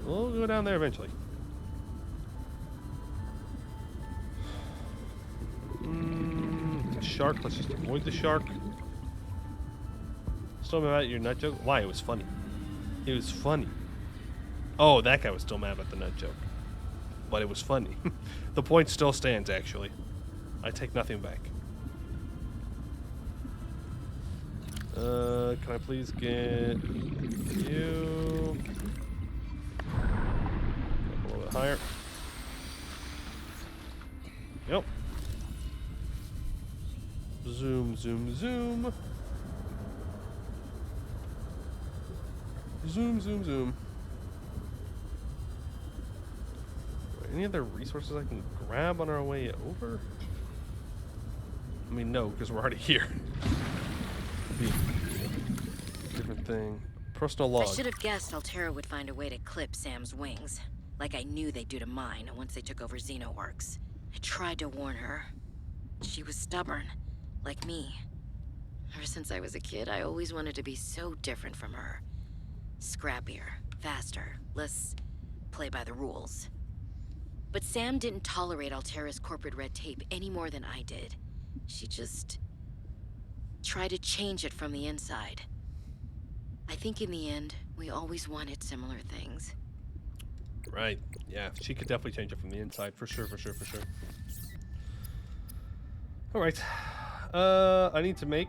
We'll go down there eventually. The shark. Let's just avoid the shark. Still mad about your nut joke? Why? It was funny. It was funny. Oh, that guy was still mad about the nut joke. But it was funny. The point still stands, actually. I take nothing back. Can I please get you up a little bit higher? Yep. Zoom, zoom, zoom. Zoom, zoom, zoom. Any other resources I can grab on our way over? I mean, no, because we're already here. Different thing. Personal log. I should have guessed Altera would find a way to clip Sam's wings, like I knew they'd do to mine once they took over Xenoworks. I tried to warn her. She was stubborn, like me. Ever since I was a kid, I always wanted to be so different from her. Scrappier, faster, less play by the rules. But Sam didn't tolerate Altera's corporate red tape any more than I did. She just tried to change it from the inside. I think in the end, we always wanted similar things. Right. Yeah, she could definitely change it from the inside, for sure, for sure, for sure. All right. I need to make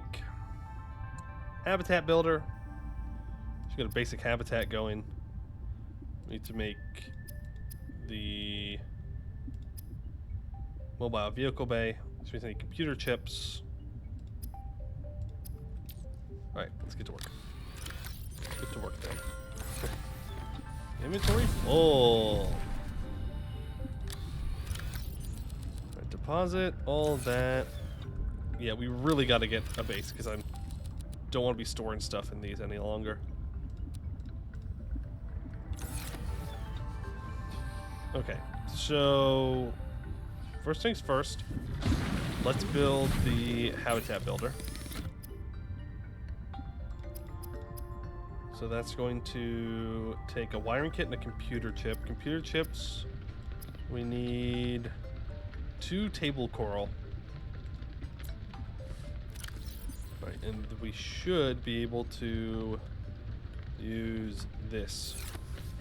habitat builder. She's got a basic habitat going. Need to make the mobile vehicle bay. So we need computer chips. All right, let's get to work. Get to work then. Inventory full. All right, deposit all that. Yeah, we really got to get a base because I don't want to be storing stuff in these any longer. Okay, so first things first, let's build the habitat builder. So that's going to take a wiring kit and a computer chip. Computer chips, we need 2 table coral. Right, and we should be able to use this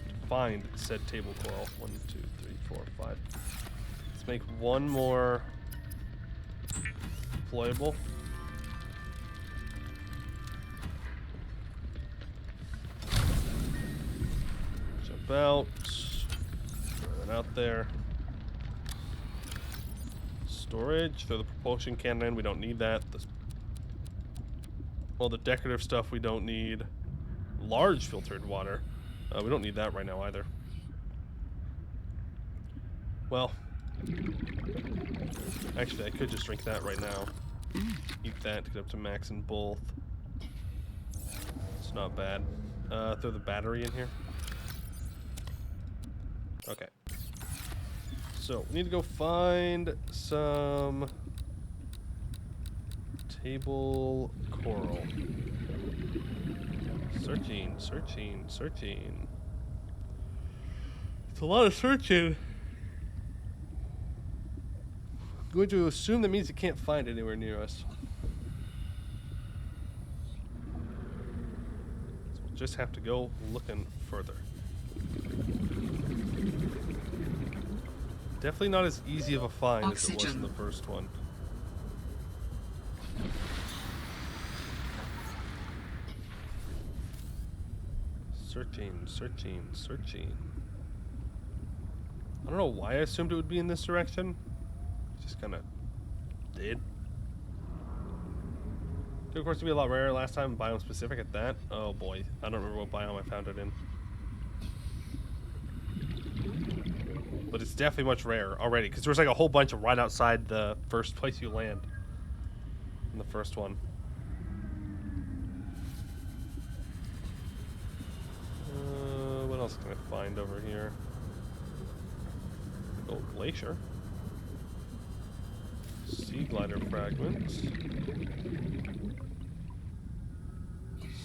to find said table coral. 1, 2, 3, 4, 5. Let's make one more deployable. Jump out. Throw that out there. Storage. Throw the propulsion cannon in. We don't need that. All the decorative stuff we don't need. Large filtered water. We don't need that right now either. Well, actually, I could just drink that right now. Eat that to get up to max in both. It's not bad. Throw the battery in here. Okay. So, we need to go find some table coral. Searching, searching, searching. It's a lot of searching. I'm going to assume that means you can't find it anywhere near us. So we'll just have to go looking further. Definitely not as easy of a find as it was in the first one. Searching, searching, searching. I don't know why I assumed it would be in this direction. Just kind of did. Of course, to be a lot rarer last time, biome specific at that. Oh boy, I don't remember what biome I found it in. But it's definitely much rarer already, because there was like a whole bunch of right outside the first place you land. In the first one. What else can I find over here? Oh, glacier. Sea glider fragments.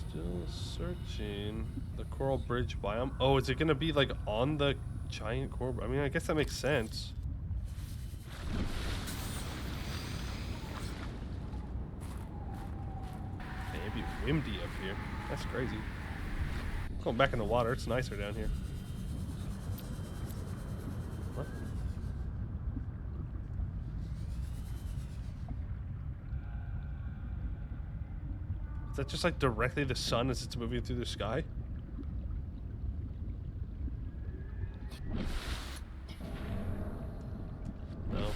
Still searching. The coral bridge biome. Oh, is it gonna be like on the giant coral? I mean, I guess that makes sense. Man, it'd be windy up here. That's crazy. Going back in the water, it's nicer down here. What? Is that just like directly the sun as it's moving through the sky? No.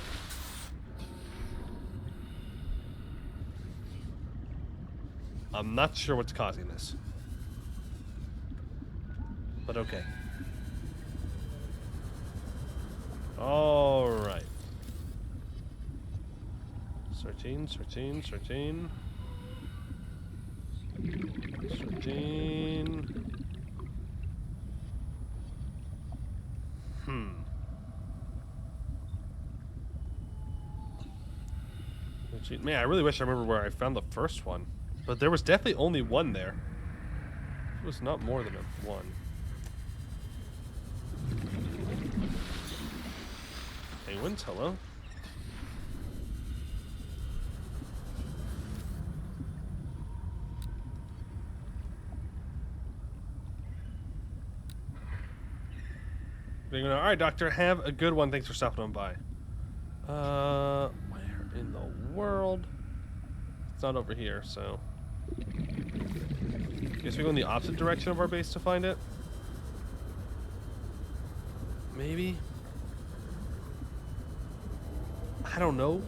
I'm not sure what's causing this. But okay. All right. Searching, searching, searching. Searching. Man, I really wish I remember where I found the first one. But there was definitely only one there. It was not more than one. Penguins, hello? Alright, Doctor, have a good one. Thanks for stopping on by. Where in the world? It's not over here, so... Guess we go in the opposite direction of our base to find it? Maybe? I don't know.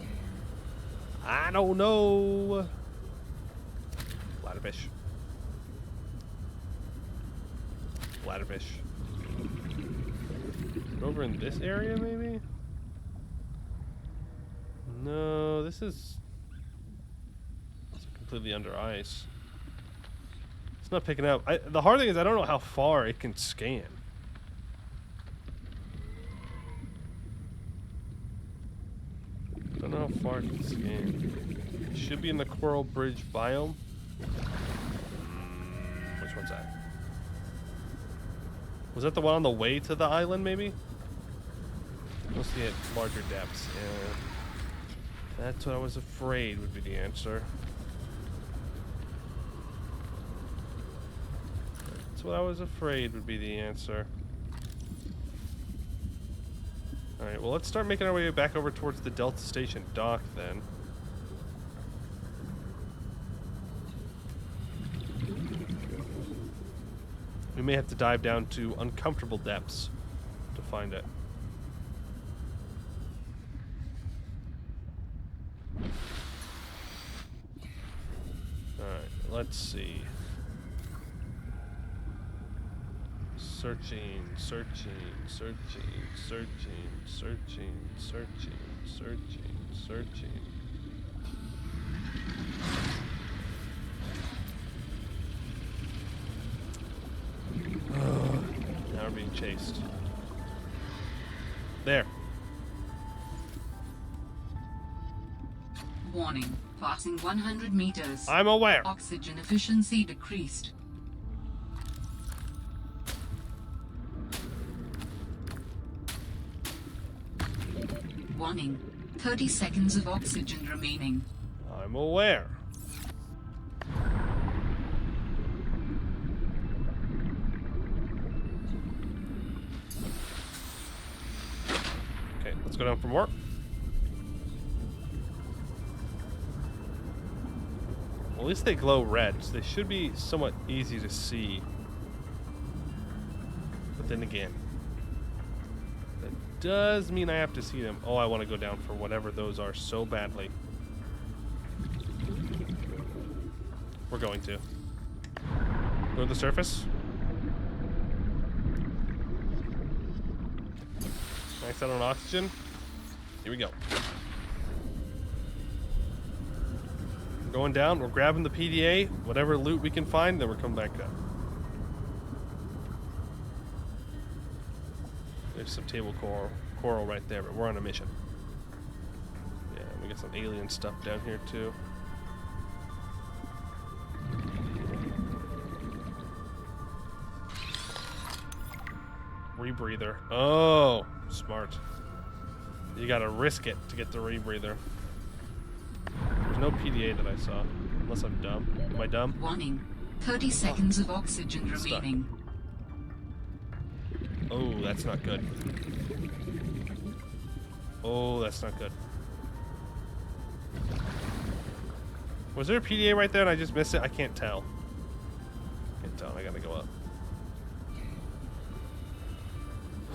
I don't know. Bladderfish. Bladderfish. Over in this area, maybe? No, this is... It's completely under ice. It's not picking up. The hard thing is I don't know how far it can scan. I don't know how far it can scan. It should be in the Coral Bridge biome. Which one's that? Was that the one on the way to the island, maybe? Mostly at larger depths. Yeah. That's what I was afraid would be the answer. That's what I was afraid would be the answer. Alright, well, let's start making our way back over towards the Delta Station dock, then. We may have to dive down to uncomfortable depths to find it. Alright, let's see. Searching, searching, searching, searching, searching, searching, searching, searching. Now we're being chased. There. Warning. Passing 100 meters. I'm aware. Oxygen efficiency decreased. Warning. 30 seconds of oxygen remaining. I'm aware. Okay, let's go down for more. Well, at least they glow red, so they should be somewhat easy to see. But then again, that does mean I have to see them. Oh, I want to go down for whatever those are so badly. We're going to. Go to the surface. Max out on oxygen. Here we go. We're going down. We're grabbing the PDA. Whatever loot we can find, then we're coming back up. There's some table coral right there, but we're on a mission. Yeah, we got some alien stuff down here too. Rebreather. Oh, smart. You gotta risk it to get the rebreather. There's no PDA that I saw, unless I'm dumb. Am I dumb? Warning. 30 seconds of oxygen remaining. Oh, that's not good. Oh, that's not good. Was there a PDA right there and I just missed it? I can't tell. Can't tell. I gotta go up.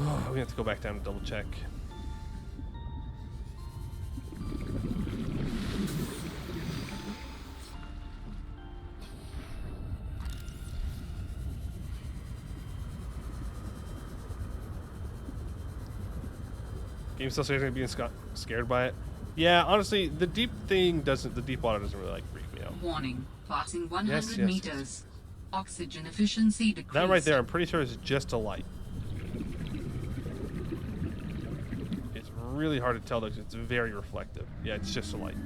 Oh, we have to go back down and double check. Game still seriously being scared by it. Yeah, honestly, the deep thing doesn't. The deep water doesn't really like freak me out. Warning. Passing 100 Yes. meters. Oxygen efficiency decreased. That right there, I'm pretty sure is just a light. It's really hard to tell though, 'cause it's very reflective. Yeah, it's just a light.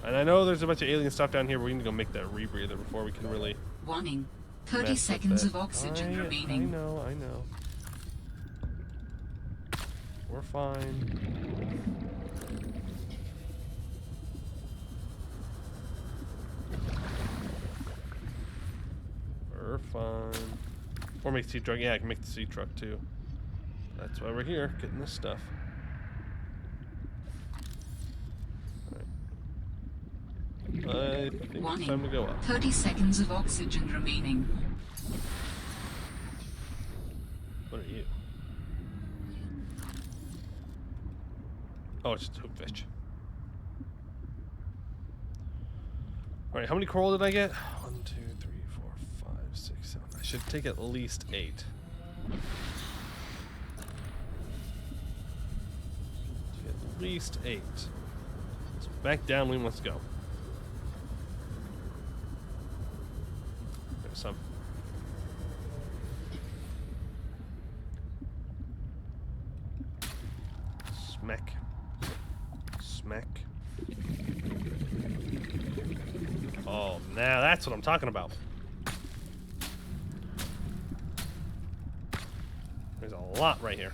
And I know there's a bunch of alien stuff down here, but we need to go make that rebreather before we can really. Warning. 30 seconds of oxygen remaining. I know. We're fine. We're fine. Or make the sea truck. Yeah, I can make the sea truck too. That's why we're here, getting this stuff. Alright. I think it's time to go up. 30 seconds of oxygen remaining. What are you? Oh, it's just hookfish. Alright, how many coral did I get? 1, 2, 3, 4, 5, 6, 7. I should take at least 8. At least 8. So back down, we must go. There's some. Smack. Smack. Oh, now that's what I'm talking about. There's a lot right here.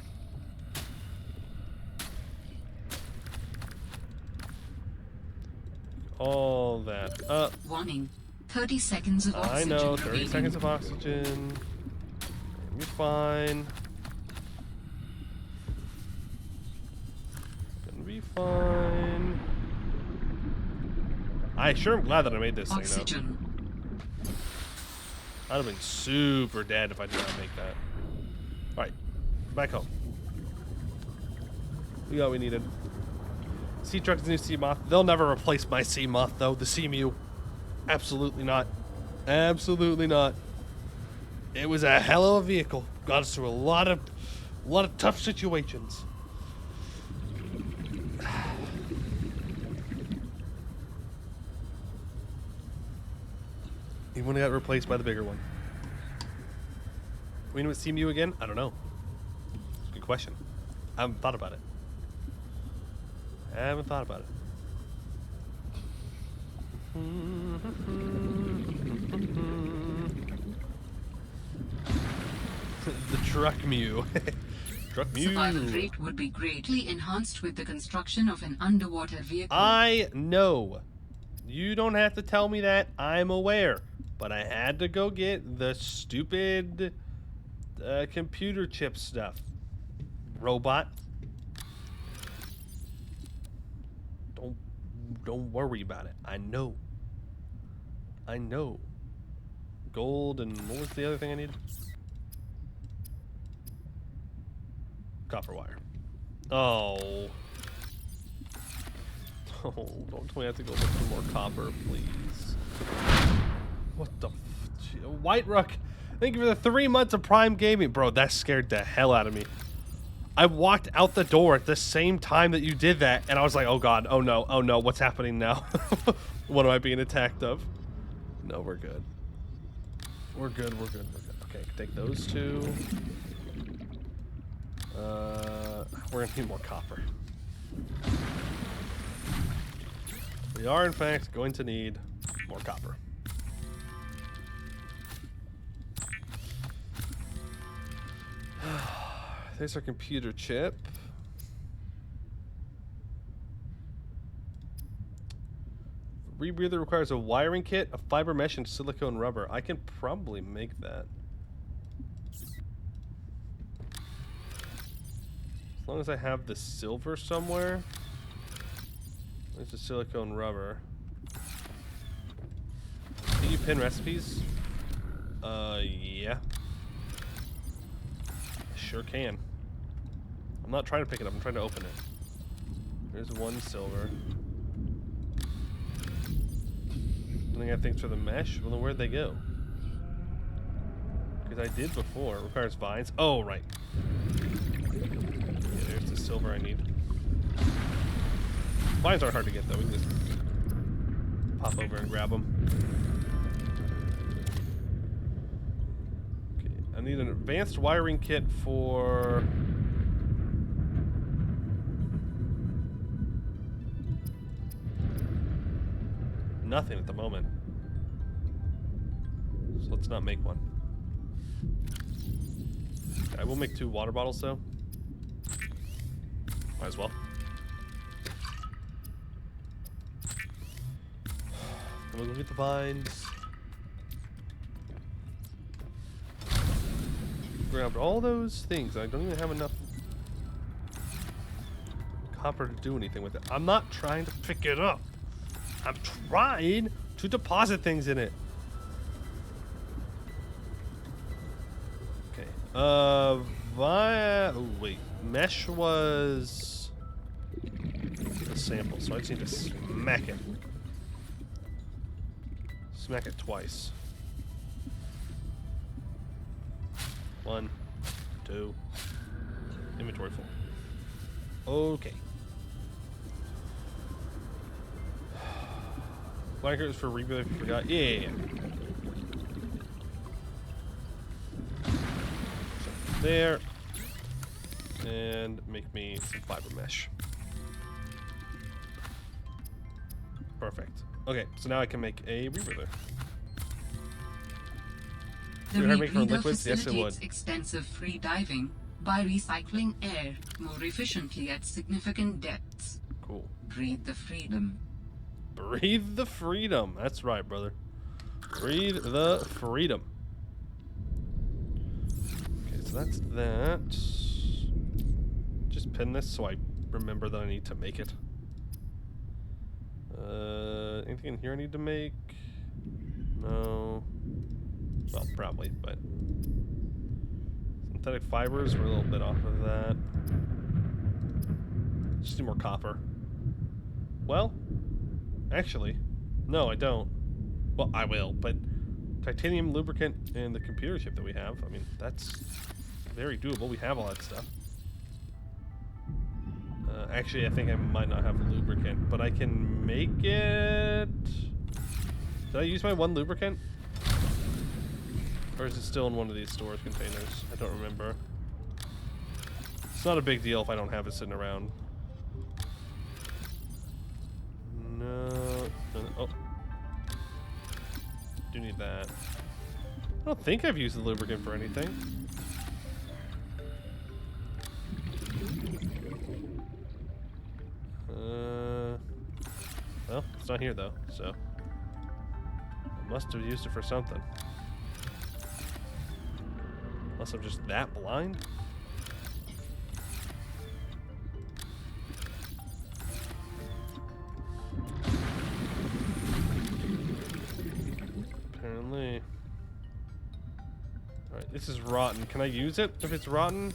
All that up. Warning. 30 seconds of oxygen I know, 30 remaining. seconds of oxygen. You're fine. Gonna be fine. I sure am glad that I made this thing though. I'd have been super dead if I did not make that. Alright, back home. We got what we needed. Sea truck is new sea moth. They'll never replace my sea moth though, the sea mew. Absolutely not. Absolutely not. It was a hell of a vehicle. Got us through a lot of tough situations. Even when it got replaced by the bigger one. We gonna see Mew again? I don't know. Good question. I haven't thought about it. The truck Mew. Truck Mew. Survival rate would be greatly enhanced with the construction of an underwater vehicle. I know. You don't have to tell me that. I'm aware. But I had to go get the stupid computer chip stuff. Robot. Don't worry about it. I know. Gold and what was the other thing I needed? Copper wire. Oh. Oh, don't tell me I have to go look for more copper, please. What the White Rook, thank you for the 3 months of Prime Gaming. Bro, that scared the hell out of me. I walked out the door at the same time that you did that, and I was like, oh god, oh no, what's happening now? What am I being attacked of? No, we're good. We're good. Okay, take those two. We're gonna need more copper. We are, in fact, going to need more copper. There's our computer chip. Rebreather requires a wiring kit, a fiber mesh, and silicone rubber. I can probably make that. As long as I have the silver somewhere. There's the silicone rubber. Can you pin recipes? Yeah. Sure can. I'm not trying to pick it up, I'm trying to open it. There's one silver. And then I got things for the mesh. Well, then where'd they go? Because I did before. It requires vines. Oh, right. Yeah, there's the silver I need. Vines aren't hard to get, though. We can just pop over and grab them. Okay, I need an advanced wiring kit for... nothing at the moment. So let's not make one. I will make 2 water bottles, though. Might as well. I'm gonna go get the vines. Grabbed all those things. I don't even have enough copper to do anything with it. I'm not trying to pick it up. I'm trying to deposit things in it. Okay. Oh, wait. Mesh was a sample, so I just need to smack it. Smack it twice. 1, 2. Inventory full. Okay. Blankers for rebuild if you forgot. Yeah. So there. And make me some fiber mesh. Perfect. Okay, so now I can make a rebreather. The Would it make for rebreather liquids? Yes, it would. facilitates extensive free diving by recycling air more efficiently at significant depths. Cool. Breathe the freedom. Breathe the freedom. That's right, brother. Breathe the freedom. Okay, so that's that. Just pin this so I remember that I need to make it. Anything in here I need to make? No. Well, probably, but synthetic fibers, we're a little bit off of that. Just need more copper. Well, actually, no, I don't. Well, I will, but Titanium lubricant and the computer chip that we have. I mean, that's very doable. We have all that stuff. Actually, I think I might not have lubricant, but I can make it... Did I use my one lubricant? Or is it still in one of these storage containers? I don't remember. It's not a big deal if I don't have it sitting around. No. Oh. Do need that. I don't think I've used the lubricant for anything. Well, it's not here though, so I must have used it for something. Unless I'm just that blind. Apparently. Alright, this is rotten. Can I use it if it's rotten?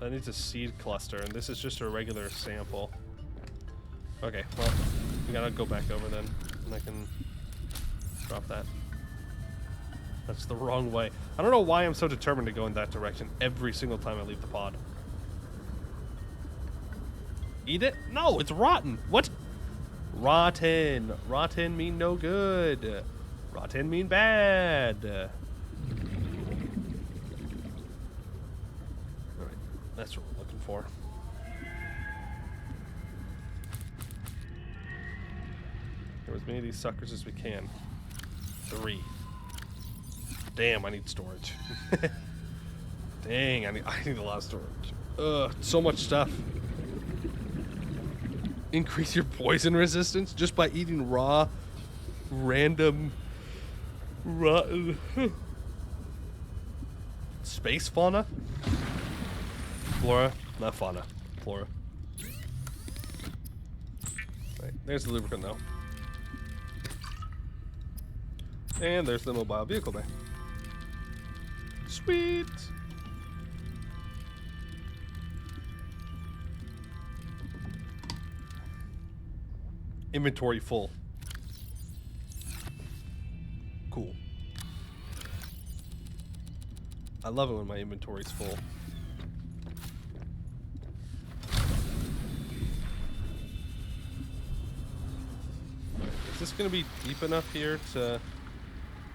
That needs a seed cluster, and this is just a regular sample. Okay, well, we gotta go back over then, and I can drop that. That's the wrong way. I don't know why I'm so determined to go in that direction every single time I leave the pod. Eat it? No, it's rotten. What? Rotten. Rotten mean no good. Rotten mean bad. That's what we're looking for. Get as many of these suckers as we can. 3. Damn, I need storage. Dang, I need a lot of storage. Ugh, so much stuff. Increase your poison resistance just by eating raw, random, rotten space fauna. Flora, not fauna. Flora. Right, there's the lubricant though. And there's the mobile vehicle bay. Sweet! Inventory full. Cool. I love it when my inventory's full. Is this going to be deep enough here to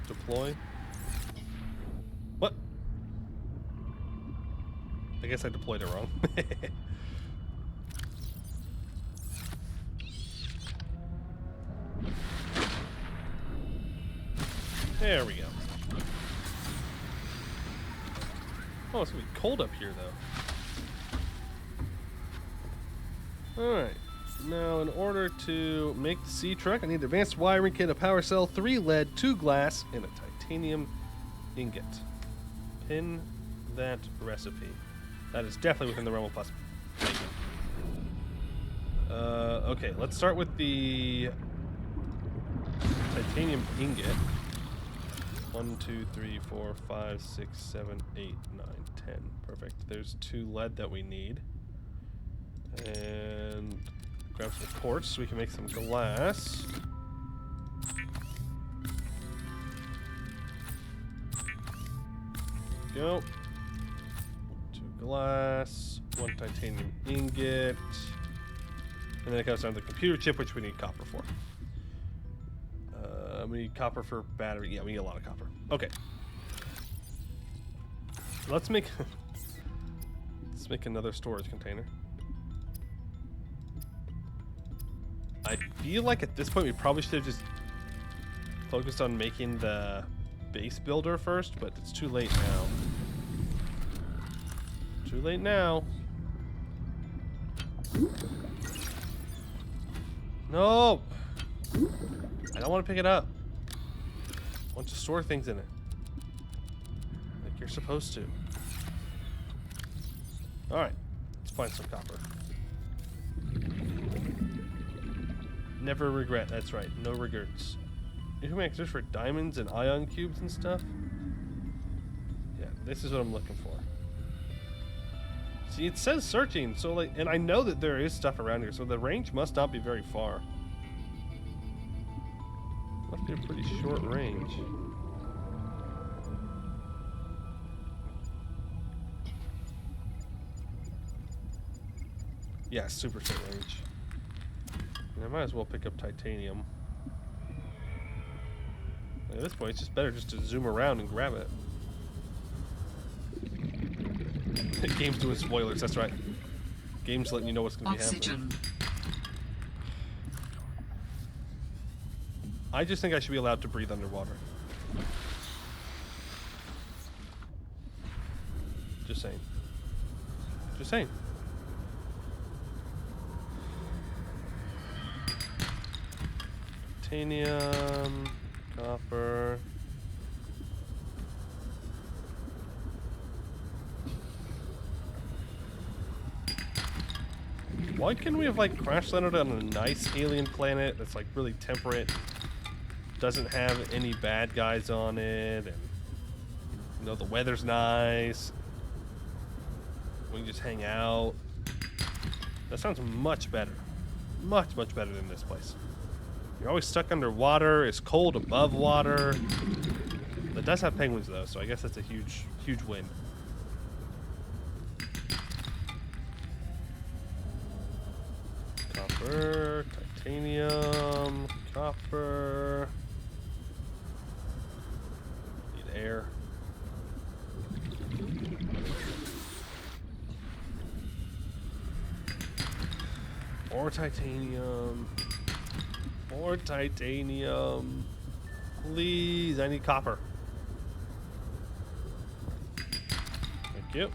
deploy? What? I guess I deployed it wrong. There we go. Oh, it's going to be cold up here, though. Alright. Now, in order to make the C-Truck, I need an advanced wiring kit, a power cell, 3 lead, 2 glass, and a titanium ingot. Pin that recipe. That is definitely within the realm of possibility. Okay, let's start with the titanium ingot. 1, 2, 3, 4, 5, 6, 7, 8, 9, 10. Perfect. There's 2 lead that we need. And grab some quartz so we can make some glass. Go. 2 glass, 1 titanium ingot. And then it comes down to the computer chip, which we need copper for. We need copper for battery. Yeah, we need a lot of copper. Okay. Let's make another storage container. I feel like at this point we probably should have just focused on making the base builder first, but it's too late now. Too late now. No! I don't want to pick it up. I want to store things in it. Like you're supposed to. Alright, let's find some copper. Never regret, that's right, no regrets. You can make this for diamonds and ion cubes and stuff. Yeah, this is what I'm looking for. See, it says searching, so like, and I know that there is stuff around here, so the range must not be very far. They're pretty short range. Yeah, super short range. And I might as well pick up titanium. At this point, it's just better just to zoom around and grab it. The game's doing spoilers, that's right. Game's letting you know what's going to be happening. I just think I should be allowed to breathe underwater. Just saying. Just saying. Titanium, copper. Why couldn't we have like crash landed on a nice alien planet that's like really temperate, doesn't have any bad guys on it, and you know the weather's nice. We can just hang out. That sounds much better. Much better than this place. You're always stuck underwater. It's cold above water. It does have penguins though, so I guess that's a huge win. Copper, titanium, copper. Need air. More titanium. More titanium. Please, I need copper. Thank you.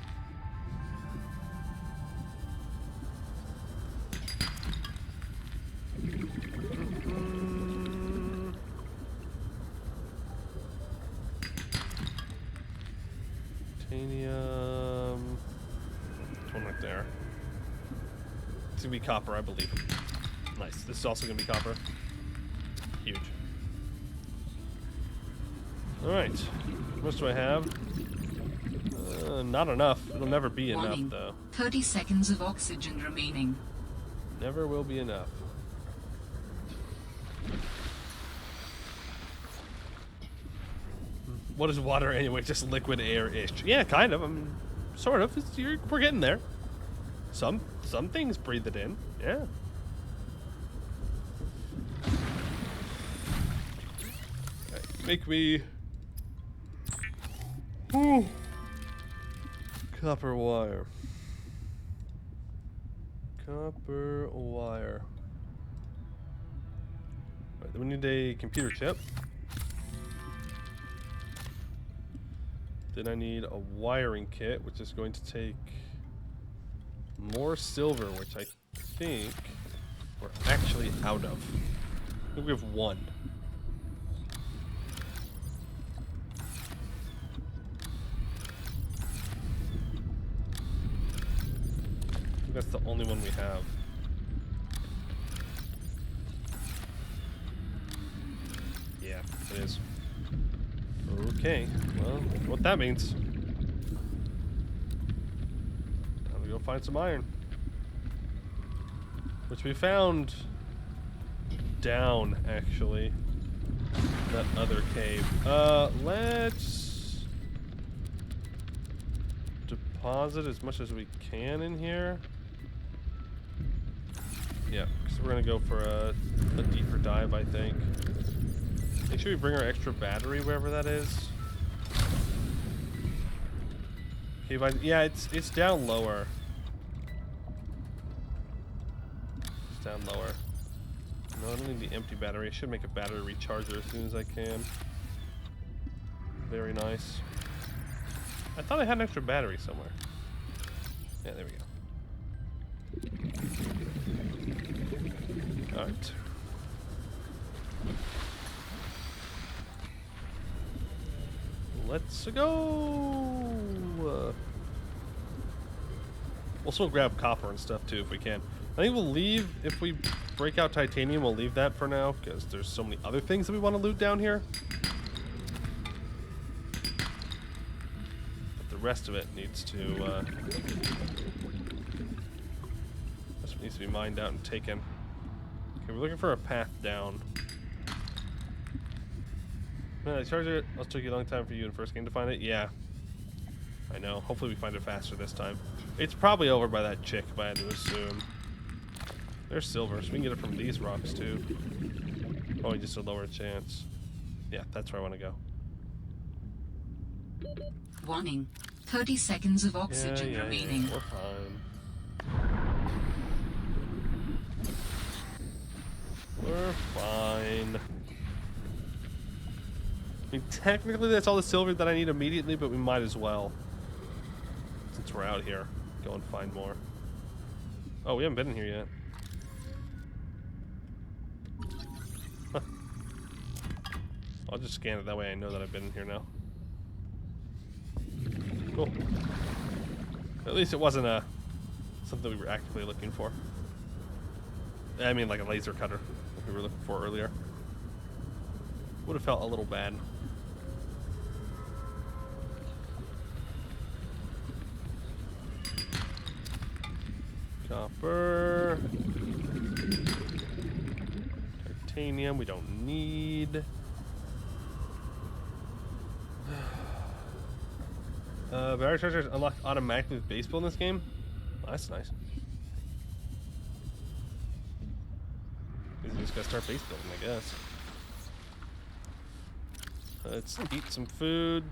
Titanium. There's one right there. It's gonna be copper, I believe. Nice. This is also gonna be copper. Huge. Alright. How much do I have? Not enough. It'll never be enough, though. 30 seconds of oxygen remaining. Never will be enough. What is water anyway? Just liquid air-ish. Yeah, kind of. I mean, sort of. We're getting there. Some things breathe it in. Yeah. Make me... Ooh. Copper wire. Copper wire. Right, then we need a computer chip. Then I need a wiring kit, which is going to take more silver, which I think we're actually out of. I think we have one. I think that's the only one we have. Yeah, it is. Okay, well, what that means. Time to go find some iron. Which we found down, actually. That other cave. Let's deposit as much as we can in here. Yeah, because we're gonna go for a deeper dive, I think. Make sure we bring our extra battery wherever that is. Okay, yeah, it's down lower. It's down lower. No, I don't need the empty battery. I should make a battery recharger as soon as I can. Very nice. I thought I had an extra battery somewhere. Yeah, there we go. Alright. Let's go. We'll still grab copper and stuff too if we can. I think we'll leave, if we break out titanium, we'll leave that for now because there's so many other things that we want to loot down here. But the rest of it needs to be mined out and taken. Okay, we're looking for a path down. Charge it. It took you a long time for you in first game to find it. Yeah. I know. Hopefully we find it faster this time. It's probably over by that chick, if I had to assume. There's silver, so we can get it from these rocks too. Oh, just a lower chance. Yeah, that's where I want to go. Warning. 30 seconds of oxygen remaining. Yeah, we're fine. We're fine. I mean, technically that's all the silver that I need immediately, but we might as well. Since we're out here. Go and find more. Oh, we haven't been in here yet. Huh. I'll just scan it, that way I know that I've been in here now. Cool. At least it wasn't something we were actively looking for. I mean, like a laser cutter, like we were looking for earlier. Would have felt a little bad. Copper. Titanium we don't need. Battery chargers unlock automatically with baseball in this game? Oh, that's nice. We just gotta start base building, I guess. Let's eat some food.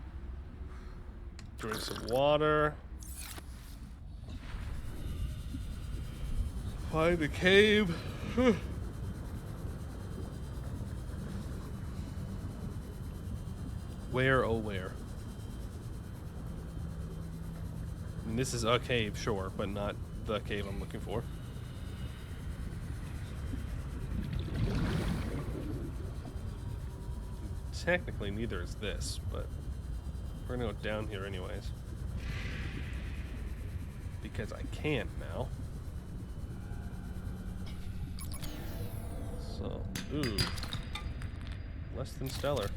Drink some water. Find a cave. Where, oh where? I mean, this is a cave, sure, but not the cave I'm looking for. Technically, neither is this, but we're gonna go down here anyways. Because I can now. So, ooh. Less than stellar.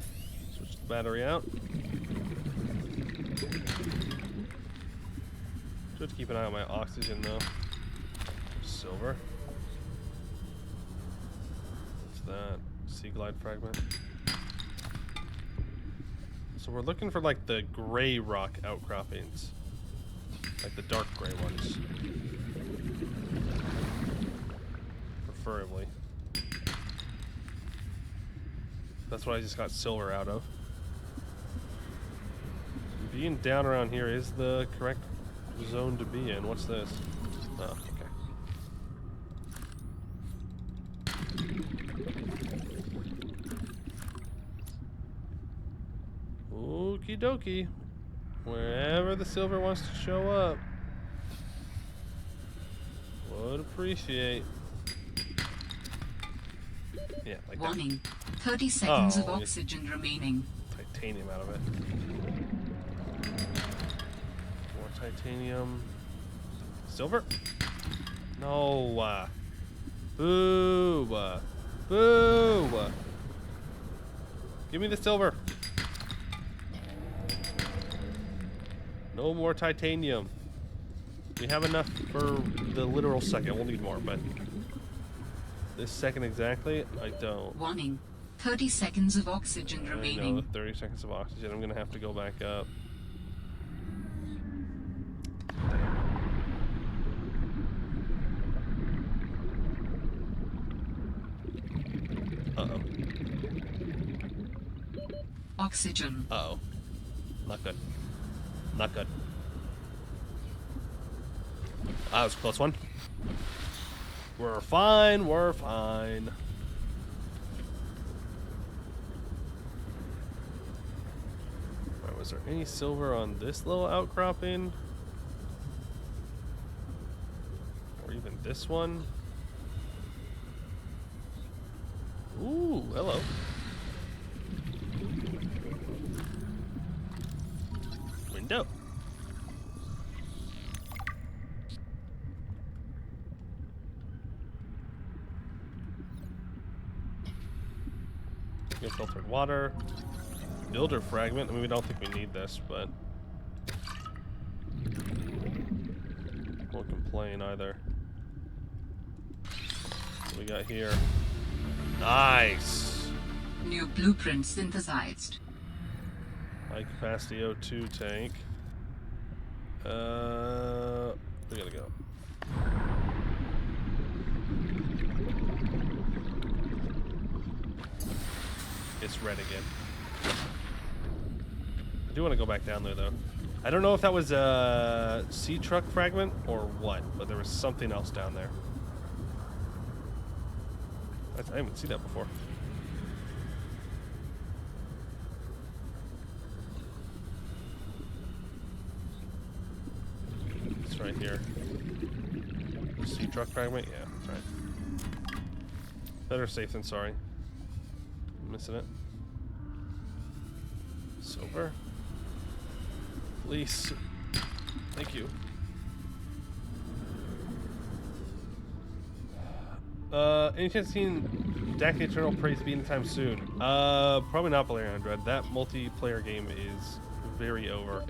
Switch the battery out. Should keep an eye on my oxygen though. Silver. What's that? Sea glide fragment. So we're looking for like the gray rock outcroppings. Like the dark gray ones. Preferably. That's what I just got silver out of. Being down around here is the correct zone to be in. What's this? Oh, okay. Okie dokie. Wherever the silver wants to show up. Would appreciate. Yeah, like Warning. 30 seconds of oxygen remaining. Titanium out of it. More titanium. Silver? No. Boo. Boo. Give me the silver. No more titanium. We have enough for the literal second. We'll need more, but this second exactly, I don't. Warning. 30 seconds of oxygen remaining. I know, 30 seconds of oxygen. I'm gonna have to go back up. Uh-oh. Oxygen. Uh-oh. Not good. Not good. That was a close one. We're fine, we're fine. Alright, was there any silver on this little outcropping? Or even this one? Ooh, hello. Window. Filtered water. Builder fragment. I mean, we don't think we need this, but won't complain either. What we got here? Nice. New blueprint synthesized. High capacity O2 tank. We gotta go. It's red again. I do want to go back down there though. I don't know if that was a sea truck fragment or what, but there was something else down there. I haven't seen that before. It's right here. Sea truck fragment? Yeah, that's right. Better safe than sorry. I'm missing it. Silver. Please. Thank you. Any chance of seeing Dak the Eternal Praise be anytime soon? Probably not, Valerian Dread. That multiplayer game is very over.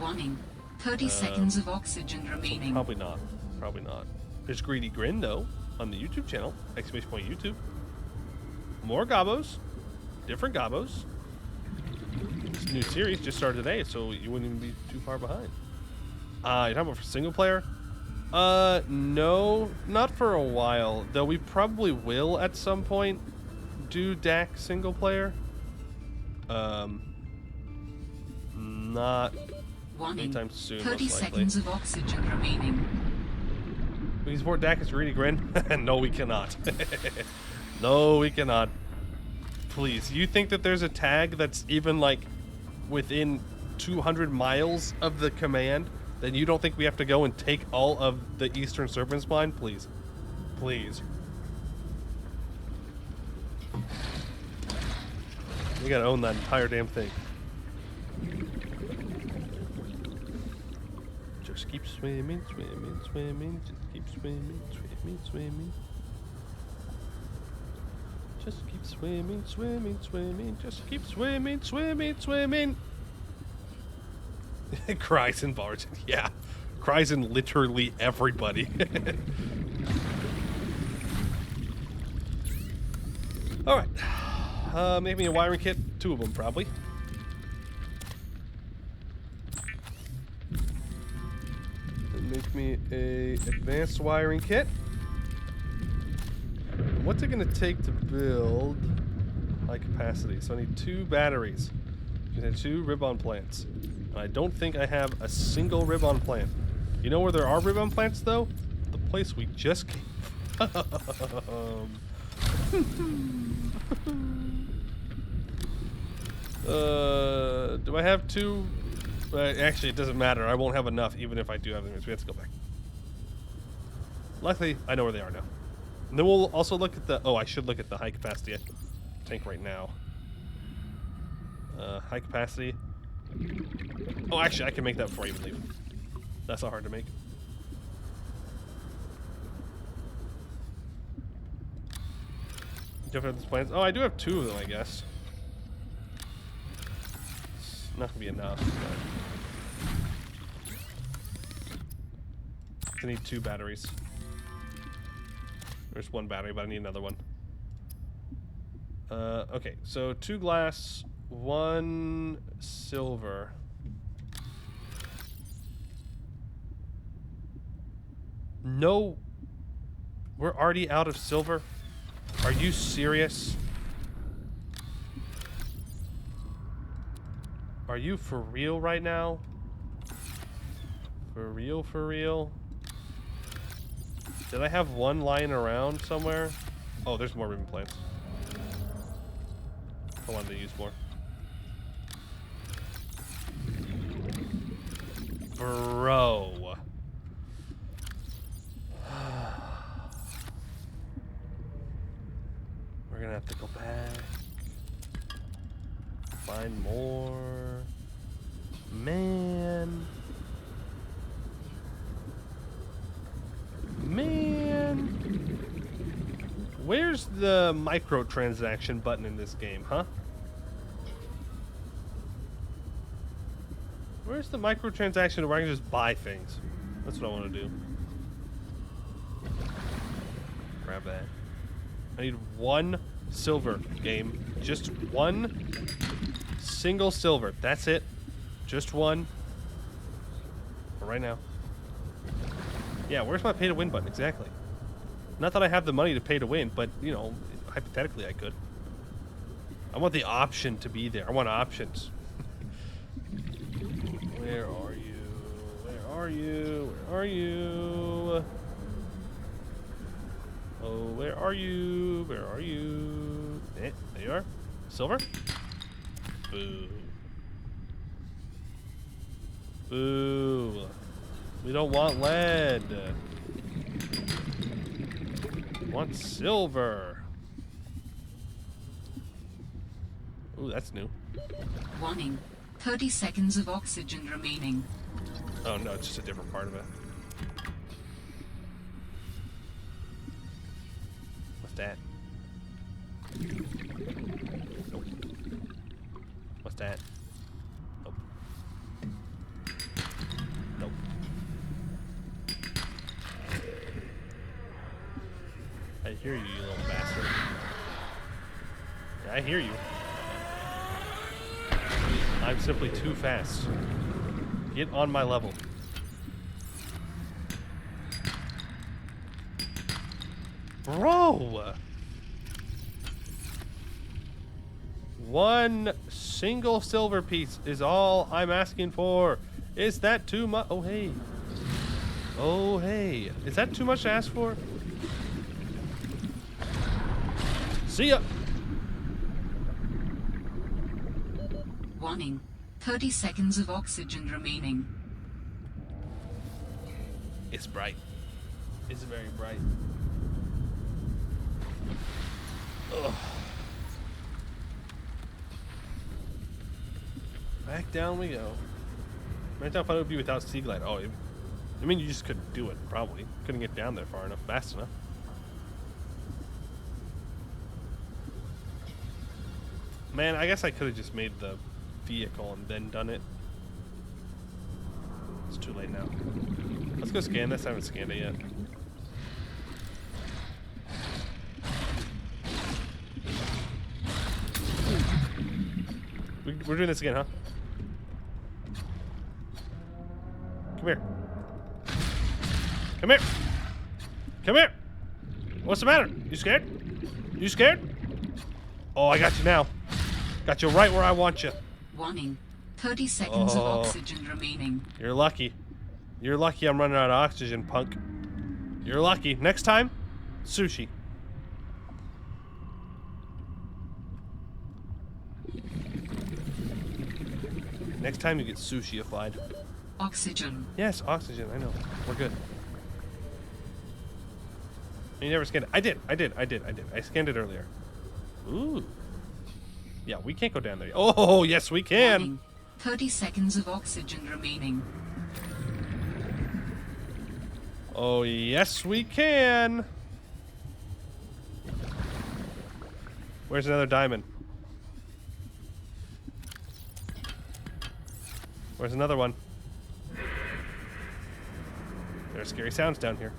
Warning. 30 seconds of oxygen remaining. So probably not. Probably not. There's Greedy Grin, though, on the YouTube channel. !YouTube. More Gobos. Different Gobos. This new series just started today, so you wouldn't even be too far behind. You're talking about for single player? No, not for a while. Though we probably will at some point do Dak single player. Not anytime soon. 30 seconds of oxygen remaining. We can support Dak as Greedy Grin? No, we cannot. No, we cannot. Please, you think that there's a tag that's even like within 200 miles of the command? Then you don't think we have to go and take all of the Eastern Serpent Spine? Please. Please. We gotta own that entire damn thing. Just keep swimming, swimming, swimming. Just keep swimming, swimming, swimming. Just keep swimming, swimming, swimming. Just keep swimming, swimming, swimming. Cries in Barton. Yeah. Cries in literally everybody. Alright. Make me a wiring kit. 2 of them, probably. Make me a advanced wiring kit. What's it going to take to build high capacity? So I need 2 batteries. I need 2 ribbon plants. I don't think I have a single ribbon plant. You know where there are ribbon plants, though? The place we just came from. Do I have 2? Actually, it doesn't matter. I won't have enough, even if I do have them. So we have to go back. Luckily, I know where they are now. And then we'll also look at the... Oh, I should look at the high capacity tank right now. High capacity... Oh, actually, I can make that before I even leave. That's not hard to make. Do you have these plans? Oh, I do have 2 of them, I guess. It's not gonna be enough. But I need 2 batteries. There's 1 battery, but I need another one. Okay, so 2 glass, 1 silver. No, we're already out of silver. Are you serious? Are you for real right now? For real, for real? Did I have 1 lying around somewhere? Oh, there's more ribbon plants. I wanted to use more. Bro. We're gonna have to go back. Find more. Man. Where's the microtransaction button in this game, huh? Where's the microtransaction where I can just buy things? That's what I want to do. Grab that. I need 1 silver, game. Just 1 single silver. That's it. Just one. For right now. Yeah, where's my pay to win button? Exactly. Not that I have the money to pay to win, but, you know, hypothetically I could. I want the option to be there. I want options. Where are you? Where are you? Where are you? Oh, where are you? Where are you? Eh, there you are. Silver? Boo. Boo. We don't want lead. We want silver. Ooh, that's new. Warning. 30 seconds of oxygen remaining. Oh no, it's just a different part of it. What's that? Nope. What's that? Nope. Nope. I hear you, you little bastard. Yeah, I hear you. I'm simply too fast. Get on my level. Bro! One single silver piece is all I'm asking for. Is that too much? Oh, hey. Oh, hey. Is that too much to ask for? See ya! Warning. 30 seconds of oxygen remaining. It's bright. It's very bright. Ugh. Back down we go. Imagine how fun it would be without Sea Glide. Oh, I mean, you just couldn't do it, probably. Couldn't get down there far enough, fast enough. Man, I guess I could have just made the vehicle and then done it. It's too late now. Let's go scan this. I haven't scanned it yet. We're doing this again, huh? Come here. Come here. Come here. What's the matter? You scared? You scared? Oh, I got you now. Got you right where I want you. Warning. 30 seconds of oxygen remaining. You're lucky. You're lucky I'm running out of oxygen, punk. You're lucky. Next time, sushi. Next time you get sushi-ified. Oxygen. Yes, oxygen. I know. We're good. You never scanned it. I did. I scanned it earlier. Ooh. Yeah, we can't go down there. Oh, yes, we can. Warning. 30 seconds of oxygen remaining. Oh, yes, we can. Where's another diamond? Where's another one? There are scary sounds down here.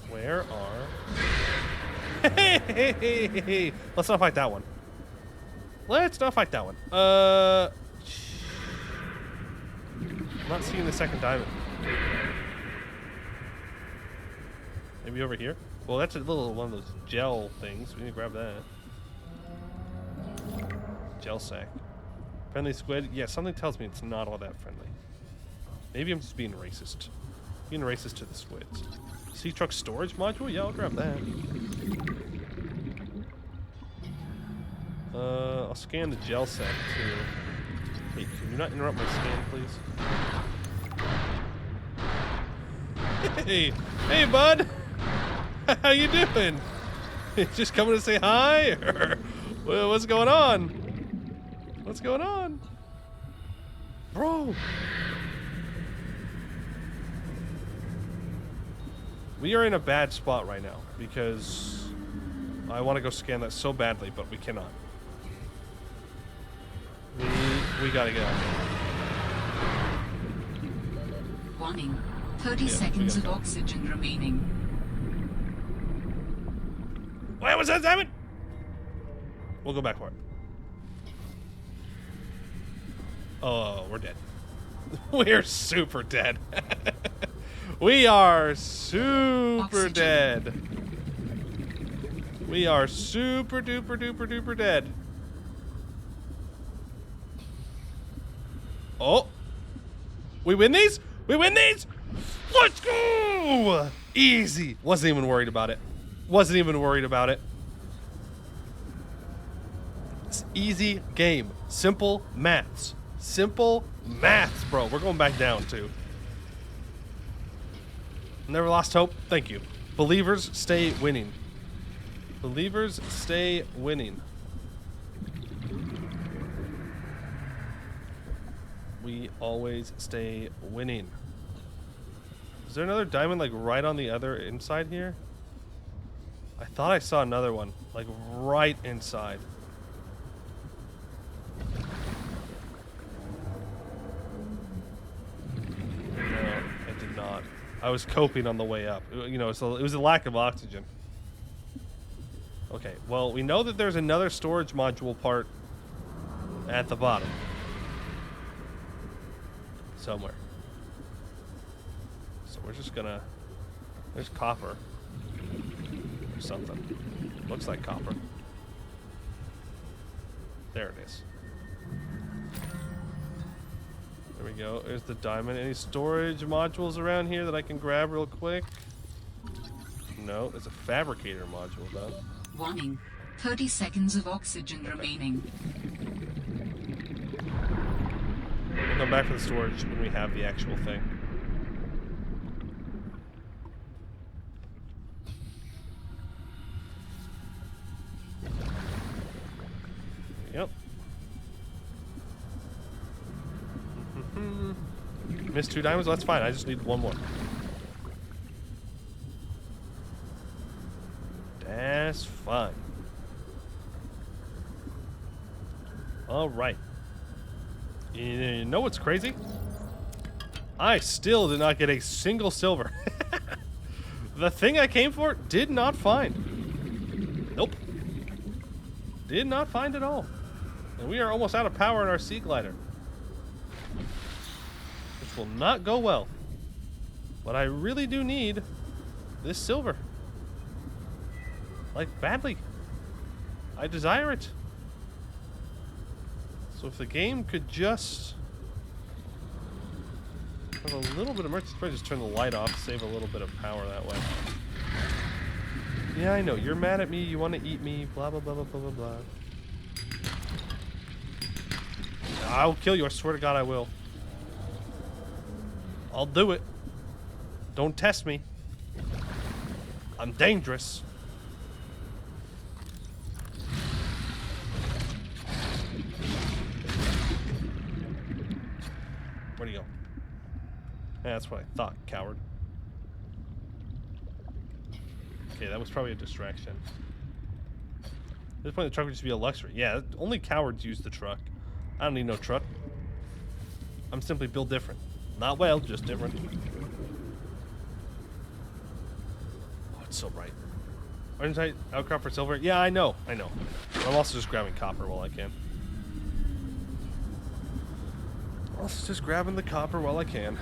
Where are... Hey! Let's not fight that one. Let's not fight that one. I'm not seeing the second diamond. Maybe over here? Well, that's a little one of those gel things. We need to grab that. Gel sack. Friendly squid? Yeah, something tells me it's not all that friendly. Maybe I'm just being racist. Being racist to the squids. Sea truck storage module? Yeah, I'll grab that. I'll scan the gel sack too. Hey, can you not interrupt my scan, please? Hey! Hey, bud! How you doing? Just coming to say hi? Or what's going on? What's going on? Bro! We are in a bad spot right now because I want to go scan that so badly, but we cannot. We gotta get out. Warning. 30 seconds of oxygen remaining. Where was that, damn it? We'll go back for it. Oh, we're dead. We're super dead. We are super Oxygen. dead. We are super duper duper duper dead. Oh. We win these? We win these? Let's go! Easy. Wasn't even worried about it. Wasn't even worried about it. It's easy game. Simple maths. Simple maths, bro. We're going back down, too. Never lost hope. Thank you. Believers stay winning. Believers stay winning. We always stay winning. Is there another diamond like right on the other inside here? I thought I saw another one like right inside. No, I did not. I was coping on the way up. You know, so it was a lack of oxygen. Okay, well, we know that there's another storage module part at the bottom. Somewhere. So we're just gonna... There's copper. Or something. Looks like copper. There it is. There we go. There's the diamond. Any storage modules around here that I can grab real quick? No, there's a fabricator module though. Warning. 30 seconds of oxygen remaining. We'll come back to the storage when we have the actual thing. Yep. Missed 2 diamonds? Well, that's fine. I just need 1 more. That's fine. Alright. You know what's crazy? I still did not get a single silver. The thing I came for did not find. Nope. Did not find at all. And we are almost out of power in our sea glider. Which will not go well. But I really do need this silver. Like, badly. I desire it. So if the game could just have a little bit of mercy, probably just turn the light off, save a little bit of power that way. Yeah, I know. You're mad at me. You want to eat me. Blah, blah, blah, blah, blah, blah, blah. I'll kill you. I swear to God I will. I'll do it. Don't test me. I'm dangerous. Where'd he go? Yeah, that's what I thought, coward. Okay, that was probably a distraction. At this point, the truck would just be a luxury. Yeah, only cowards use the truck. I don't need no truck. I'm simply built different. Not well, just different. Oh, it's so bright. Orange light, outcrop for silver. Yeah, I know. I know. I'm also just grabbing copper while I can. Also just grabbing the copper while I can.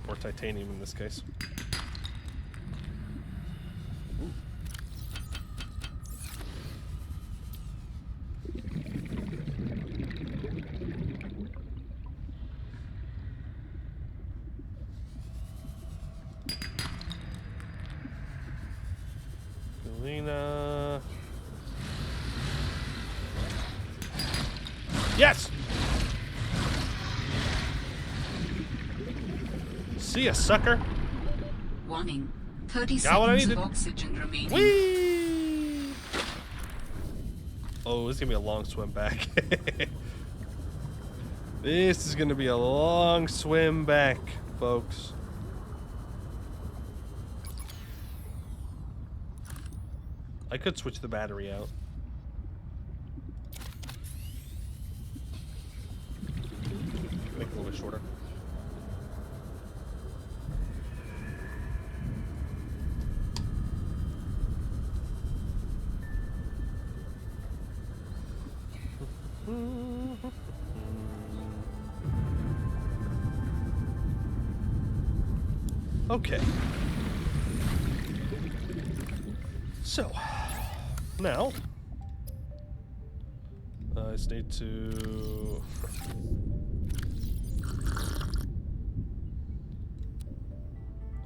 Or titanium in this case. Ooh. Galena. Yes! See ya, sucker. Warning. 30 Got what I seconds of needed. oxygen remaining. Whee! Oh, this is gonna be a long swim back. This is gonna be a long swim back, folks. I could switch the battery out. little bit shorter. Okay. So, now, I just need to...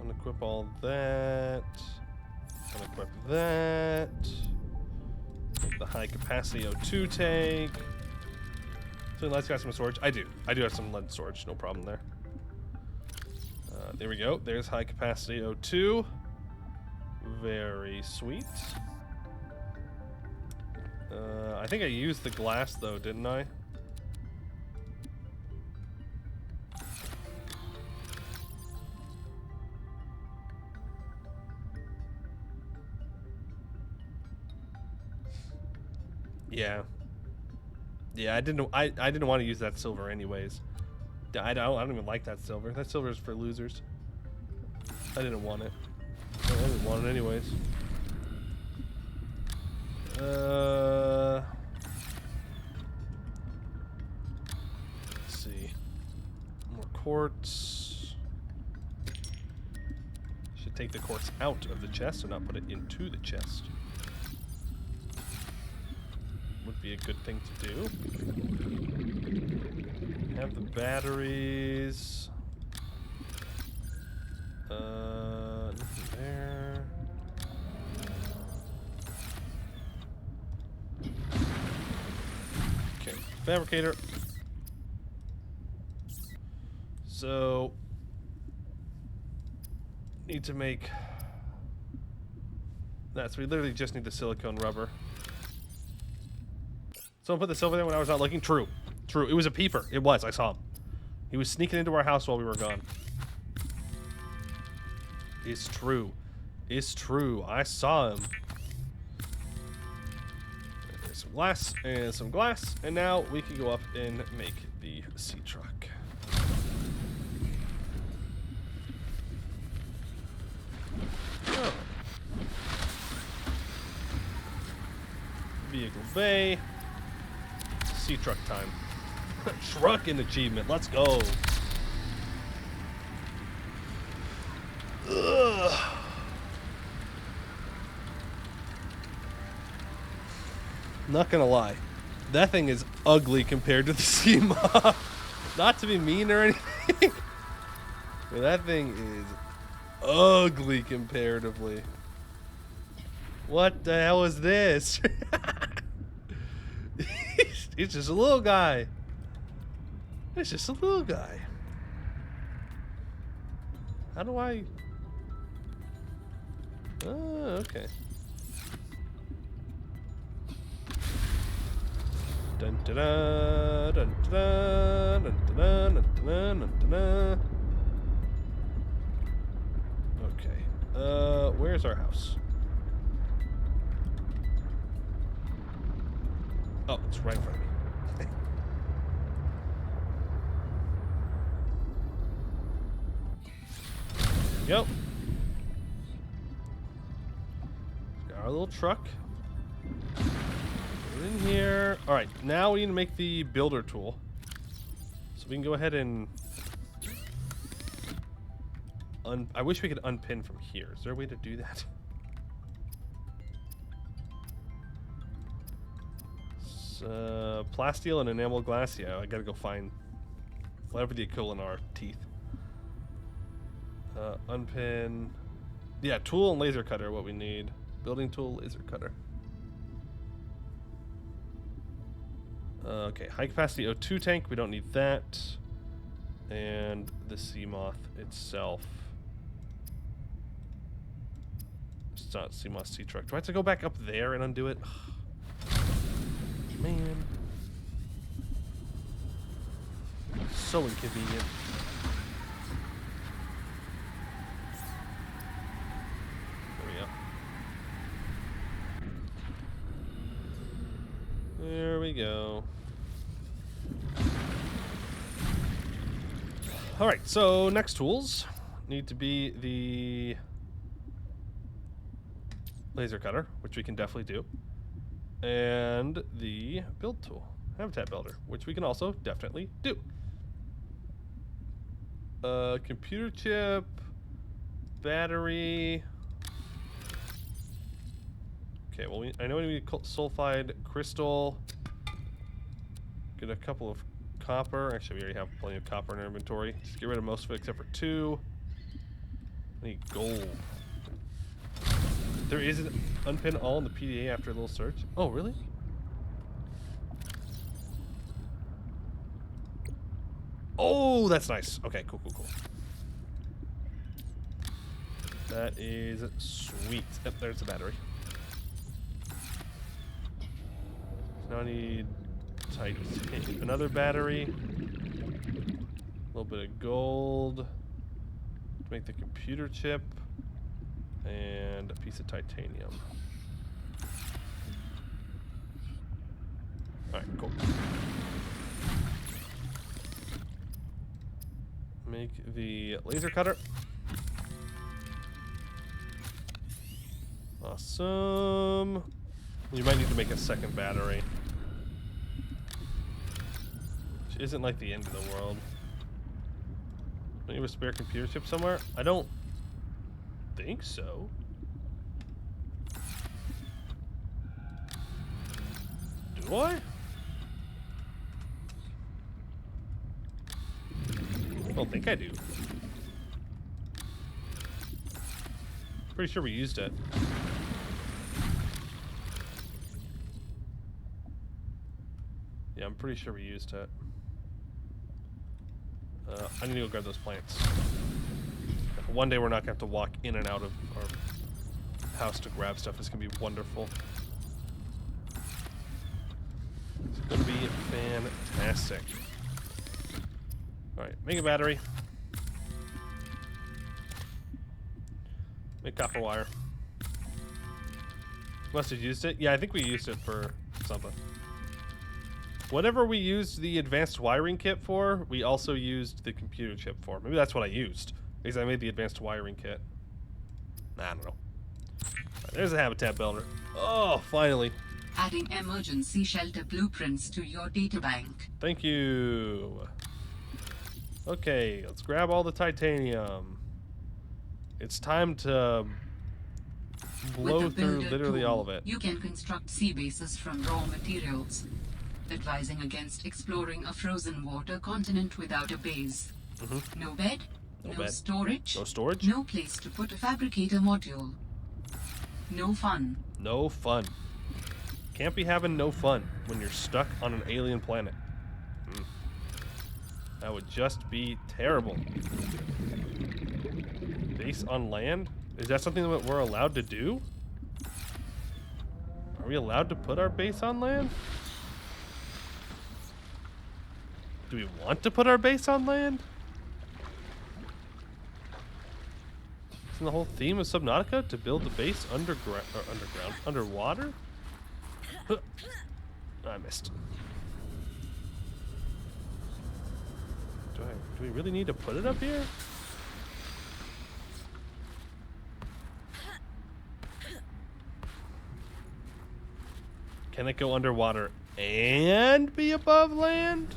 unequip all that. Unequip that. Make the high capacity O2 tank. So let's got some storage. I do have some lead storage, no problem there. There we go. There's high capacity O2. Very sweet. I think I used the glass though, didn't I? Yeah. Yeah, I didn't want to use that silver anyways. I don't even like that silver. That silver is for losers. I didn't want it. I didn't want it anyways. Let's see. More quartz. Should take the quartz out of the chest and not put it into the chest. Would be a good thing to do. Have the batteries. Nothing there. Okay, fabricator. So, need to make that. So we literally just need the silicone rubber. Someone put the silver there when I was not looking? True. True. It was a peeper. It was. I saw him. He was sneaking into our house while we were gone. It's true. It's true. I saw him. There's some glass and some glass. And now we can go up and make the sea truck. Oh. Vehicle bay. Sea truck time. Trucking achievement. Let's go. Ugh. Not gonna lie, that thing is ugly compared to the sea moth. Not to be mean or anything, but that thing is ugly comparatively. What the hell is this? He's just a little guy. It's just a little guy. How do I... Oh, okay. Dun da da dun da dun da dun da dun da. Okay. Where's our house? Oh, it's right in front of me. Yep. Got our little truck. Put it in here. All right, now we need to make the builder tool. So we can go ahead and... I wish we could unpin from here. Is there a way to do that? Plasteel and enamel glass. Yeah, I gotta go find whatever the equivalent are. Teeth. Unpin. Yeah, tool and laser cutter are what we need. Building tool, laser cutter. Okay, high capacity O2 tank. We don't need that. And the sea moth itself. It's not sea moth sea truck. Do I have to go back up there and undo it? Man. So inconvenient. There we go. All right, so next tools need to be the laser cutter, which we can definitely do, and the build tool, habitat builder, which we can also definitely do. Computer chip, battery. Okay, well, I know we need sulfide crystal. Get a couple of copper. Actually, we already have plenty of copper in our inventory. Just get rid of most of it except for 2. I need gold. There is an unpin all in the PDA after a little search. Oh, really? Oh, that's nice. Okay, cool. That is sweet. Yep, there's the battery. Now I need another battery. A little bit of gold to make the computer chip. And a piece of titanium. Alright, cool. Make the laser cutter. Awesome. You might need to make a second battery. Which isn't like the end of the world. Don't you have a spare computer chip somewhere? I don't think so. Do I? I don't think I do. Pretty sure we used it. Yeah, I'm pretty sure we used it. I need to go grab those plants. One day we're not going to have to walk in and out of our house to grab stuff. It's going to be wonderful. It's going to be fantastic. Alright, make a battery. Make copper wire. Must have used it. Yeah, I think we used it for something. Whatever we used the advanced wiring kit for, we also used the computer chip for. Maybe that's what I used. Because I made the advanced wiring kit. I don't know. Right, there's a habitat builder. Oh, finally. Adding emergency shelter blueprints to your databank. Thank you. Okay, let's grab all the titanium. It's time to blow through literally all of it. You can construct sea bases from raw materials, advising against exploring a frozen water continent without a base. No bed, no bed. storage, No storage? no place to put a fabricator module. No fun. No fun. Can't be having no fun when you're stuck on an alien planet. That would just be terrible. Base on land? Is that something that we're allowed to do? Are we allowed to put our base on land? Do we want to put our base on land? Isn't the whole theme of Subnautica to build the base underwater? I missed. Do we really need to put it up here? Can it go underwater and be above land?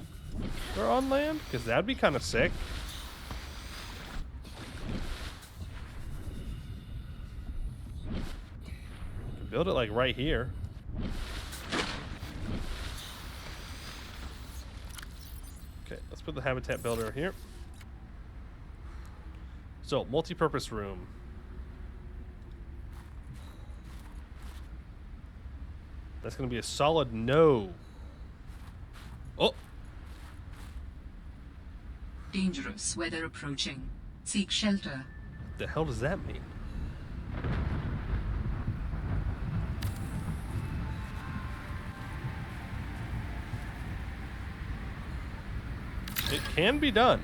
Or on land? Because that'd be kind of sick. Can build it like right here. Okay, let's put the habitat builder here. So, multi-purpose room. That's going to be a solid no. Oh! Dangerous weather approaching. Seek shelter. The hell does that mean? It can be done.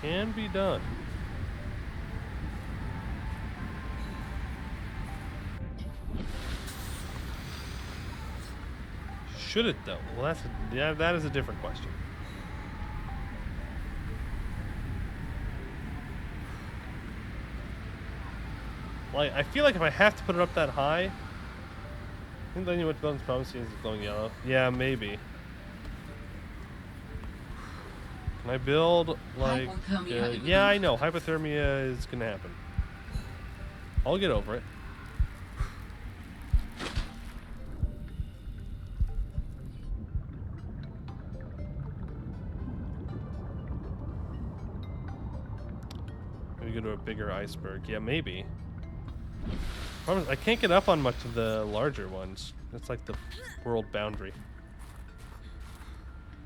It can be done. Should it though? Well, that is a different question. Like, I feel like if I have to put it up that high, I think then you went to buildings promising is glowing yellow. Yeah, maybe. Can I build like? Yeah, I know hypothermia is gonna happen. I'll get over it. Maybe go to a bigger iceberg. Yeah, maybe. Problem is, I can't get up on much of the larger ones. That's like the world boundary.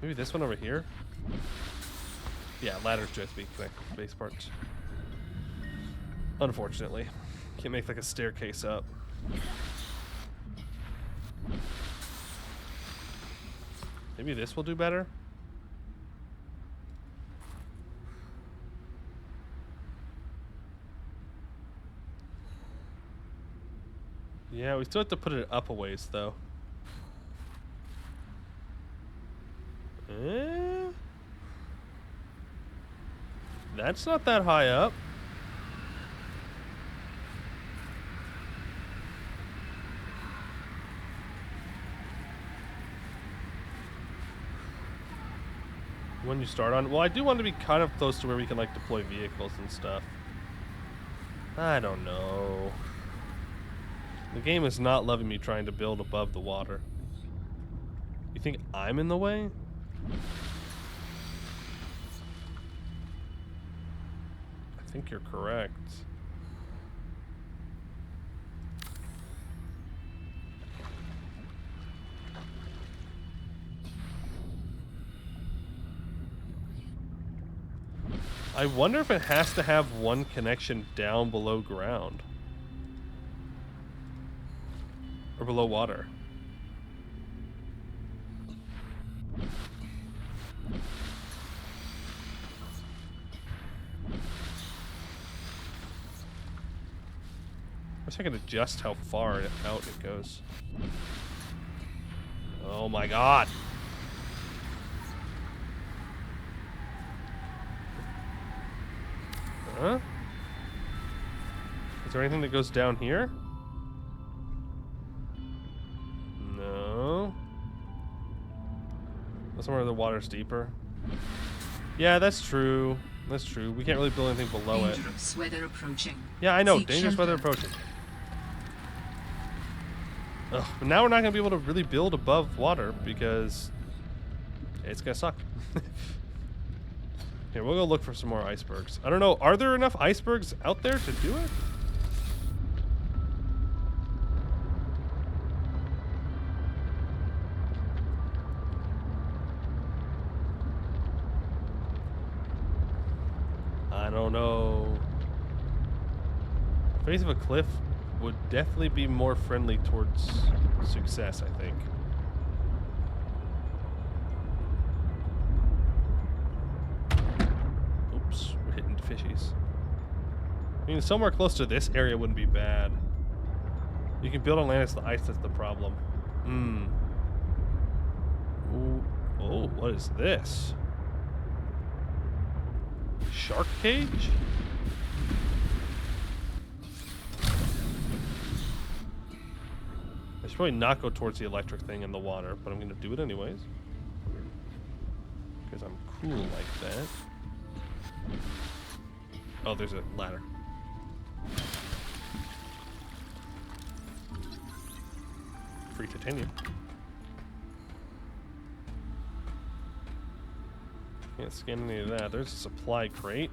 Maybe this one over here? Yeah, ladders just be connected to base parts. Unfortunately. Can't make like a staircase up. Maybe this will do better? Yeah, we still have to put it up a ways, though. That's not that high up. When you start on... Well, I do want to be kind of close to where we can, like, deploy vehicles and stuff. I don't know. The game is not loving me trying to build above the water. You think I'm in the way? I think you're correct. I wonder if it has to have one connection down below ground. Or below water. I wish I could adjust how far out it goes. Oh my god! Huh? Is there anything that goes down here? No. Somewhere the water's deeper. Yeah, that's true. That's true. We can't really build anything below it. Dangerous weather approaching. Yeah, I know. Seek Dangerous weather shelter. approaching. Ugh, but now we're not going to be able to really build above water because it's going to suck. Here, we'll go look for some more icebergs. I don't know. Are there enough icebergs out there to do it? I don't know. Face of a cliff would definitely be more friendly towards success, I think. Oops, we're hitting fishies. I mean, somewhere close to this area wouldn't be bad. You can build on land as the ice, that's the problem. Ooh. Oh, what is this? Shark cage? I should probably not go towards the electric thing in the water, but I'm going to do it anyways. Because I'm cool like that. Oh, there's a ladder. Free titanium. Can't scan any of that. There's a supply crate.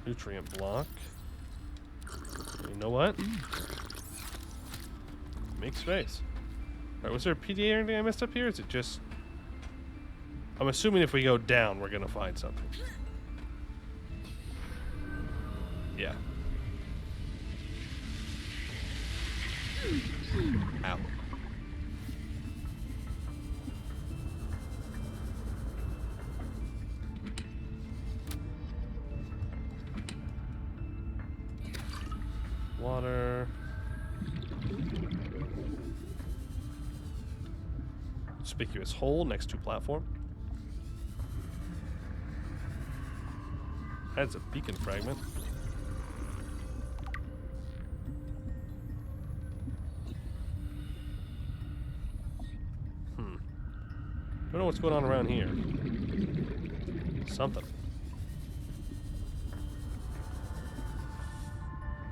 Nutrient block. You know what? Make space. Alright, was there a PDA or anything I missed up here? Is it just... I'm assuming if we go down, we're gonna find something. Yeah. Ow. Water. Conspicuous hole next to platform. That's a beacon fragment. Don't know what's going on around here. Something.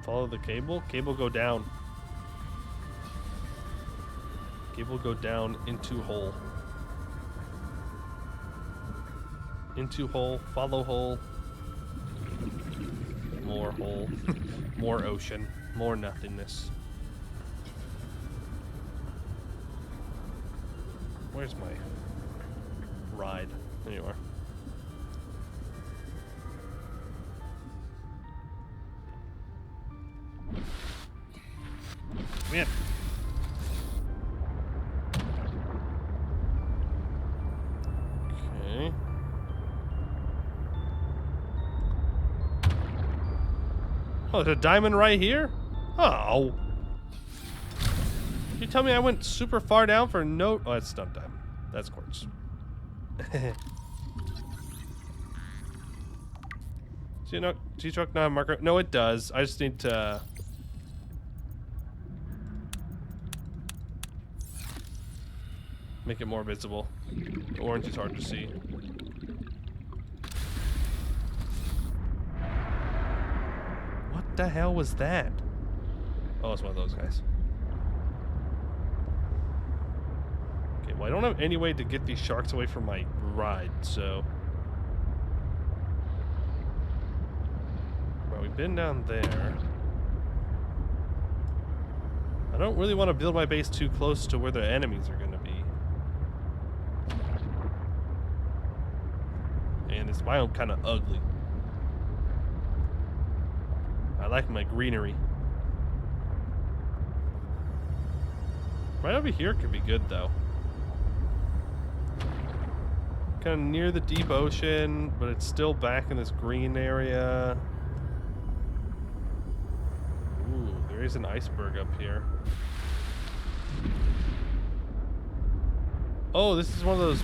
Follow the cable. Cable go down. Cable go down into hole. Into hole. Follow hole. More hole. More ocean. More nothingness. Where's my ride? There you are. Come in. Okay. Oh, there's a diamond right here? Oh. You tell me I went super far down for no... Oh, that's not diamond. That's quartz. G-Truck not marker? No, it does. I just need to... make it more visible. The orange is hard to see. What the hell was that? Oh, it's one of those guys. Okay, well, I don't have any way to get these sharks away from my ride, so... Well, we've been down there. I don't really want to build my base too close to where the enemies are going to be. And this biome kind of ugly. I like my greenery. Right over here could be good, though. Kind of near the deep ocean, but it's still back in this green area. Ooh, there is an iceberg up here. Oh, this is one of those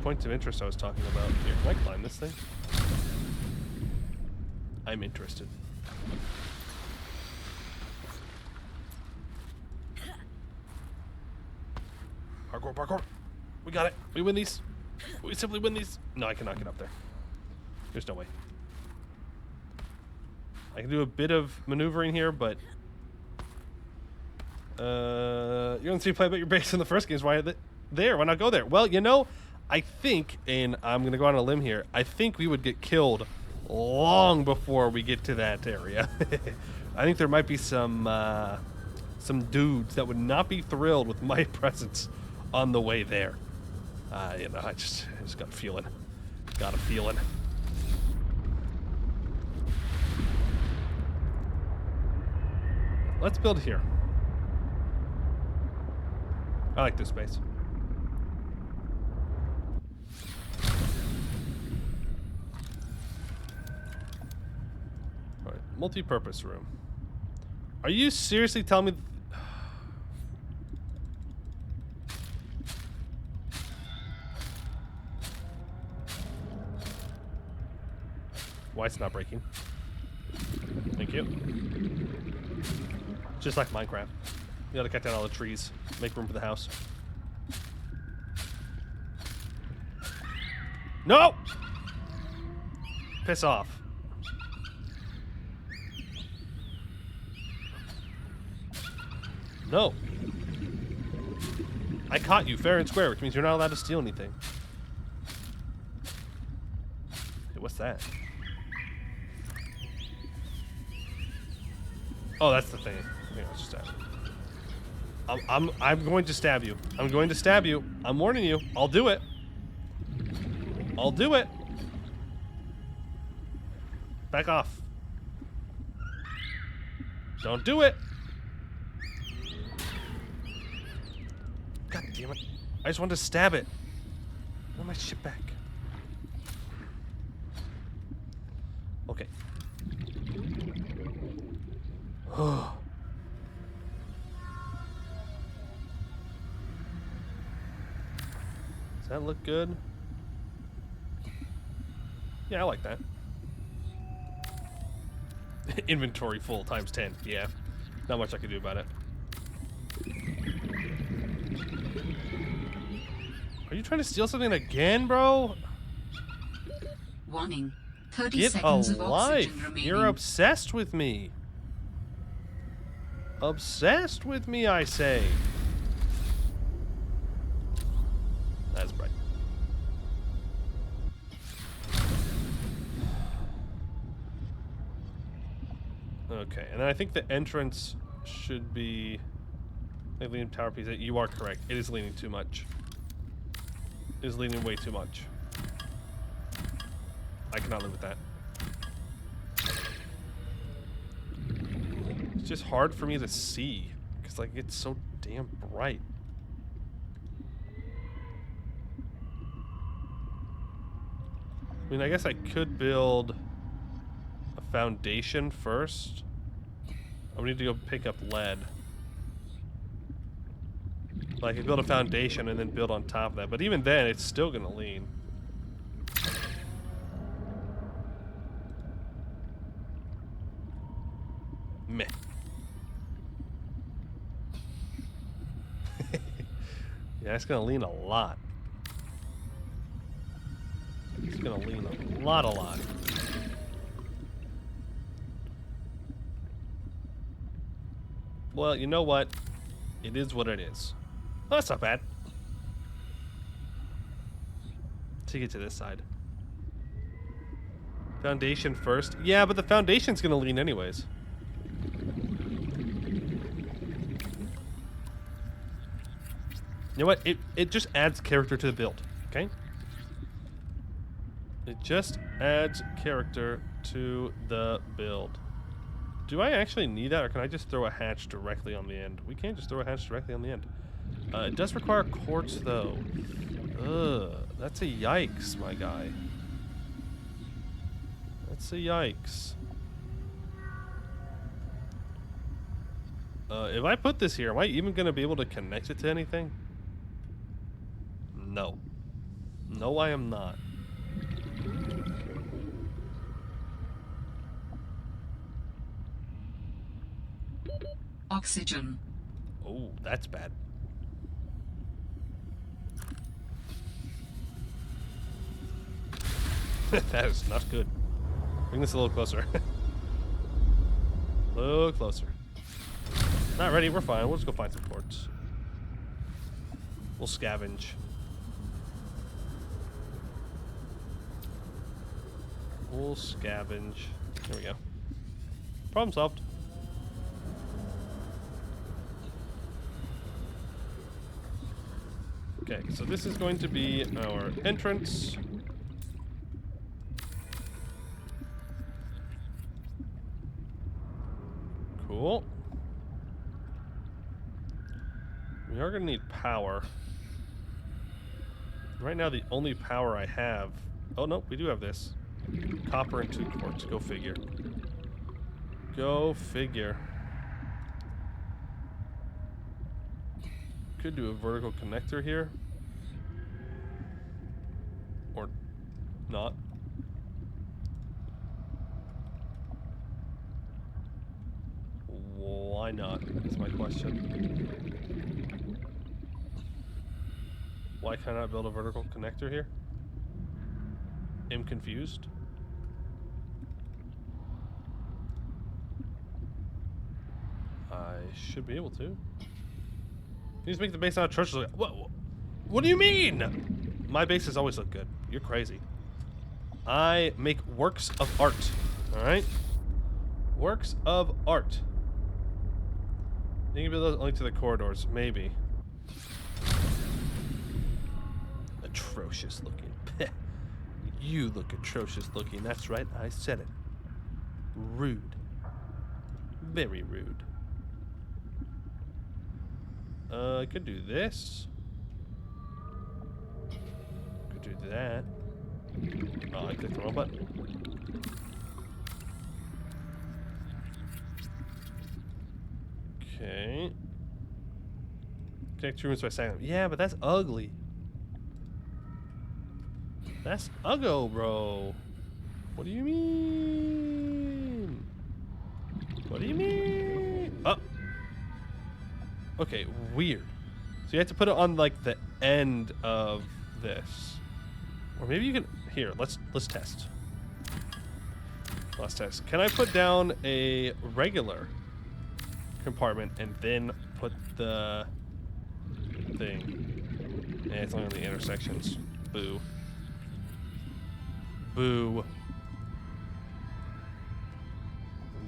points of interest I was talking about. Here, can I climb this thing? I'm interested. Parkour, parkour. We got it. We win these. We simply win these. No, I cannot get up there. There's no way. I can do a bit of maneuvering here, but you're gonna see play about your base in the first games. Why there? Why not go there? Well, you know, I think, and I'm gonna go on a limb here, I think we would get killed long before we get to that area. I think there might be some dudes that would not be thrilled with my presence on the way there. You know, I just got a feeling. Got a feeling. Let's build here. I like this space. All right, multi-purpose room. Are you seriously telling me? Why it's not breaking? Thank you. Just like Minecraft. You gotta cut down all the trees, make room for the house. No! Piss off. No. I caught you fair and square, which means you're not allowed to steal anything. Hey, what's that? Oh, that's the thing. Here, let's just stab you. I'm going to stab you. I'm going to stab you. I'm warning you. I'll do it. I'll do it. Back off. Don't do it. God damn it. I just wanted to stab it. I want my shit back. Okay. that look good? Yeah, I like that. Inventory full times 10. Yeah. Not much I can do about it. Are you trying to steal something again, bro? Warning. 30 Get a seconds of life. oxygen remaining. You're obsessed with me. Obsessed with me, I say. That's bright. Okay, and then I think the entrance should be the leaning tower piece. You are correct. It is leaning too much. It is leaning way too much. I cannot live with that. It's just hard for me to see because like it's so damn bright. I mean, I guess I could build a foundation first. I would need to go pick up lead. But I could build a foundation and then build on top of that. But even then, it's still going to lean. Meh. Yeah, it's going to lean a lot. It's going to lean a lot. Well, you know what? It is what it is. Well, that's not bad. Take it to this side. Foundation first. Yeah, but the foundation's gonna lean anyways. You know what? It just adds character to the build, okay? It just adds character to the build. Do I actually need that, or can I just throw a hatch directly on the end? We can't just throw a hatch directly on the end. It does require quartz, though. Ugh, that's a yikes, my guy. That's a yikes. If I put this here, am I even going to be able to connect it to anything? No. No, I am not. Oxygen. Oh, that's bad. That is not good. Bring this a little closer. A little closer. Not ready, we're fine. We'll just go find some quartz. We'll scavenge. We'll scavenge. There we go. Problem solved. Okay, so this is going to be our entrance. Cool. We are going to need power. Right now, the only power I have... Oh, no, we do have this. Copper and 2 quartz. Go figure. Go figure. Could do a vertical connector here. Or not. Why not? Is my question. Why can I not build a vertical connector here? I'm confused. I should be able to. You just make the base out of churches look. What do you mean? My bases always look good. You're crazy. I make works of art. All right. Works of art. You can build those only to the corridors, maybe. Atrocious looking. You look atrocious looking. That's right, I said it. Rude. Very rude. I could do this. Could do that. Oh, I clicked the wrong button. Okay. Connect 2 rooms by second. Yeah, but that's ugly. That's Uggo, bro. What do you mean? What do you mean? Oh. Okay, weird. So you have to put it on like the end of this. Or maybe you can here, let's test. Let's test. Can I put down a regular compartment and then put the thing? And it's only on the intersections. Boo. Boo.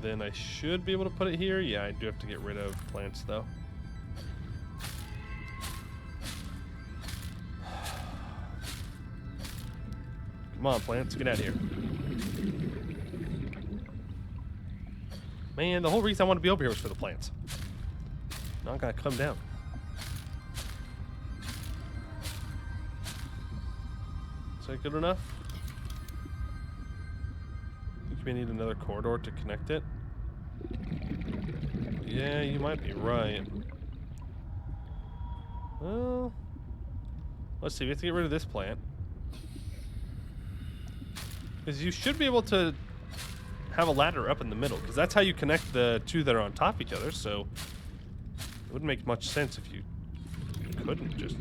Then I should be able to put it here. Yeah, I do have to get rid of plants though. Come on, plants, get out of here. Man, the whole reason I wanted to be over here was for the plants. Now I gotta come down. Is that good enough? I think we need another corridor to connect it. Yeah, you might be right. Well, let's see. We have to get rid of this plant. Because you should be able to have a ladder up in the middle, because that's how you connect the two that are on top of each other, so it wouldn't make much sense if you couldn't just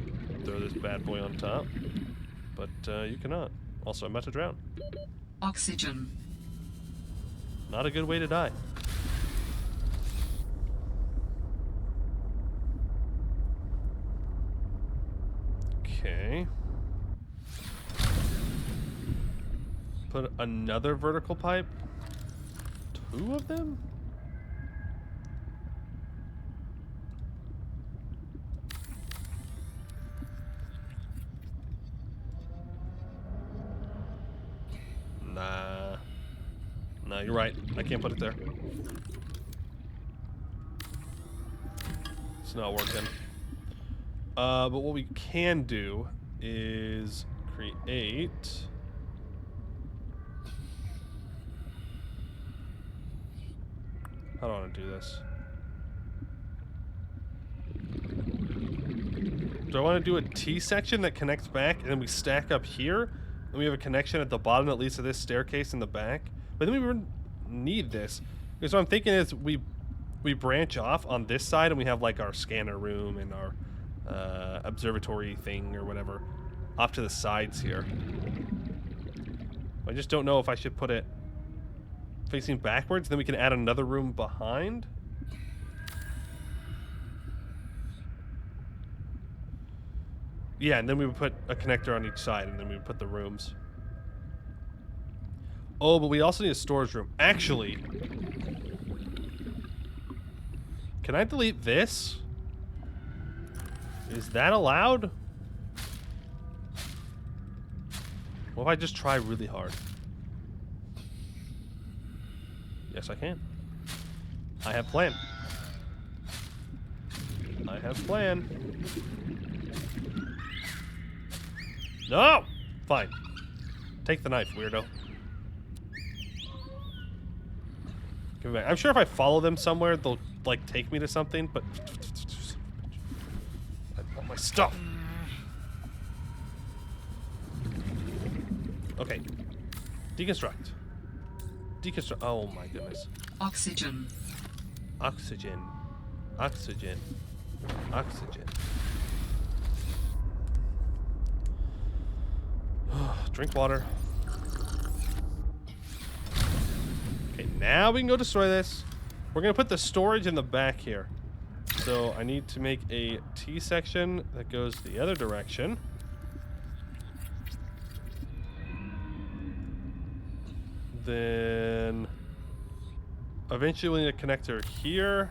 throw this bad boy on top. But you cannot. Also, I'm about to drown. Oxygen. Not a good way to die. Okay. Put another vertical pipe. 2 of them? Nah. Nah, you're right. I can't put it there. It's not working. But what we can do is create... How do I want to do this? Do I want to do a T section that connects back and then we stack up here? And we have a connection at the bottom that leads to this staircase in the back? But then we wouldn't need this. Because what I'm thinking is we branch off on this side and we have like our scanner room and our observatory thing or whatever off to the sides here. I just don't know if I should put it facing backwards, then we can add another room behind. Yeah, and then we would put a connector on each side, and then we would put the rooms. Oh, but we also need a storage room. Actually, can I delete this? Is that allowed? What if I just try really hard? Yes, I can. I have plan. I have plan. No! Fine. Take the knife, weirdo. Give me back. I'm sure if I follow them somewhere, they'll, like, take me to something, but... I want my stuff! Okay. Deconstruct. Deconstruct. Oh my goodness. Oxygen. Oxygen. Oxygen. Oxygen. Drink water. Okay, now we can go destroy this. We're gonna put the storage in the back here. So I need to make a T section that goes the other direction. Then eventually we need a connector here.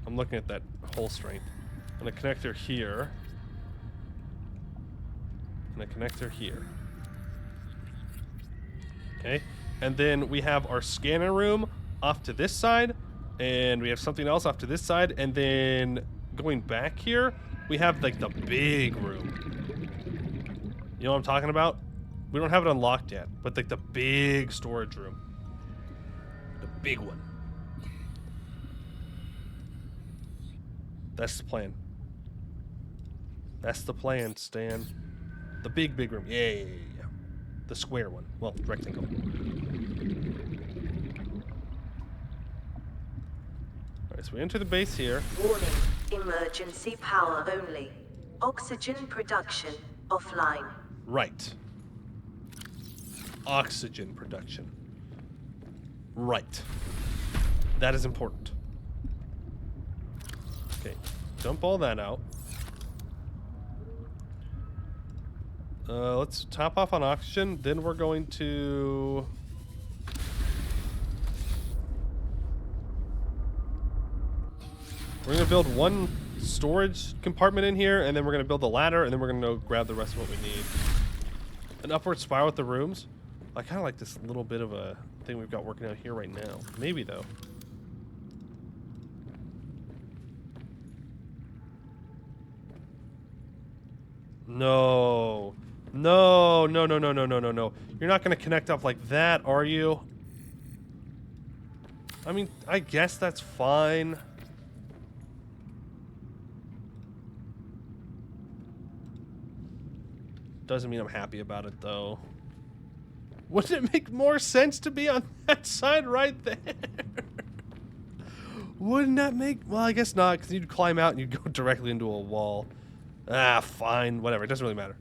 I'm looking at that hole strength. And a connector here. And a connector here. Okay. And then we have our scanner room off to this side. And we have something else off to this side. And then going back here, we have like the big room. You know what I'm talking about? We don't have it unlocked yet, but like the big storage room. The big one. That's the plan. That's the plan, Stan. The big room. Yeah. The square one. Well, rectangle. Alright, so we enter the base here. Warning. Emergency power only. Oxygen production offline. Right. Oxygen production. Right. That is important. Okay, dump all that out. Let's top off on oxygen. Then we're going to... We're going to build one storage compartment in here, and then we're going to build the ladder, and then we're going to go grab the rest of what we need. An upward spiral with the rooms. I kind of like this little bit of a thing we've got working out here right now. Maybe, though. No. No. You're not going to connect up like that, are you? I mean, I guess that's fine. Doesn't mean I'm happy about it, though. Wouldn't it make more sense to be on that side right there? Wouldn't that make... Well, I guess not, because you'd climb out and you'd go directly into a wall. Ah, fine. Whatever. It doesn't really matter.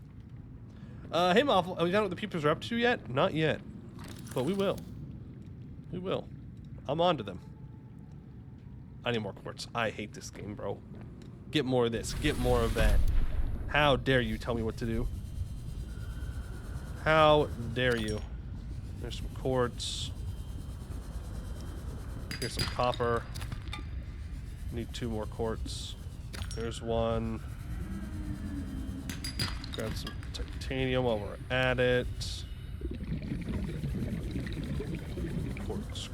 Hey, Moffle. Have we found what the peepers are up to yet? Not yet. But we will. We will. I'm on to them. I need more quartz. I hate this game, bro. Get more of this. Get more of that. How dare you tell me what to do? How dare you? There's some quartz. Here's some copper. Need 2 more quartz. There's one. Grab some titanium while we're at it.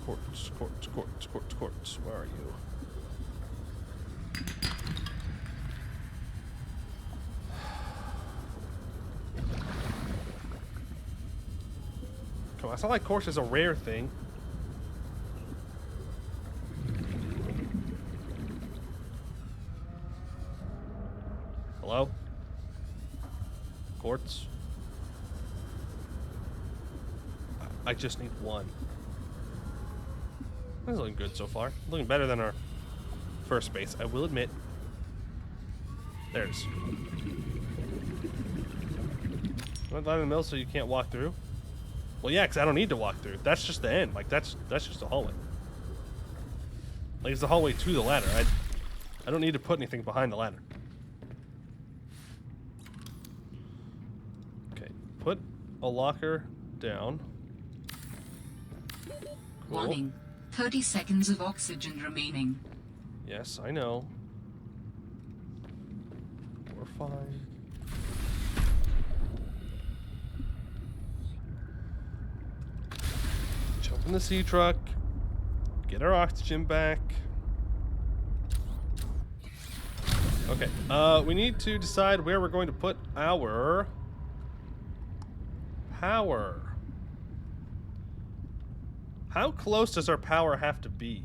Quartz. Where are you? Come on, it's not like quartz is a rare thing. Hello? Quartz? I just need 1. That's looking good so far. Looking better than our first base, I will admit. There it is. Went down in the middle so you can't walk through? Well, yeah, because I don't need to walk through. That's just the end. Like, that's just a hallway. Like, it's the hallway to the ladder. I don't need to put anything behind the ladder. Okay, put a locker down. Cool. Warning. 30 seconds of oxygen remaining. Yes, I know. We're fine. Jump in the sea truck. Get our oxygen back. Okay, we need to decide where we're going to put our power. How close does our power have to be?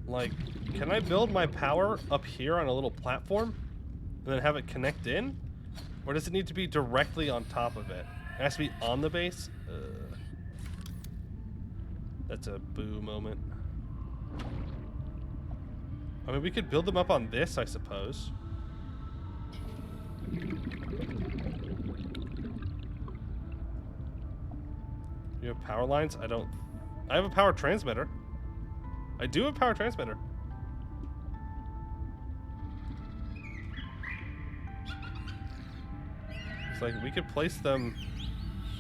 Like, can I build my power up here on a little platform and then have it connect in? Or does it need to be directly on top of it? It has to be on the base? That's a boo moment. I mean, we could build them up on this, I suppose. You have power lines? I have a power transmitter. I do have a power transmitter. It's like we could place them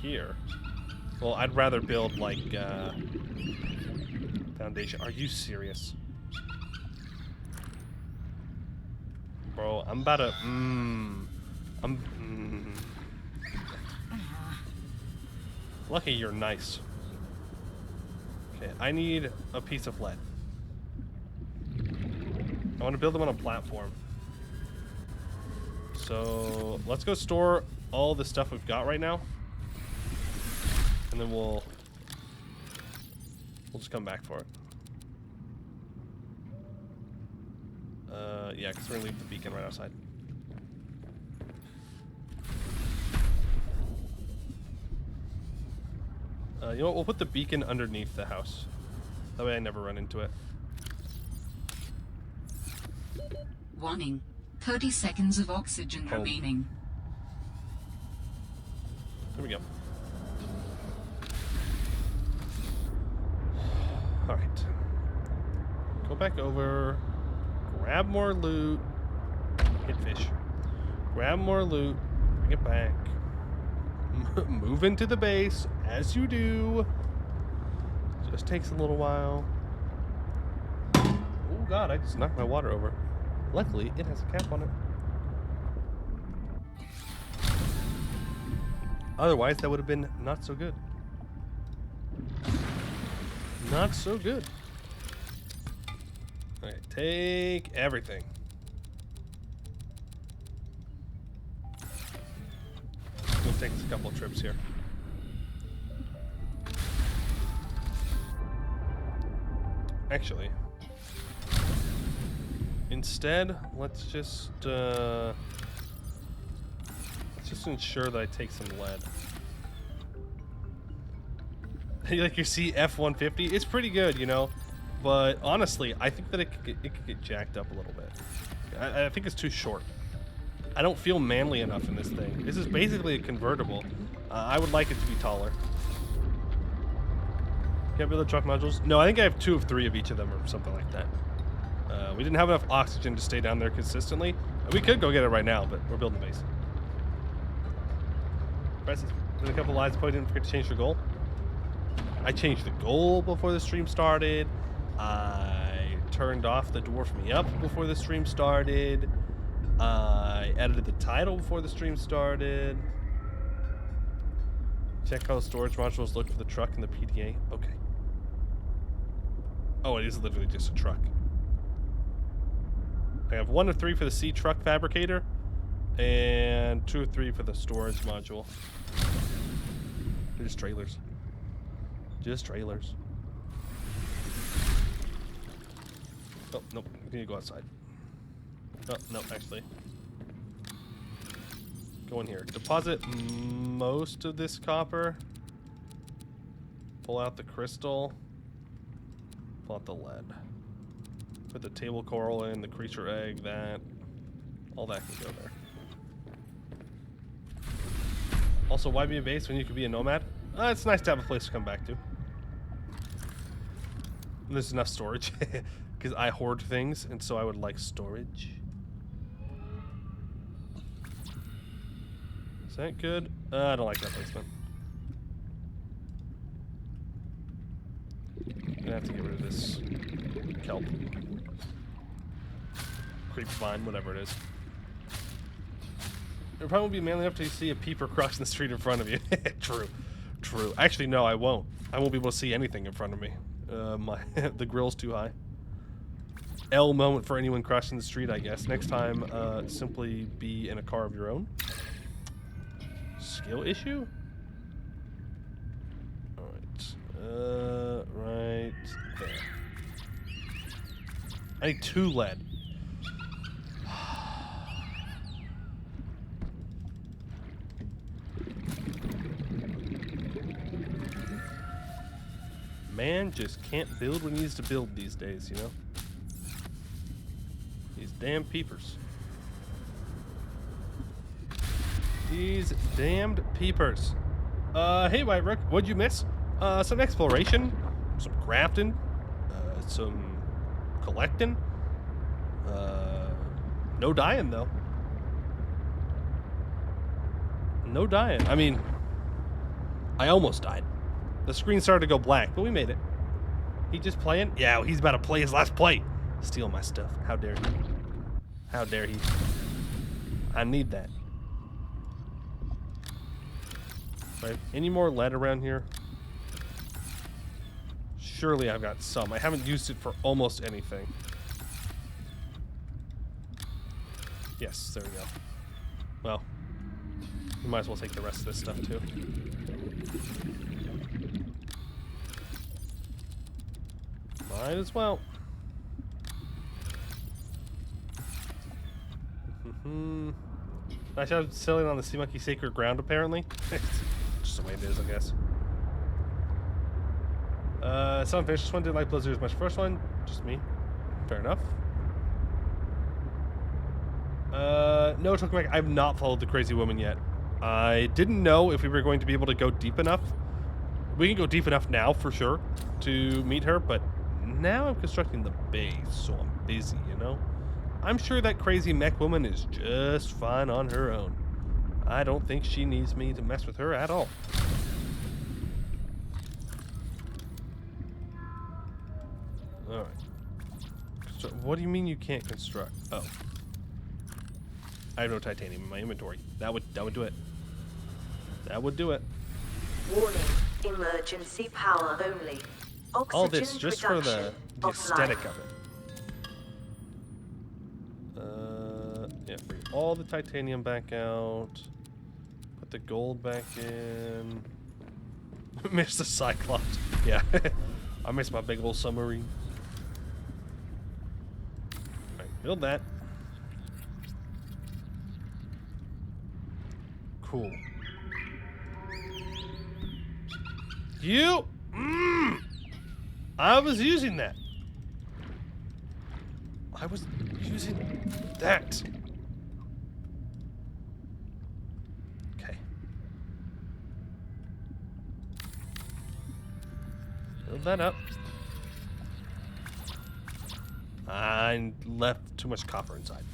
here. Well, I'd rather build like foundation. Are you serious? Bro, I'm about to Lucky you're nice. Okay, I need a piece of lead. I want to build them on a platform. So let's go store all the stuff we've got right now. And then we'll just come back for it. Yeah, because we're gonna leave the beacon right outside. You know what? We'll put the beacon underneath the house. That way I never run into it. Warning. 30 seconds of oxygen remaining. Here we go. Alright. Go back over. Grab more loot. Hit fish. Grab more loot. Bring it back. Move into the base, as you do. Just takes a little while. Oh god, I just knocked my water over. Luckily, it has a cap on it. Otherwise, that would have been not so good. Not so good. Alright, take everything. We'll take us a couple of trips here. Actually, instead, let's just ensure that I take some lead. Like your F-150, it's pretty good, you know, but honestly, I think that it could get jacked up a little bit. I think it's too short. I don't feel manly enough in this thing. This is basically a convertible. I would like it to be taller. Can't build the truck modules? No, I think I have 2 of 3 of each of them or something like that. We didn't have enough oxygen to stay down there consistently. We could go get it right now, but we're building the base. There's a couple lies put in. Forget to change the goal. I changed the goal before the stream started. I turned off the dwarf me up before the stream started. I edited the title before the stream started. Check how the storage modules look for the truck and the PDA. Okay. Oh, it is literally just a truck. I have 1 of 3 for the C truck fabricator, and 2 of 3 for the storage module. They're just trailers. Just trailers. Oh, nope. We need to go outside. Oh, no, actually. Go in here. Deposit most of this copper. Pull out the crystal. Pull out the lead. Put the table coral in, the creature egg, that. All that can go there. Also, why be a base when you could be a nomad? It's nice to have a place to come back to. And there's enough storage. Because I hoard things, and so I would like storage. Is that good? I don't like that placement. I'm gonna have to get rid of this kelp. Creep vine, whatever it is. It probably won't be manly enough to see a peeper crossing the street in front of you. True. True. Actually, no, I won't. I won't be able to see anything in front of me. The grill's too high. L moment for anyone crossing the street, I guess. Next time, simply be in a car of your own. Skill issue? Alright. Right there. I need 2 lead. Man just can't build when he needs to build these days, you know? These damn peepers. These damned peepers. Hey, White Rook, what'd you miss? Some exploration, some crafting, some collecting. No dying, though. No dying. I mean, I almost died. The screen started to go black, but we made it. He just playing? Yeah, well, he's about to play his last play. Steal my stuff. How dare he? How dare he? I need that. Right. Any more lead around here? Surely I've got some. I haven't used it for almost anything. Yes, there we go. Well, we might as well take the rest of this stuff too. Might as well. I started sailing on the sea monkey sacred ground, apparently. Just the way it is, I guess. Someone finished this one. Didn't like Below Zero as much as the first one. Just me. Fair enough. No, Tokamak, I've not followed the crazy woman yet. I didn't know if we were going to be able to go deep enough. We can go deep enough now, for sure, to meet her, but now I'm constructing the base, so I'm busy, you know? I'm sure that crazy mech woman is just fine on her own. I don't think she needs me to mess with her at all. Alright. So, what do you mean you can't construct? Oh. I have no titanium in my inventory. That would do it. That would do it. Warning. Emergency power only. Oxygen All this just for the aesthetic offline. of it. Yeah, bring all the titanium back out. Put the gold back in. Miss the Cyclops. Yeah. I miss my big old submarine. Alright, build that. Cool. You! I was using that. I was using that. Okay. Build that up. I left too much copper inside.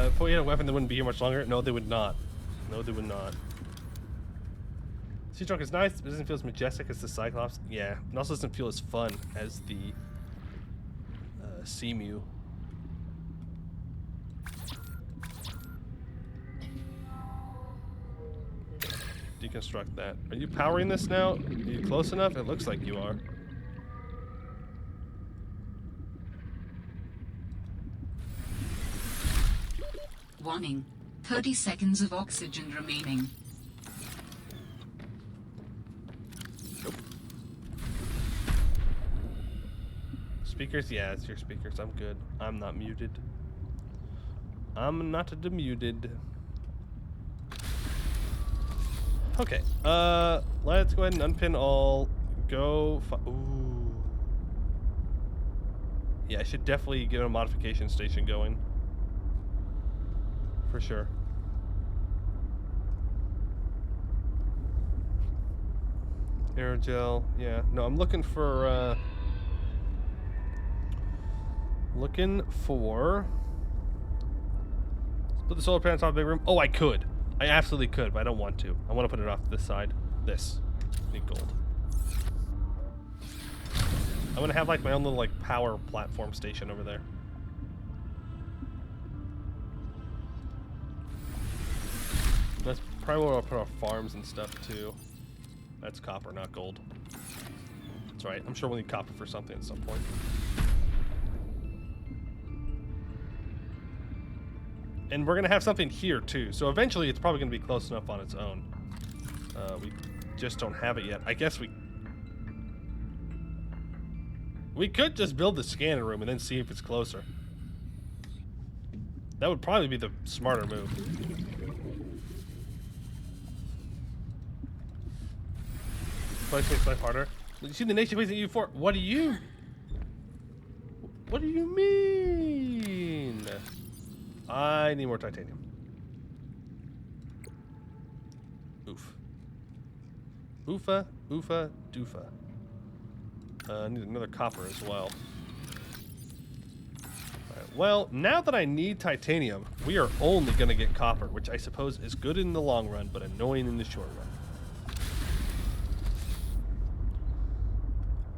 If we had a weapon that wouldn't be here much longer, no, they would not. No, they would not. Sea Trunk is nice, but it doesn't feel as majestic as the Cyclops. Yeah, it also doesn't feel as fun as the Seamew. Deconstruct that. Are you powering this now? Are you close enough? It looks like you are. Warning. 30 seconds of oxygen remaining. Nope. Speakers? Yeah, it's your speakers. I'm good. I'm not muted. I'm not demuted. Okay. Let's go ahead and unpin all. Go. Ooh. Yeah, I should definitely get a modification station going. For sure. Aerogel, yeah. No, I'm looking for split the solar panel on top of the big room. Oh, I could. I absolutely could, but I don't want to. I want to put it off this side. This. Need gold. I'm gonna have like my own little like power platform station over there. That's probably where I'll put our farms and stuff too. That's copper, not gold. That's right. I'm sure we'll need copper for something at some point. And we're gonna have something here too. So eventually, it's probably gonna be close enough on its own. We just don't have it yet. I guess we could just build the scanner room and then see if it's closer. That would probably be the smarter move. Place makes life harder. You see the nation ways that you for. What do you mean? I need more titanium. Oof. Oofa, oofa, doofa. I need another copper as well. Alright, well, now that I need titanium, we are only going to get copper, which I suppose is good in the long run, but annoying in the short run.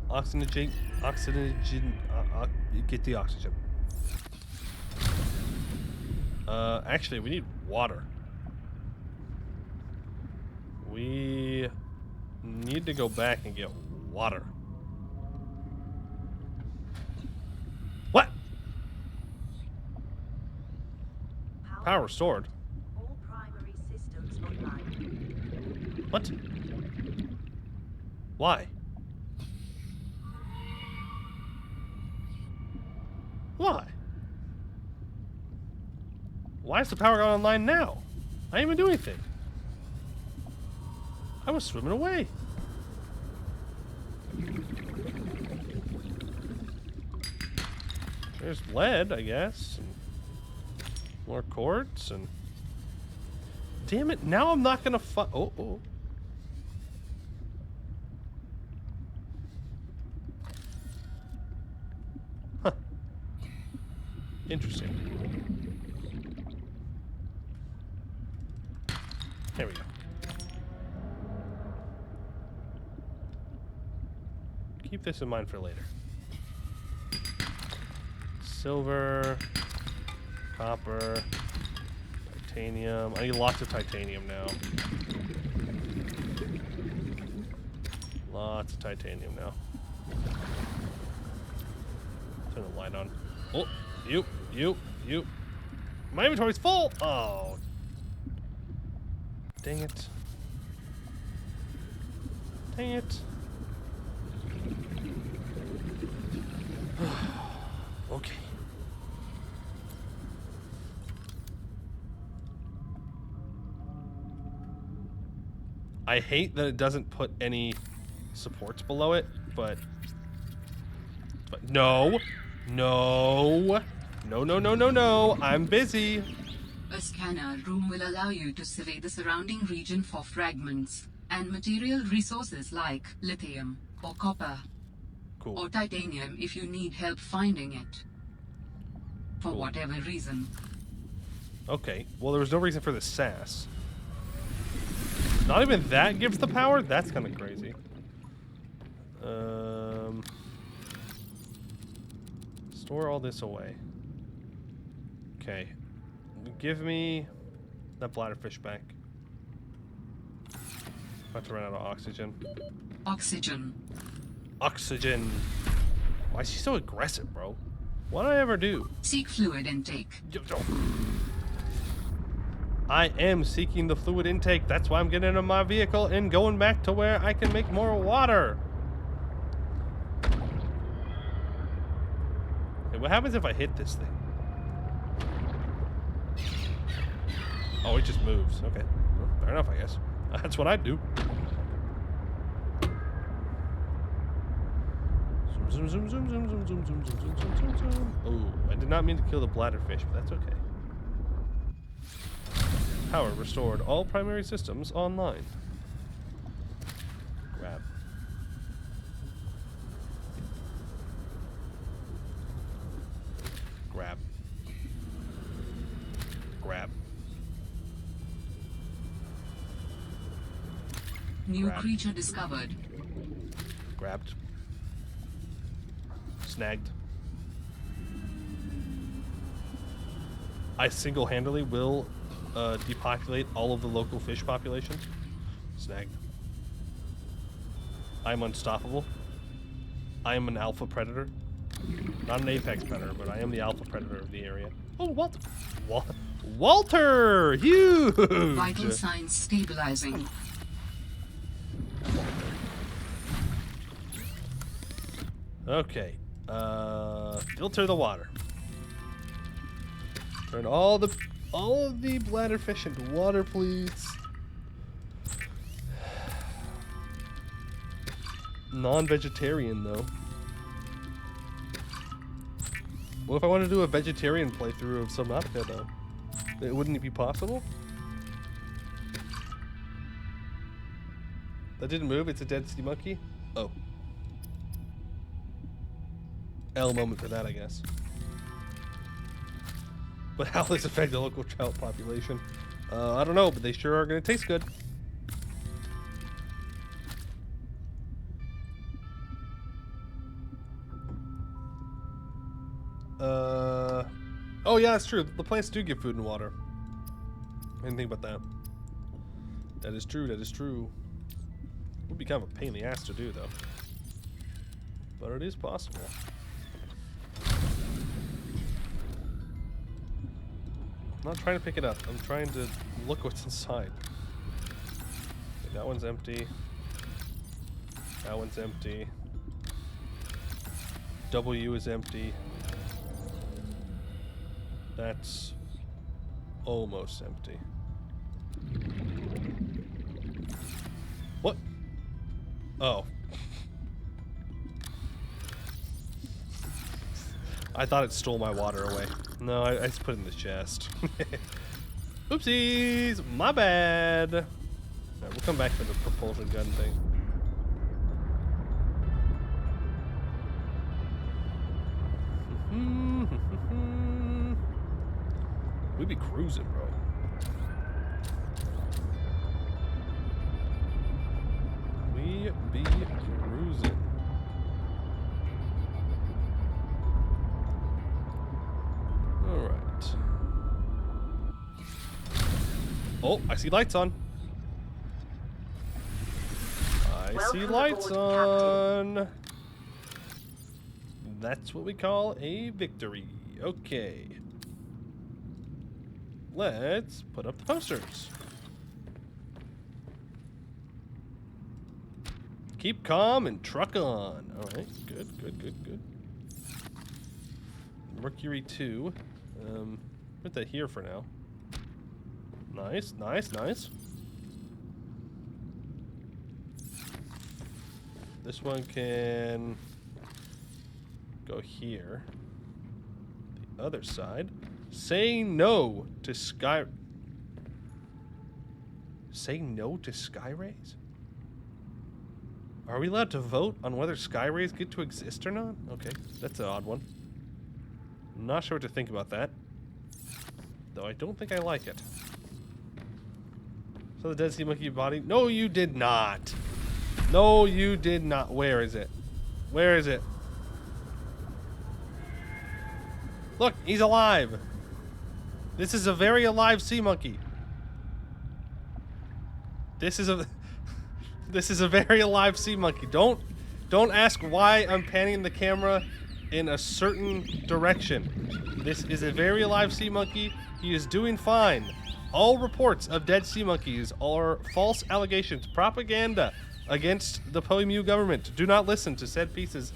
Oxygen, get the oxygen. Actually, we need water. We need to go back and get water. What? Power restored. All primary systems online. What? Why? Why? Why is the power going online now? I didn't even do anything. I was swimming away. There's lead, I guess. And more quartz and... Damn it, now I'm not gonna oh. Huh. Interesting. There we go. Keep this in mind for later. Silver, copper, titanium. I need lots of titanium now. Lots of titanium now. Turn the light on. Oh, you. My inventory's full! Oh. Dang it. Dang it. Okay. I hate that it doesn't put any supports below it, but no. No. No. I'm busy. A scanner room will allow you to survey the surrounding region for fragments and material resources like lithium or copper. Cool. Or titanium if you need help finding it. For whatever reason. Okay. Well, there was no reason for the SAS. Not even that gives the power? That's kind of crazy. Store all this away. Okay. Give me that bladderfish back. About to run out of oxygen. Oxygen. Oxygen. Why is she so aggressive, bro? What did I ever do? Seek fluid intake. I am seeking the fluid intake. That's why I'm getting into my vehicle and going back to where I can make more water. Okay, what happens if I hit this thing? Oh, it just moves. Okay. Well, fair enough, I guess. That's what I'd do. Zoom. Oh, I did not mean to kill the bladderfish, but that's okay. Power restored. All primary systems online. Grab. Grab. Grab. New creature discovered. Grabbed. Snagged. I single-handedly will depopulate all of the local fish population. Snagged. I'm unstoppable. I am an alpha predator. Not an apex predator, but I am the alpha predator of the area. Oh, Walter! Walter! Huge! Vital signs stabilizing. Okay. Filter the water. Turn all of the bladderfish into water, please. Non-vegetarian, though. What if I want to do a vegetarian playthrough of Subnautica, though? Wouldn't it be possible? That didn't move? It's a dead sea monkey? Oh. L moment for that, I guess. But how does this affect the local trout population? I don't know, but they sure are going to taste good. Oh yeah, that's true. The plants do give food and water. I didn't think about that. That is true, that is true. Would be kind of a pain in the ass to do, though. But it is possible. I'm not trying to pick it up. I'm trying to look what's inside. That one's empty. That one's empty. W is empty. That's almost empty. What? Oh. I thought it stole my water away. No, I just put it in the chest. Oopsies! My bad! Alright, we'll come back to the propulsion gun thing. We be cruising, bro. We be cruising. Alright. Oh, I see lights on. I see lights on. That's what we call a victory. Okay. Let's put up the posters. Keep calm and truck on. Alright, good, good, good, good. Mercury 2. Put that here for now. Nice, nice, nice. This one can go here. The other side. Say no to sky. Say no to sky rays? Are we allowed to vote on whether sky rays get to exist or not? Okay, that's an odd one. Not sure what to think about that. Though I don't think I like it. So the dead sea monkey body? No, you did not. No, you did not. Where is it? Where is it? Look, he's alive. This is a very alive sea monkey. This is a this is a very alive sea monkey. Don't ask why I'm panning the camera in a certain direction. This is a very alive sea monkey. He is doing fine. All reports of dead sea monkeys are false allegations, propaganda against the Poiuymew government. Do not listen to said pieces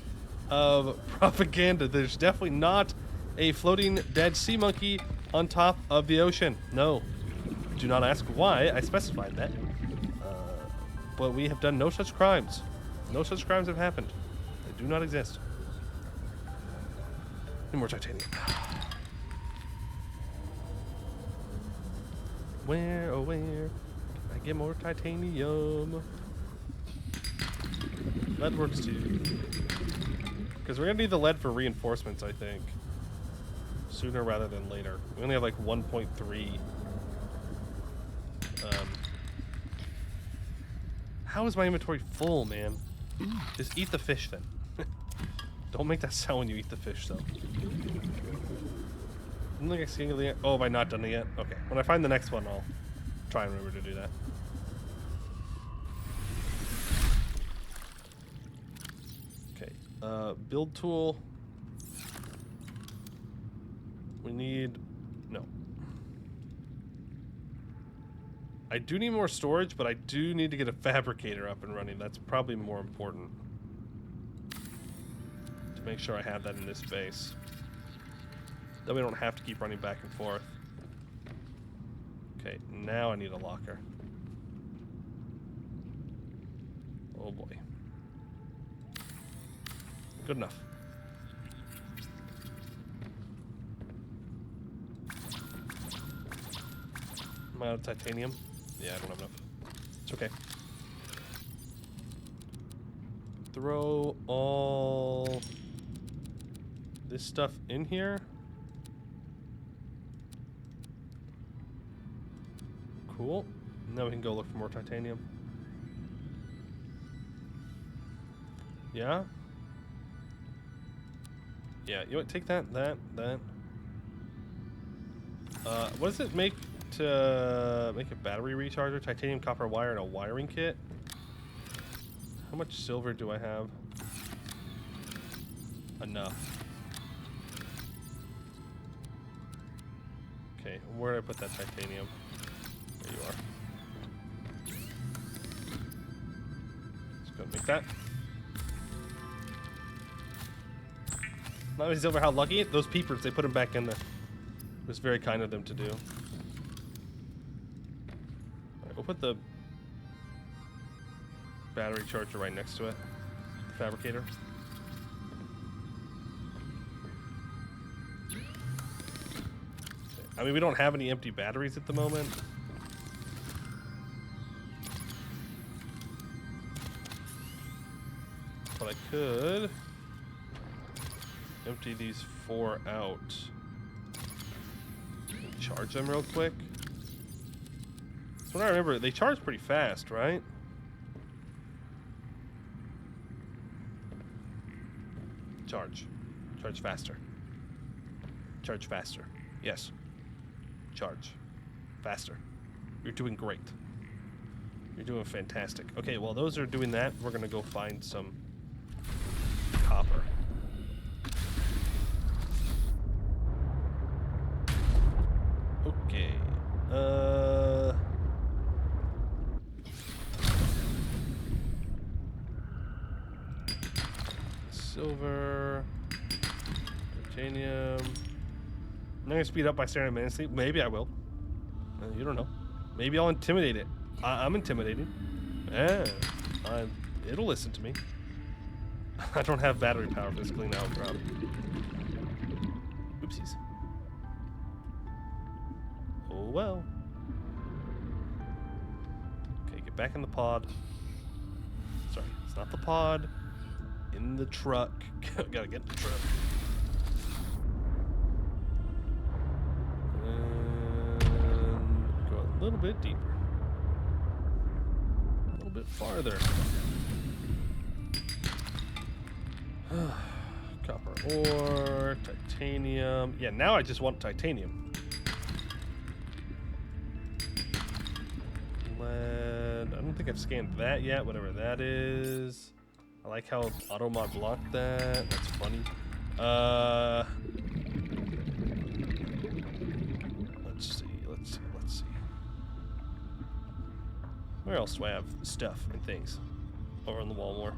of propaganda. There's definitely not a floating dead sea monkey on top of the ocean. No. Do not ask why I specified that. But we have done no such crimes. No such crimes have happened. They do not exist. Need more titanium. Where, oh where can I get more titanium? Lead works too. Because we're gonna need the lead for reinforcements, I think. Sooner rather than later. We only have like 1.3. How is my inventory full, man? Just eat the fish then. Don't make that sound when you eat the fish, though. I don't think I see anything yet. Oh, have I not done it yet? Okay. When I find the next one, I'll try and remember to do that. Okay. Build tool. We need... No. I do need more storage, but I do need to get a fabricator up and running. That's probably more important. To make sure I have that in this base. Then we don't have to keep running back and forth. Okay, now I need a locker. Oh boy. Good enough. Am I out of titanium? Yeah, I don't have enough. It's okay. Throw all this stuff in here. Cool. Now we can go look for more titanium. Yeah? Yeah, you know what? Take that. What does it make to make a battery recharger? Titanium, copper wire, and a wiring kit? How much silver do I have? Enough. Okay, where did I put that titanium? There you are. that. Not always over how lucky. Those peepers, they put them back in there. It was very kind of them to do. All right, we'll put the battery charger right next to it. The fabricator. I mean, we don't have any empty batteries at the moment. But I could empty these 4 out. Charge them real quick. So when I remember, they charge pretty fast, right? Charge. Charge faster. Charge faster. Yes. Charge. Faster. You're doing great. You're doing fantastic. Okay, while those are doing that, we're gonna go find some copper. Okay. Silver. Titanium. I'm not gonna speed up by staring at Mansley. Maybe I will. You don't know. Maybe I'll intimidate it. I'm intimidating. Yeah. It'll listen to me. I don't have battery power physically now, crowd. Oopsies. Oh well. Okay, get back in the pod. Sorry, it's not the pod. In the truck. Gotta get in the truck. And go a little bit deeper. A little bit farther. Copper ore, titanium. Yeah, now I just want titanium. Lead. I don't think I've scanned that yet, whatever that is. I like how auto mod blocked that. That's funny. Let's see. Where else do I have stuff and things? Over on the wall more.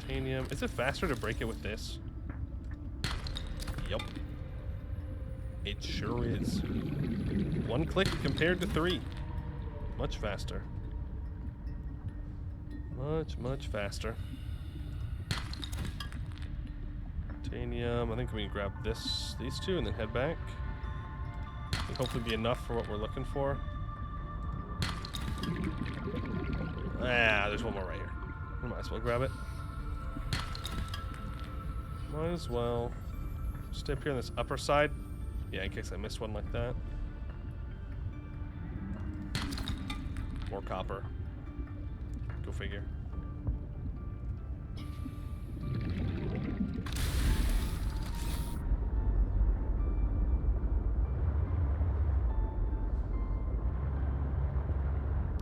Titanium. Is it faster to break it with this? Yup. It sure is. 1 click compared to 3. Much faster. Much faster. Titanium. I think we can grab these 2 and then head back. And hopefully be enough for what we're looking for. Ah, there's one more right here. We might as well grab it. Might as well. Stay up here on this upper side. Yeah, in case I missed one like that. More copper. Go figure.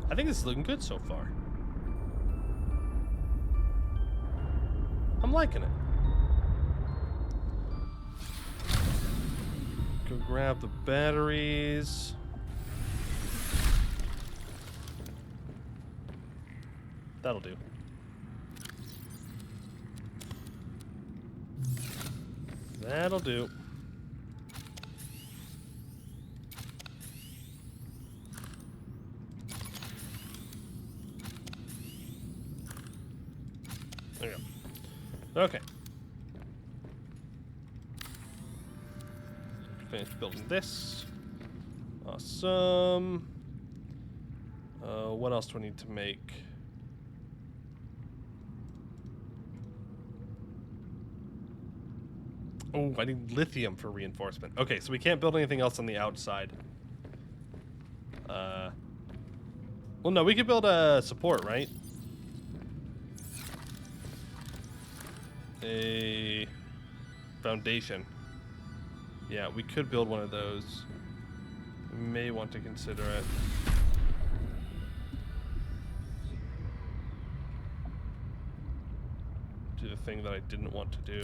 I think this is looking good so far. I'm liking it. Go grab the batteries. That'll do. That'll do. There you go. Okay. Finish building this. Awesome. What else do I need to make? Oh, I need lithium for reinforcement. Okay, so we can't build anything else on the outside. Well, no, we could build a support, right? A foundation. Yeah, we could build one of those. We may want to consider it. Do the thing that I didn't want to do.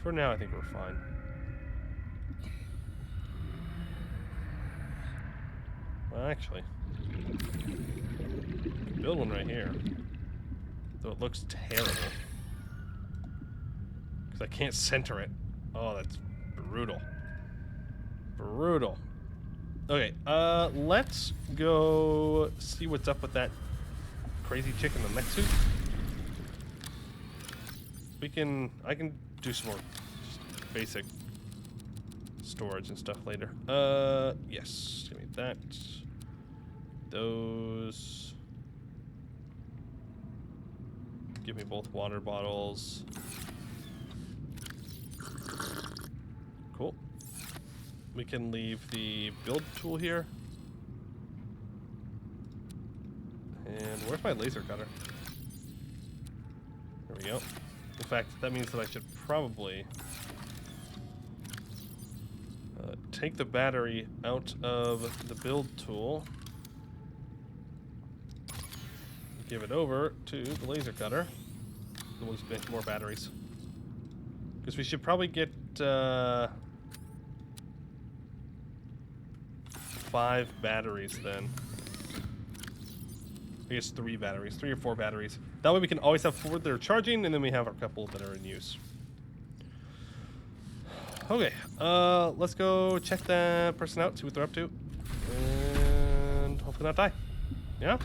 For now, I think we're fine. Well, actually, build one right here. Though it looks terrible. Because I can't center it. Oh, that's brutal. Brutal. Okay, let's go see what's up with that crazy chick in the mech suit. I can do some more just basic storage and stuff later. Yes, give me that. Those. Give me both water bottles. Cool. We can leave the build tool here. And where's my laser cutter? There we go. In fact, that means that I should probably take the battery out of the build tool. Give it over to the laser cutter. And we'll just make more batteries. Because we should probably get 5 batteries then. I guess 3 batteries, 3 or 4 batteries. That way we can always have 4 that are charging, and then we have a couple that are in use. Okay, let's go check that person out, see what they're up to, and hopefully not die. Yeah?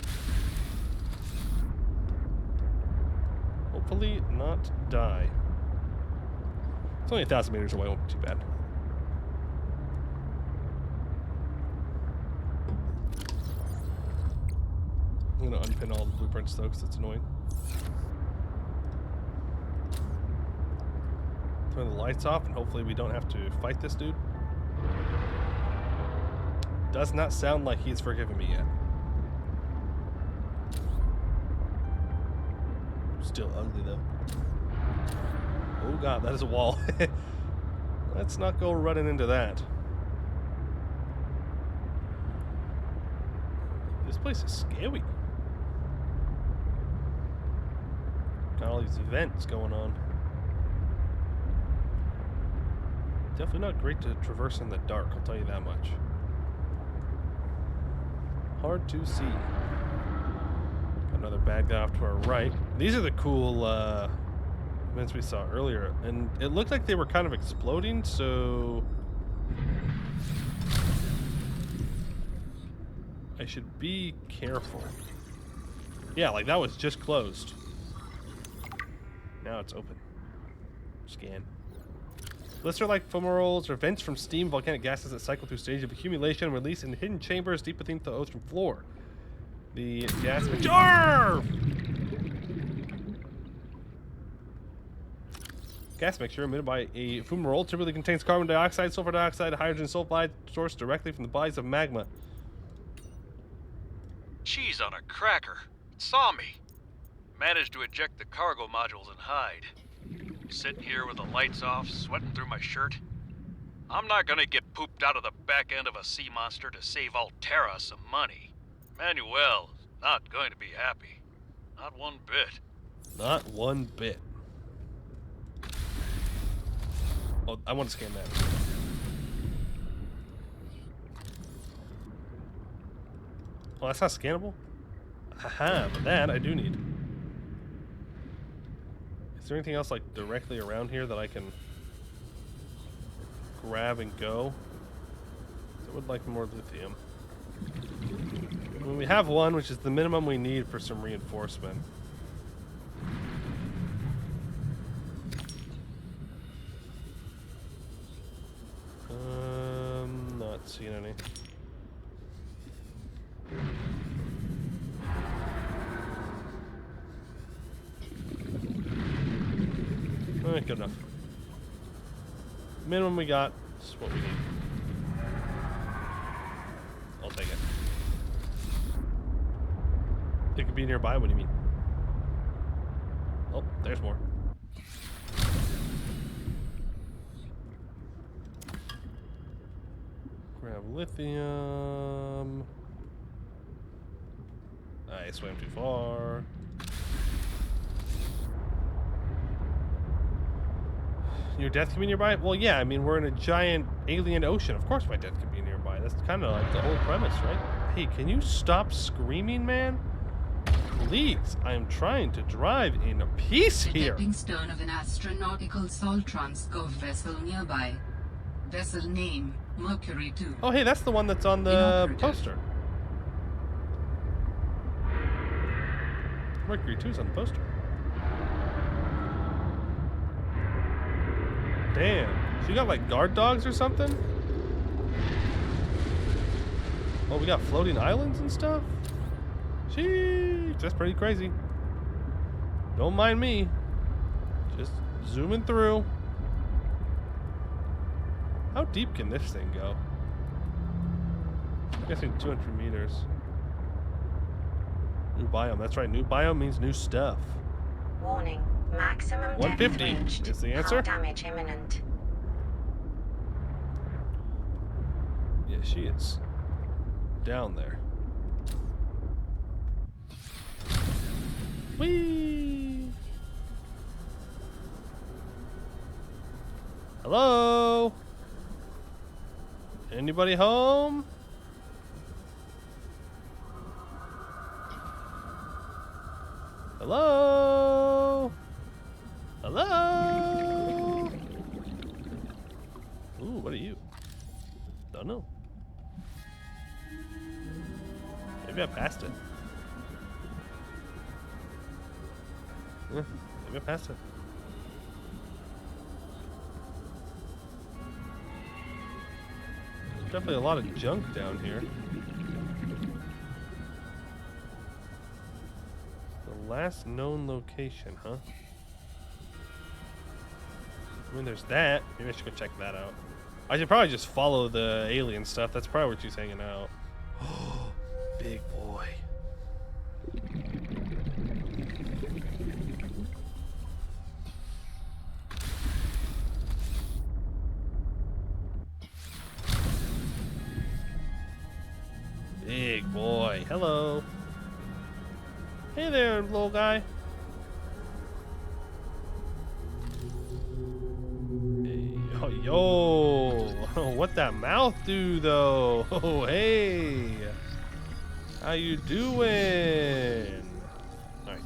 Hopefully not die. It's only 1,000 meters away, won't be too bad. I'm gonna unpin all the blueprints though, because it's annoying. Turn the lights off, and hopefully we don't have to fight this dude. Does not sound like he's forgiven me yet. Still ugly though. Oh god, that is a wall. Let's not go running into that. This place is scary. Got all these vents going on. Definitely not great to traverse in the dark, I'll tell you that much. Hard to see. Got another bad guy off to our right. These are the cool vents we saw earlier, and it looked like they were kind of exploding, so I should be careful. Yeah, like that was just closed. Now it's open. Scan. Blister-like fumaroles are vents from steam volcanic gases that cycle through stages of accumulation and release in hidden chambers deep beneath the ocean floor. The gas mixture emitted by a fumarole typically contains carbon dioxide, sulfur dioxide, hydrogen sulfide sourced directly from the bodies of magma. Cheese on a cracker. It saw me. Managed to eject the cargo modules and hide. Sitting here with the lights off, sweating through my shirt. I'm not gonna get pooped out of the back end of a sea monster to save Altera some money. Manuel's not going to be happy. Not one bit. Not one bit. Oh, I want to scan that. Oh, that's not scannable? Haha, but that I do need. Is there anything else like directly around here that I can grab and go? I would like more lithium. I mean, we have one, which is the minimum we need for some reinforcement. Not seeing any. Alright, good enough. Minimum we got is what we need. I'll take it. It could be nearby, what do you mean? Oh, there's more. Grab lithium. I swam too far. Your death can be nearby? Well, yeah, I mean, we're in a giant alien ocean. Of course my death can be nearby. That's kind of like the whole premise, right? I Hey, can you stop screaming, man? Please, I am trying to drive in peace here. Detecting stern of an astronautical Soltrans vessel nearby. Vessel name, Mercury 2. Oh, hey, that's the one that's on the poster. Mercury 2's on the poster. Damn. So you got like guard dogs or something? Oh, we got floating islands and stuff? Sheesh, that's pretty crazy. Don't mind me. Just zooming through. How deep can this thing go? I'm guessing 200 meters. New biome. That's right. New biome means new stuff. Warning. Maximum 150 depth reached. is the answer. Hull damage imminent. Yeah, she is down there. Whee! Hello? Anybody home? Hello? Hello? Ooh, what are you? Don't know. Maybe I passed it. Yeah, maybe I passed it. There's definitely a lot of junk down here. The last known location, huh? I mean, there's that. Maybe I should go check that out. I should probably just follow the alien stuff. That's probably where she's hanging out. Oh, big boy. Big boy. Hello. Hey there, little guy. Hey, oh, yo. What that mouth do, though? Oh, hey. How you doing? All right.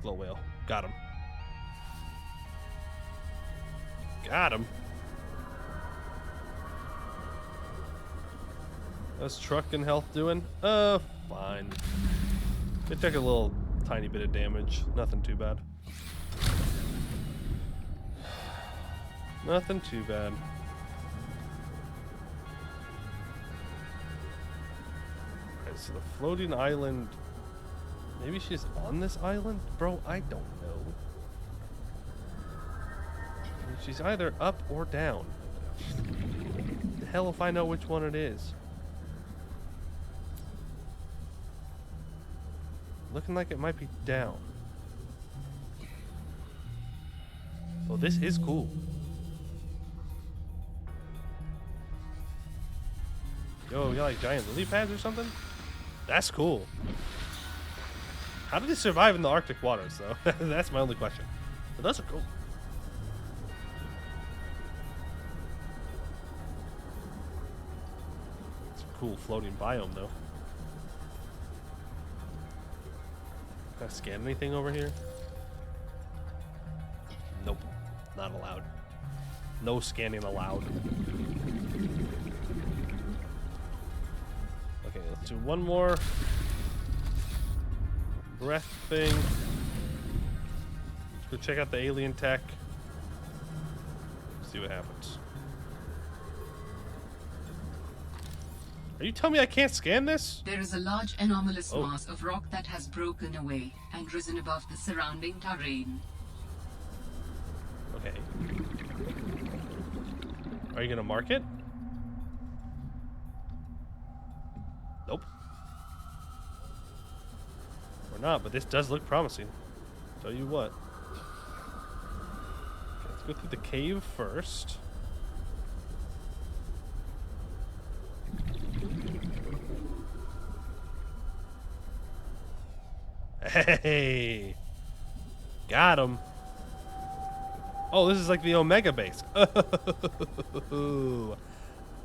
Glow whale. Got him. Got him. How's truck and health doing? Fine. They took a little tiny bit of damage. Nothing too bad. Nothing too bad. Alright, so the floating island. Maybe she's on this island? Bro, I don't know. I mean, she's either up or down. The hell if I know which one it is. Looking like it might be down. Oh, this is cool. Yo, we got like giant lily pads or something? That's cool. How did they survive in the Arctic waters, though? That's my only question. But those are cool. It's a cool floating biome, though. Can I scan anything over here? Nope. Not allowed. No scanning allowed. Okay, let's do one more breath thing. Let's go check out the alien tech. See what happens. Are you telling me I can't scan this? There is a large anomalous mass of rock that has broken away and risen above the surrounding terrain. Okay. Are you gonna mark it? Nope. We're not, but this does look promising. Tell you what. Okay, let's go through the cave first. Hey! Got him. Oh, this is like the Omega base. Oh.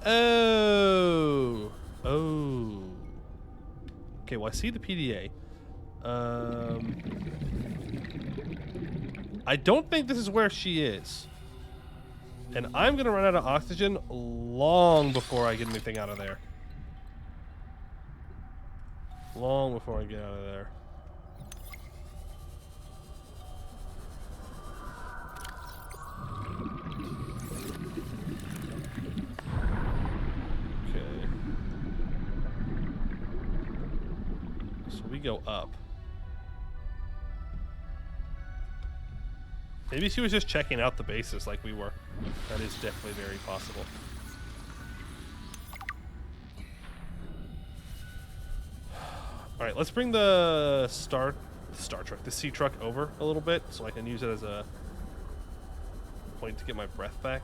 Oh. Oh. Okay, well, I see the PDA. I don't think this is where she is. And I'm going to run out of oxygen long before I get anything out of there. Long before I get out of there. Okay. So we go up. Maybe she was just checking out the bases like we were. That is definitely very possible. All right, let's bring the the sea truck over a little bit so I can use it as a point to get my breath back.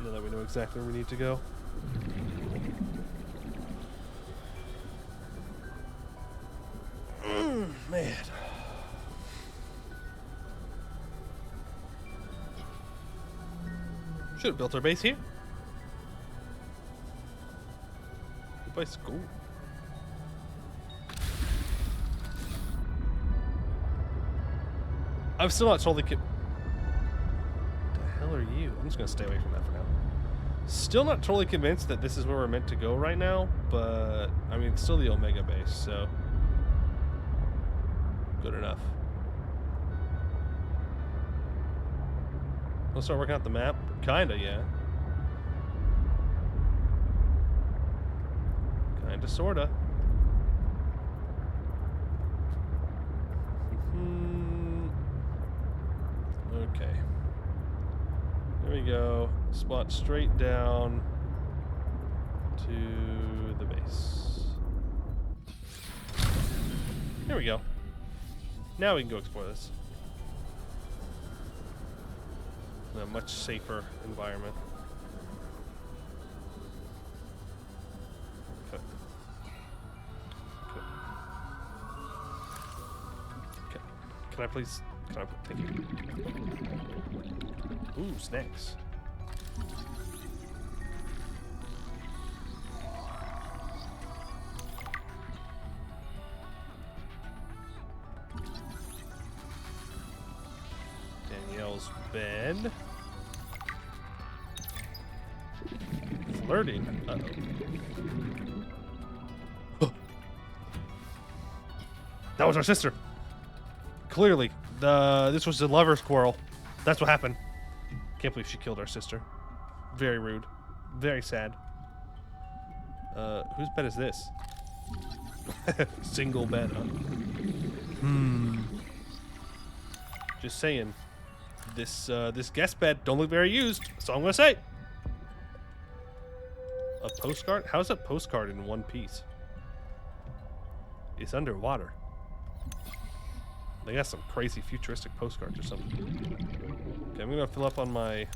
Now that we know exactly where we need to go. Man. Should have built our base here. Goodbye, school. I'm still not totally what the hell are you? I'm just gonna stay away from that for now. Still not totally convinced that this is where we're meant to go right now, but I mean, it's still the Omega base, so good enough. Let's start working out the map. Kinda, yeah. Kinda, sorta. Okay. There we go. Spot straight down to the base. Here we go. Now we can go explore this. In a much safer environment. Okay. Okay. Can I please? Can I? Thank you. Ooh, snacks. Danielle's bed. Flirting. Uh-oh. That was our sister. Clearly, this was the lover's quarrel. That's what happened. Can't believe she killed our sister. Very rude. Very sad. Whose bed is this? Single bed, huh? Just saying. This guest bed don't look very used. That's all I'm gonna say. A postcard? How's a postcard in one piece? It's underwater. They got some crazy futuristic postcards or something. Okay, I'm gonna fill up on my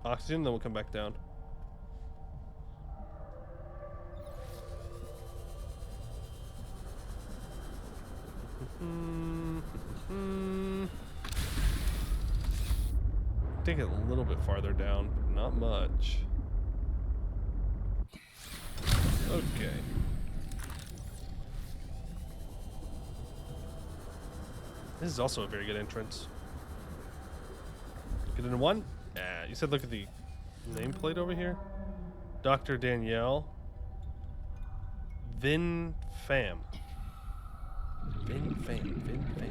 oxygen, then we'll come back down. Take it a little bit farther down, but not much. Okay. This is also a very good entrance. Get into one? You said look at the nameplate over here. Dr. Danielle. Vin Pham. Vin Pham. Vin Pham.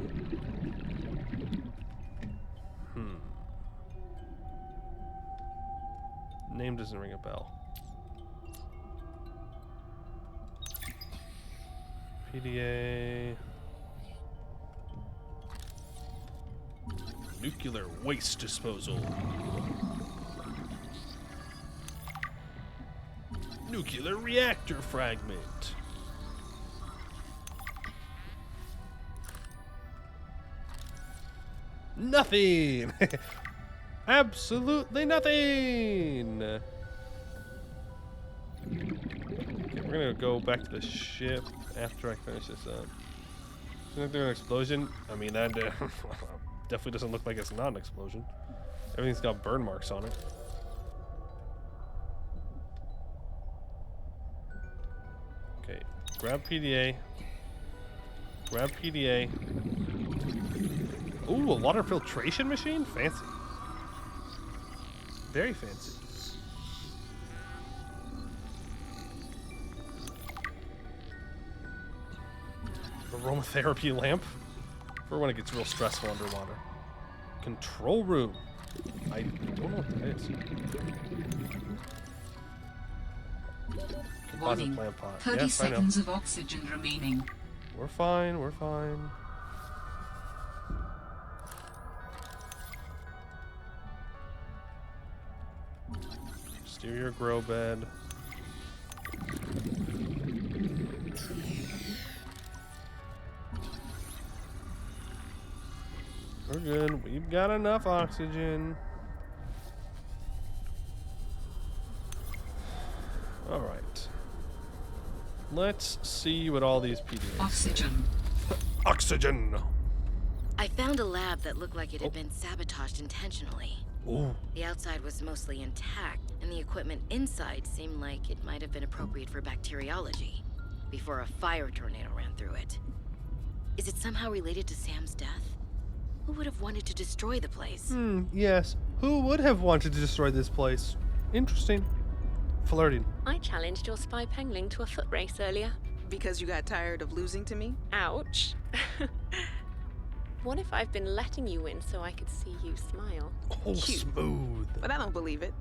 Name doesn't ring a bell. PDA. Nuclear waste disposal. Nuclear reactor fragment. Nothing. Absolutely nothing. Okay, we're gonna go back to the ship after I finish this up. Isn't there an explosion? I mean, that definitely doesn't look like it's not an explosion. Everything's got burn marks on it. Okay, grab PDA. Grab PDA. Ooh, a water filtration machine? Fancy. Very fancy. Aromatherapy lamp for when it gets real stressful underwater. Control room. I don't know what that is. Composite Warning. plant pot. 30 Yes, seconds of oxygen remaining. We're fine. We're fine. Exterior grow bed. We're good. We've got enough oxygen. All right. Let's see what all these PDAs Oxygen. Oxygen. I found a lab that looked like it had been sabotaged intentionally. Ooh. The outside was mostly intact, and the equipment inside seemed like it might have been appropriate for bacteriology before a fire tornado ran through it. Is it somehow related to Sam's death? Who would have wanted to destroy the place? Yes. Who would have wanted to destroy this place? Interesting. Flirting. I challenged your spy pengling to a foot race earlier. Because you got tired of losing to me? Ouch. What if I've been letting you win so I could see you smile? Oh, Cute. smooth. But I don't believe it.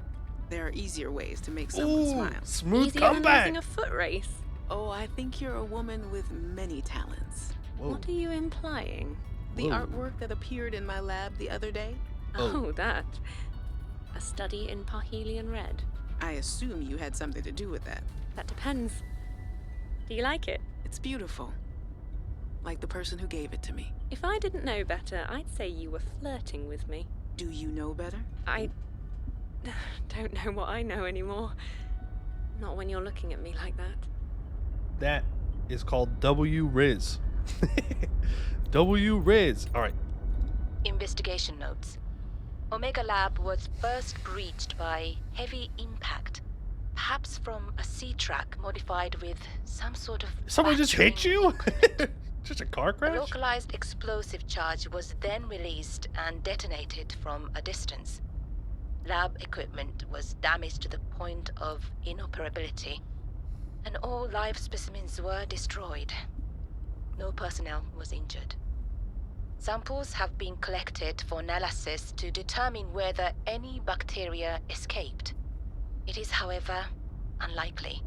There are easier ways to make someone smile. Smooth Easier than comeback. losing a foot race. Oh, I think you're a woman with many talents. Whoa. What are you implying? The Whoa. artwork that appeared in my lab the other day, Oh, that. A study in Parhelion Red. I assume you had something to do with that. That depends. Do you like it? It's beautiful. Like the person who gave it to me. If I didn't know better, I'd say you were flirting with me. Do you know better? I don't know what I know anymore. Not when you're looking at me like that. That is called W-Riz. W-Riz. All right. Investigation notes. Omega Lab was first breached by heavy impact, perhaps from a sea track modified with some sort of Someone just hit battering you? equipment. Just a car A crash? localized explosive charge was then released and detonated from a distance. Lab equipment was damaged to the point of inoperability, and all live specimens were destroyed. No personnel was injured. Samples have been collected for analysis to determine whether any bacteria escaped. It is, however, unlikely.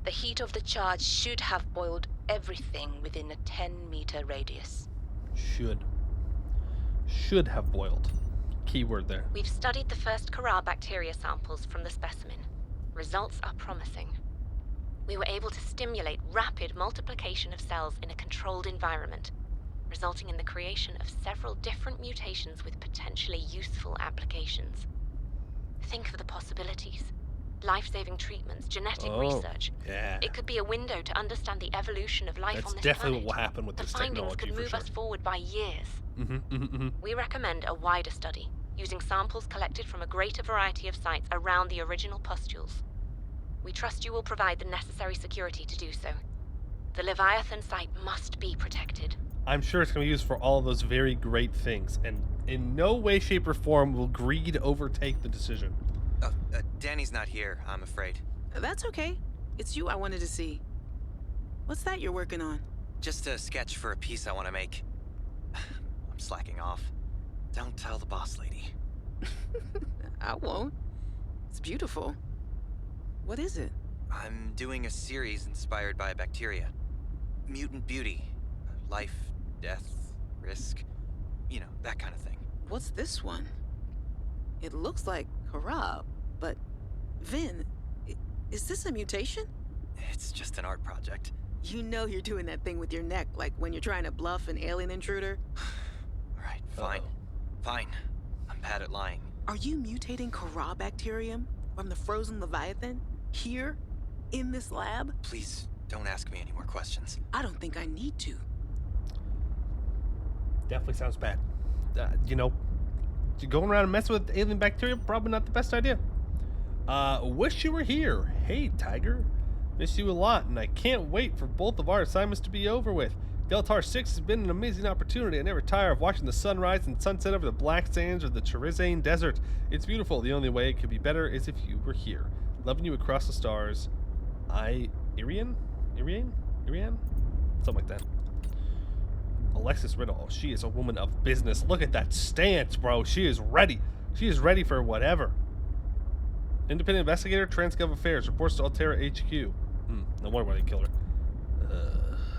The heat of the charge should have boiled everything within a 10-meter radius. Should have boiled. Keyword there. We've studied the first Kara bacteria samples from the specimen. Results are promising. We were able to stimulate rapid multiplication of cells in a controlled environment, resulting in the creation of several different mutations with potentially useful applications. Think of the possibilities. Life-saving treatments, genetic research. Yeah. It could be a window to understand the evolution of life That's on this definitely planet. what will happen with The this findings technology could for move sure. us forward by years. We We recommend a wider study, using samples collected from a greater variety of sites around the original pustules. We trust you will provide the necessary security to do so. The Leviathan site must be protected. I'm sure it's going to be used for all of those very great things, and in no way, shape, or form will greed overtake the decision. Danny's not here, I'm afraid. That's okay. It's you I wanted to see. What's that you're working on? Just a sketch for a piece I want to make. I'm slacking off. Don't tell the boss lady. I won't. It's beautiful. What is it? I'm doing a series inspired by bacteria. Mutant beauty. Life, death, risk. You know, that kind of thing. What's this one? It looks like Harab, but Vin, is this a mutation? It's just an art project. You know you're doing that thing with your neck, like when you're trying to bluff an alien intruder. Alright, fine. Fine. I'm bad at lying. Are you mutating Kara bacterium from the frozen Leviathan? Here? In this lab? Please, don't ask me any more questions. I don't think I need to. Definitely sounds bad. you know, going around and messing with alien bacteria, probably not the best idea. Wish you were here. Hey, Tiger. Miss you a lot, and I can't wait for both of our assignments to be over with. Deltar 6 has been an amazing opportunity. I never tire of watching the sunrise and sunset over the black sands of the Cherizane Desert. It's beautiful. The only way it could be better is if you were here. Loving you across the stars. Irian? Something like that. Alexis Riddle. She is a woman of business. Look at that stance, bro. She is ready. She is ready for whatever. Independent investigator, Transgov Affairs, reports to Altera HQ. No wonder why they killed her.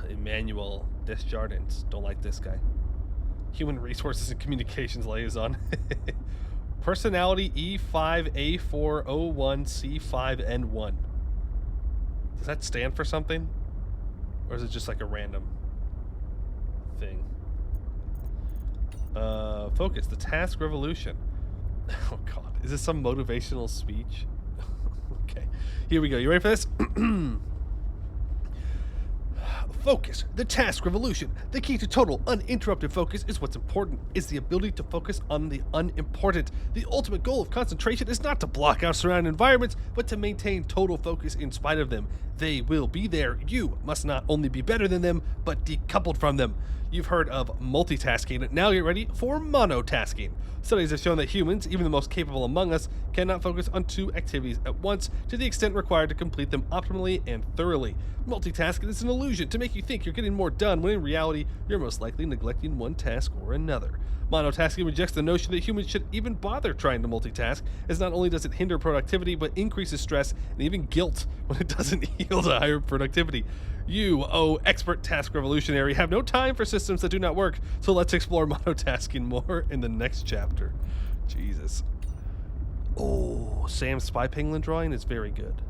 Emmanuel Desjardins. Don't like this guy. Human Resources and Communications Liaison. Personality E5A401C5N1. Does that stand for something? Or is it just like a random thing? Focus. The task revolution. Oh god. Is this some motivational speech? Okay. Here we go. You ready for this? Focus. The task revolution. The key to total uninterrupted focus is what's important, is the ability to focus on the unimportant. The ultimate goal of concentration is not to block out surrounding environments, but to maintain total focus in spite of them. They will be there. You must not only be better than them, but decoupled from them. You've heard of multitasking. Now get ready for monotasking. Studies have shown that humans, even the most capable among us, cannot focus on two activities at once to the extent required to complete them optimally and thoroughly. Multitasking is an illusion to make you think you're getting more done when in reality you're most likely neglecting one task or another. Monotasking rejects the notion that humans should even bother trying to multitask, as not only does it hinder productivity, but increases stress and even guilt when it doesn't yield a higher productivity. You, expert task revolutionary, have no time for systems that do not work, so let's explore monotasking more in the next chapter. Jesus. Oh, Sam's spy penguin drawing is very good.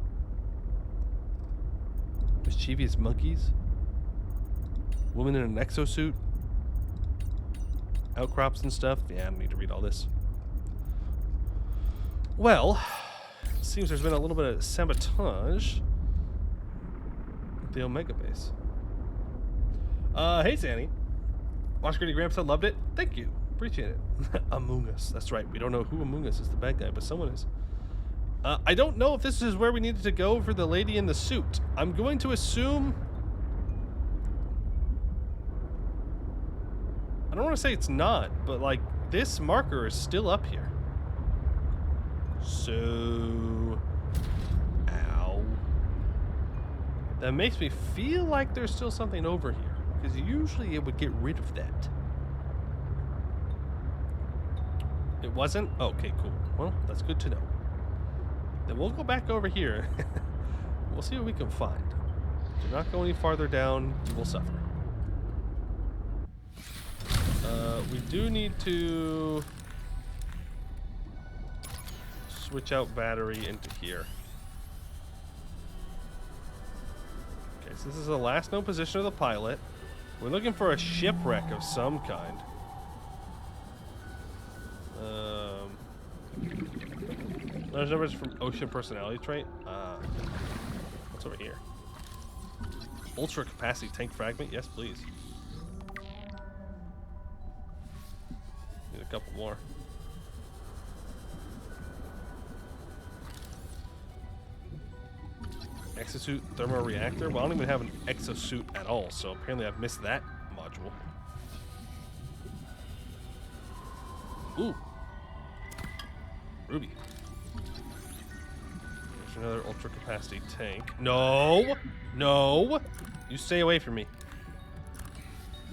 Mischievous monkeys. Woman in an exosuit. Outcrops and stuff. Yeah, I don't need to read all this. Well, it seems there's been a little bit of sabotage at the Omega base. Hey, Sandy. Watched Gritty Grandpa, loved it. Thank you. Appreciate it. Among Us. That's right. We don't know who Among Us is the bad guy, but someone is. I don't know if this is where we needed to go for the lady in the suit. I'm going to assume... I don't want to say it's not, but like this marker is still up here. So, ow. That makes me feel like there's still something over here, because usually it would get rid of that. It wasn't? Okay, cool. Well, that's good to know. Then we'll go back over here. We'll see what we can find. Do not go any farther down, you will suffer. We do need to switch out battery into here. Okay, so this is the last known position of the pilot. We're looking for a shipwreck of some kind. Those numbers from Ocean Personality Trait. What's over here? Ultra Capacity Tank Fragment? Yes, please. Need a couple more. Exosuit Thermal Reactor? Well, I don't even have an exosuit at all, so apparently I've missed that module. Ooh. Ruby. There's another ultra capacity tank. No! No! You stay away from me.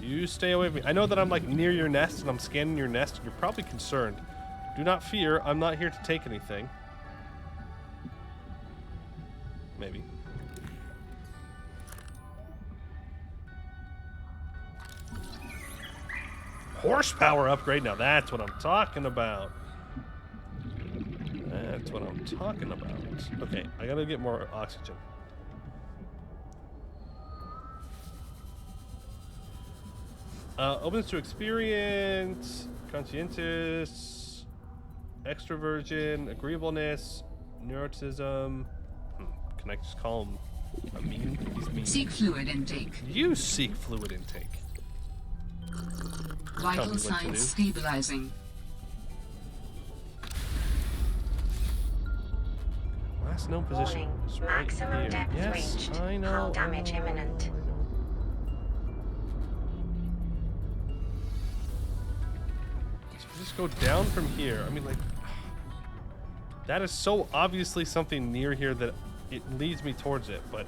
You stay away from me. I know that I'm like near your nest and I'm scanning your nest and you're probably concerned. Do not fear, I'm not here to take anything. Maybe. Horsepower upgrade, now that's what I'm talking about. That's what I'm talking about. Okay, I gotta get more oxygen. Opens to experience, conscientious, extroversion, agreeableness, neuroticism. Can I just call him a mean? He's mean. Seek fluid intake. You seek fluid intake. Vital signs stabilizing. Last known position. Warning, is right maximum here. depth Yes, reached. I know. Hull damage imminent. So we just go down from here. I mean, like, that is so obviously something near here that it leads me towards it, but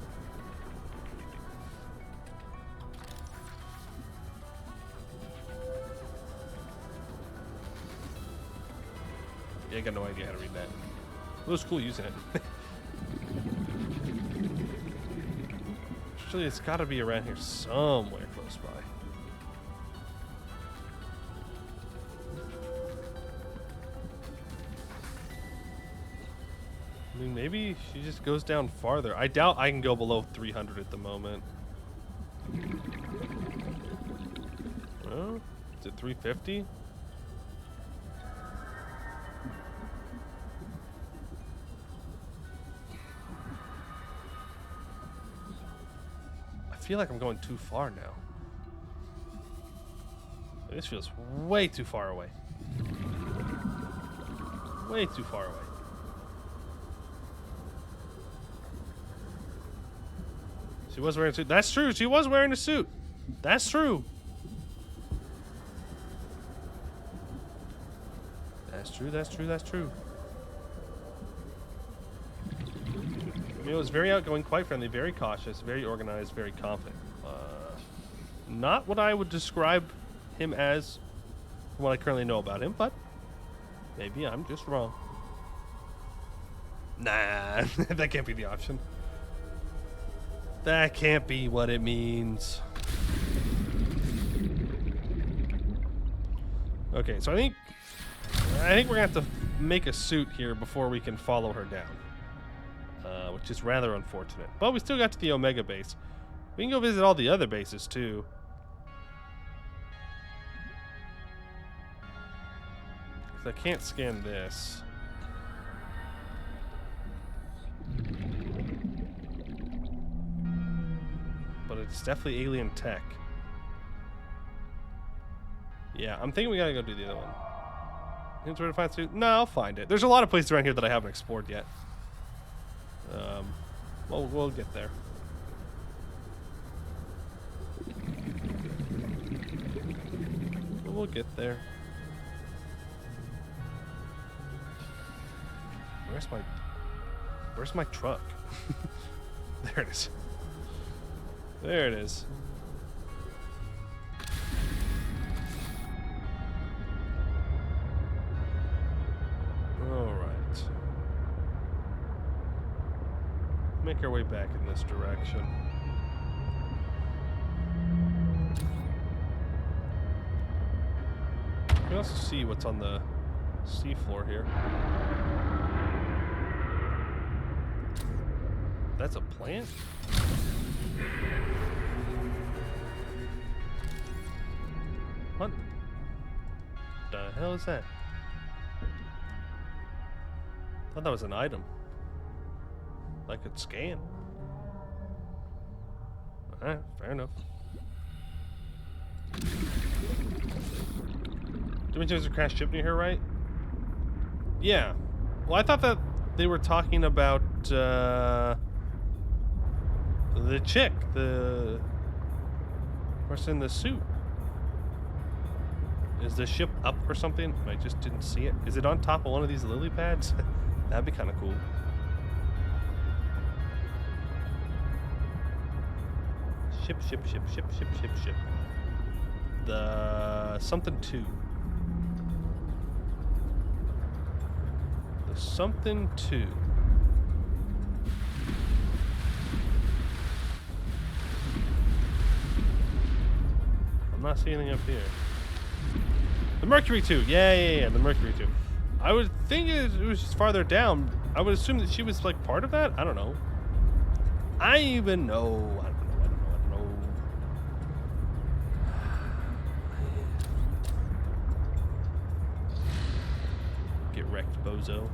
yeah, I got no idea how to read that. It was cool using it. Actually, it's got to be around here somewhere close by. I mean, maybe she just goes down farther. I doubt I can go below 300 at the moment. Oh, is it 350? I feel like I'm going too far now. This feels way too far away. Way too far away. She was wearing a suit. That's true. She was wearing a suit. That's true. That's true. That's true. That's true. He was very outgoing, quite friendly, very cautious, very organized, very confident. Not what I would describe him as from what I currently know about him, but maybe I'm just wrong. Nah, that can't be the option. That can't be what it means. Okay, so I think we're gonna have to make a suit here before we can follow her down, which is rather unfortunate. But we still got to the Omega base. We can go visit all the other bases too. 'Cause I can't scan this. But it's definitely alien tech. Yeah, I'm thinking we gotta go do the other one. Hints where to find suit? No, I'll find it. There's a lot of places around here that I haven't explored yet. Well, we'll get there. We'll get there. Where's my truck? There it is. There it is. All right. Make our way back in this direction. You can also see what's on the seafloor here. That's a plant? What the hell is that? I thought that was an item I could scan. Alright, fair enough. Do we there's a crashed ship near here, right? Yeah. Well, I thought that they were talking about the chick, the person in the suit. Is the ship up or something? I just didn't see it. Is it on top of one of these lily pads? That'd be kind of cool. Ship. The something 2. The something 2. I'm not seeing anything up here. The Mercury 2. Yeah, the Mercury 2. I would think it was just farther down. I would assume that she was like part of that. I don't know. I don't even know. I don't know. Get wrecked, bozo.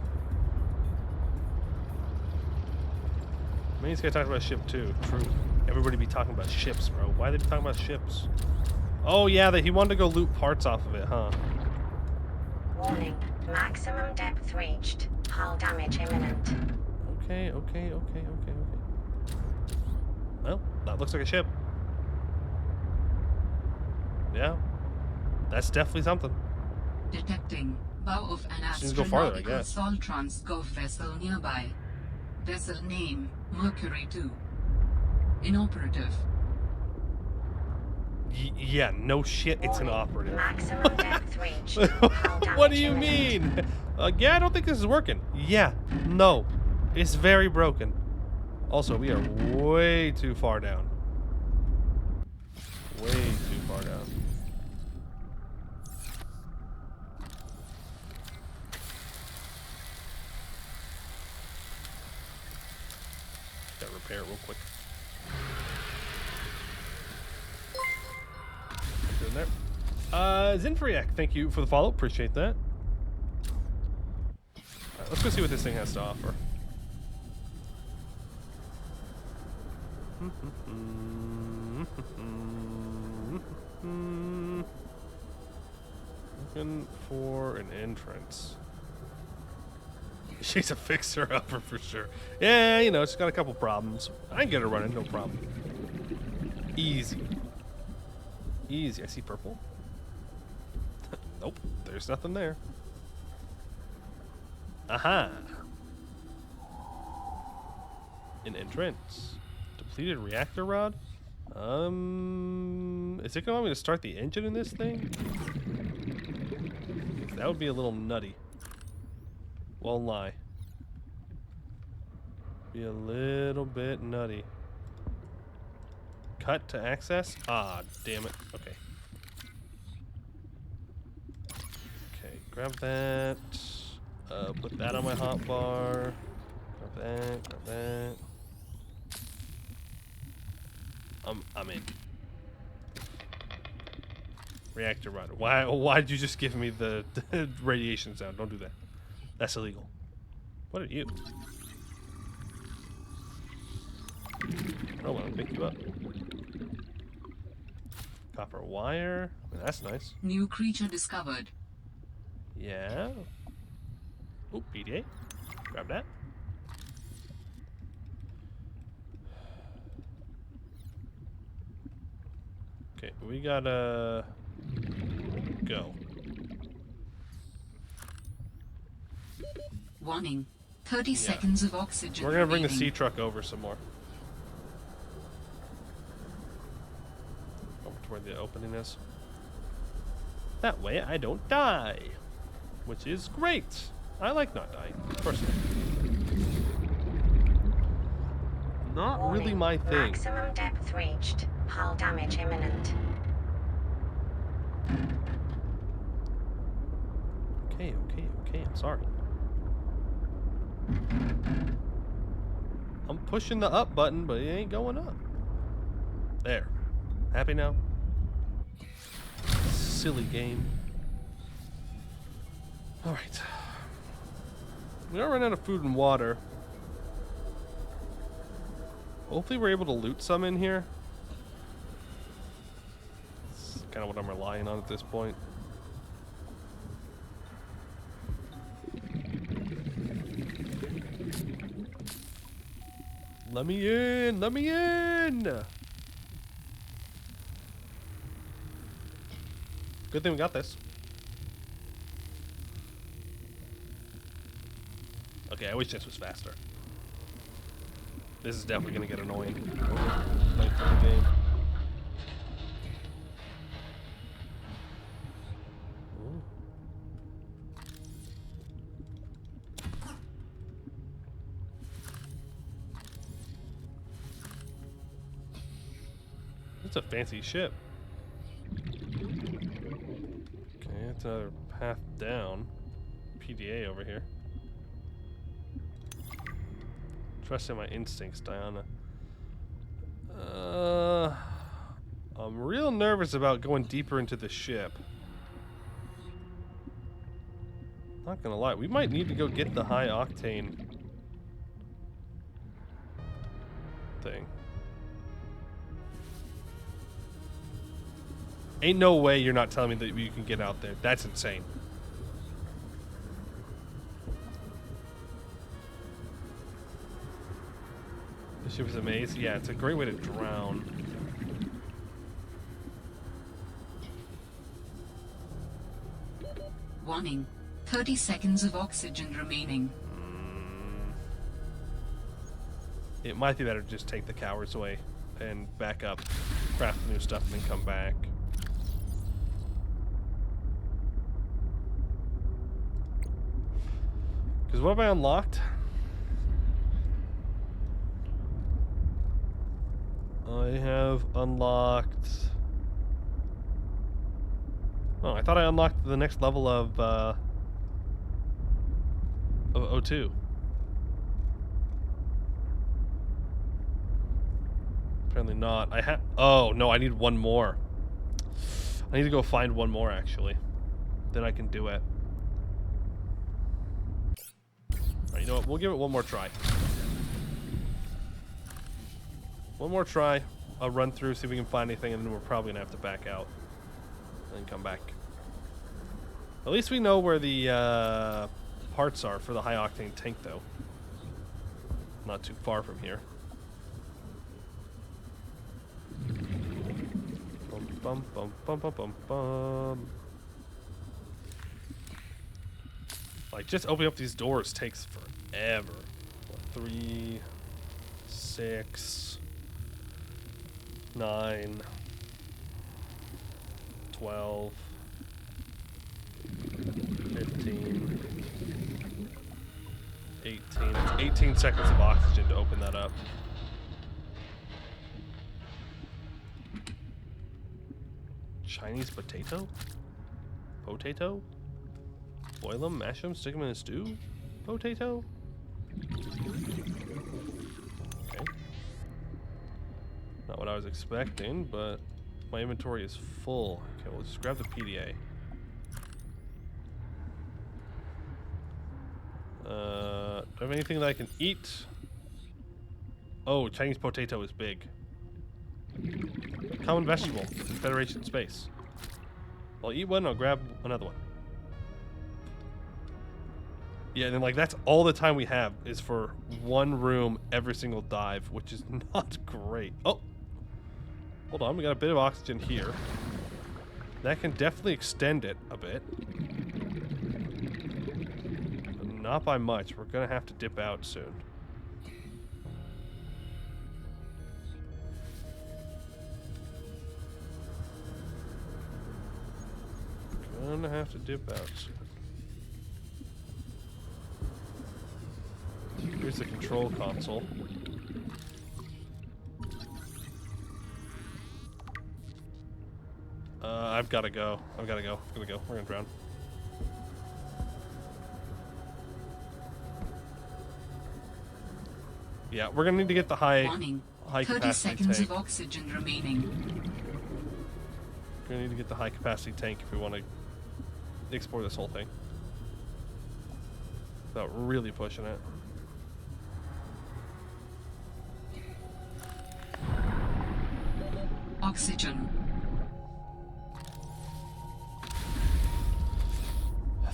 Maybe this guy talking about ship too. True. Everybody be talking about ships, bro. Why are they talking about ships? Oh yeah, that he wanted to go loot parts off of it, huh? Warning. Maximum depth reached. Hull damage imminent. Okay. Well, that looks like a ship. Yeah. That's definitely something. Detecting bow of an Just needs to go farther, I astronautical guess. Soltrans Gov vessel nearby. Vessel name Mercury 2. Inoperative. Yeah, no shit, it's an operative. Maximum depth reached. Hull damage What do you imminent. mean? Yeah, I don't think this is working. Yeah, no. It's very broken. Also, we are way too far down. Way too far down. Gotta repair it real quick. Doing there. Zinfriak, thank you for the follow. Appreciate that. Alright, let's go see what this thing has to offer. Looking for an entrance. She's a fixer-upper for sure. Yeah, you know, she's got a couple problems. I can get her running, no problem. Easy. Easy. I see purple. Nope, there's nothing there. Aha! An entrance. Depleted reactor rod? Is it gonna want me to start the engine in this thing? That would be a little nutty. Won't lie. Be a little bit nutty. Cut to access? Ah, damn it. Okay. Okay, grab that. Put that on my hotbar. Grab that. I'm in. Reactor rod. Why did you just give me the radiation sound? Don't do that. That's illegal. What are you? Oh, well, I'll pick you up. Copper wire. Well, that's nice. New creature discovered. Yeah. Oh, PDA. Grab that. Okay, we gotta go. Warning. 30 seconds of oxygen. We're gonna bring the remaining. sea truck over some more. Over to where the opening is. That way I don't die. Which is great. I like not dying, personally. Not Warning. really my thing. Maximum depth reached. Hull damage imminent. Okay, I'm sorry. I'm pushing the up button, but it ain't going up. There. Happy now? Silly game. Alright. We are running out of food and water. Hopefully we're able to loot some in here. That's kind of what I'm relying on at this point. Let me in! Let me in! Good thing we got this. Okay, I wish this was faster. This is definitely gonna get annoying. Late in the game. Ooh. It's a fancy ship. Okay, that's another path down. PDA over here. Trust in my instincts, Diana. I'm real nervous about going deeper into the ship. Not gonna lie, we might need to go get the high octane thing. Ain't no way you're not telling me that you can get out there. That's insane. The ship is a maze. Yeah, it's a great way to drown. Warning. 30 seconds of oxygen remaining. It might be better to just take the cowards away and back up, craft new stuff, and then come back. Because what have I unlocked? I have unlocked... Oh, I thought I unlocked the next level of O2. Apparently not. I have... Oh, no, I need one more. I need to go find one more, actually. Then I can do it. Alright, you know what? We'll give it one more try. One more try. I'll run through, see if we can find anything, and then we're probably going to have to back out. And then come back. At least we know where the parts are for the high-octane tank, though. Not too far from here. Bum, bum, bum, bum, bum, bum. Like, just opening up these doors takes forever. 3, 6, 9, 12, 15, 18. It's 18 seconds of oxygen to open that up. Chinese potato? Potato? Boil them, mash them, stick them in a stew? Potato? Okay. Not what I was expecting, but my inventory is full. Okay, we'll just grab the PDA. Do I have anything that I can eat? Oh, Chinese potato is big. Common vegetable in Federation space. I'll eat one, I'll grab another one. Yeah, and then like that's all the time we have is for one room every single dive, which is not great. Oh, hold on, we got a bit of oxygen here. That can definitely extend it a bit. But not by much. We're gonna have to dip out soon. Gonna have to dip out soon. Here's the control console. I've gotta go. I've gotta go. We're gonna drown. Yeah, we're gonna need to get the high capacity 30 seconds tank. of oxygen remaining. We're gonna need to get the high capacity tank if we want to explore this whole thing without really pushing it. Oxygen.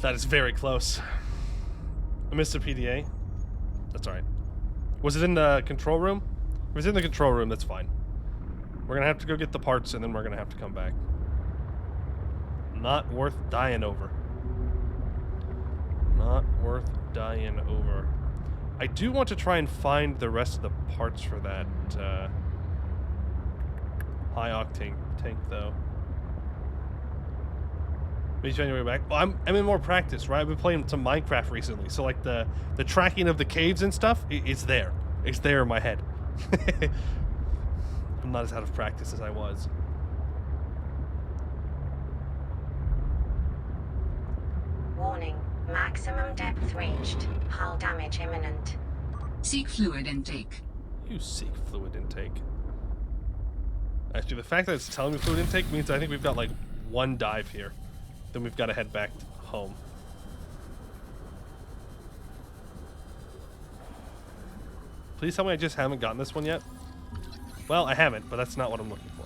That is very close. I missed a PDA. That's alright. Was it in the control room? If it was in the control room, that's fine. We're gonna have to go get the parts and then we're gonna have to come back. Not worth dying over. Not worth dying over. I do want to try and find the rest of the parts for that high octane tank, though. Maybe find your way back. Well, I'm in more practice, right? I've been playing some Minecraft recently, so like the tracking of the caves and stuff, it's there. It's there in my head. I'm not as out of practice as I was. Warning. Maximum depth reached. Hull damage imminent. Seek fluid intake. You seek fluid intake. Actually, the fact that it's telling me fluid intake means I think we've got like one dive here. Then we've got to head back home. Please tell me I just haven't gotten this one yet. Well, I haven't, but that's not what I'm looking for.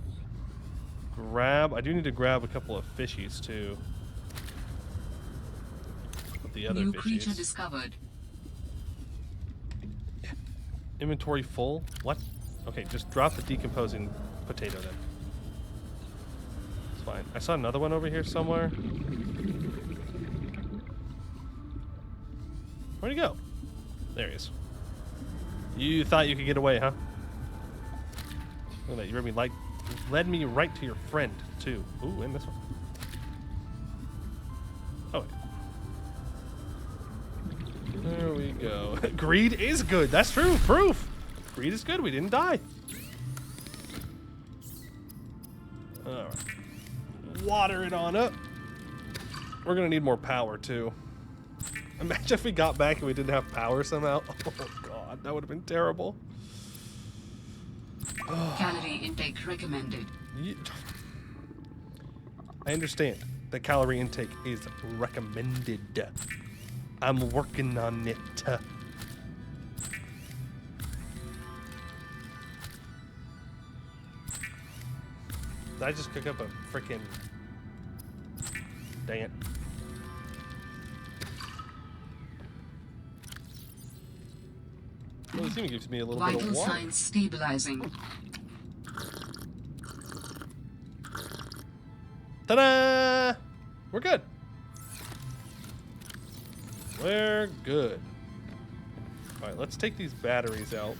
grab... I do need to grab a couple of fishies, too. With the other New fishies. creature discovered. Inventory full? What? Okay, just drop the decomposing potato then. It's fine. I saw another one over here somewhere. Where'd he go? There he is. You thought you could get away, huh? Look at that. You led me right to your friend, too. Ooh, and this one. Oh, wait. There we go. Greed is good. That's true. Proof. Greed is good. We didn't die. All right. Water it on up. We're going to need more power, too. Imagine if we got back and we didn't have power somehow. Oh, God. That would have been terrible. Calorie intake recommended. I understand that calorie intake is recommended. I'm working on it. Did I just cook up a freaking... Dang it. Well, this even gives me a little bit of Vital water. signs stabilizing. Ta-da! We're good. We're good. All right, let's take these batteries out.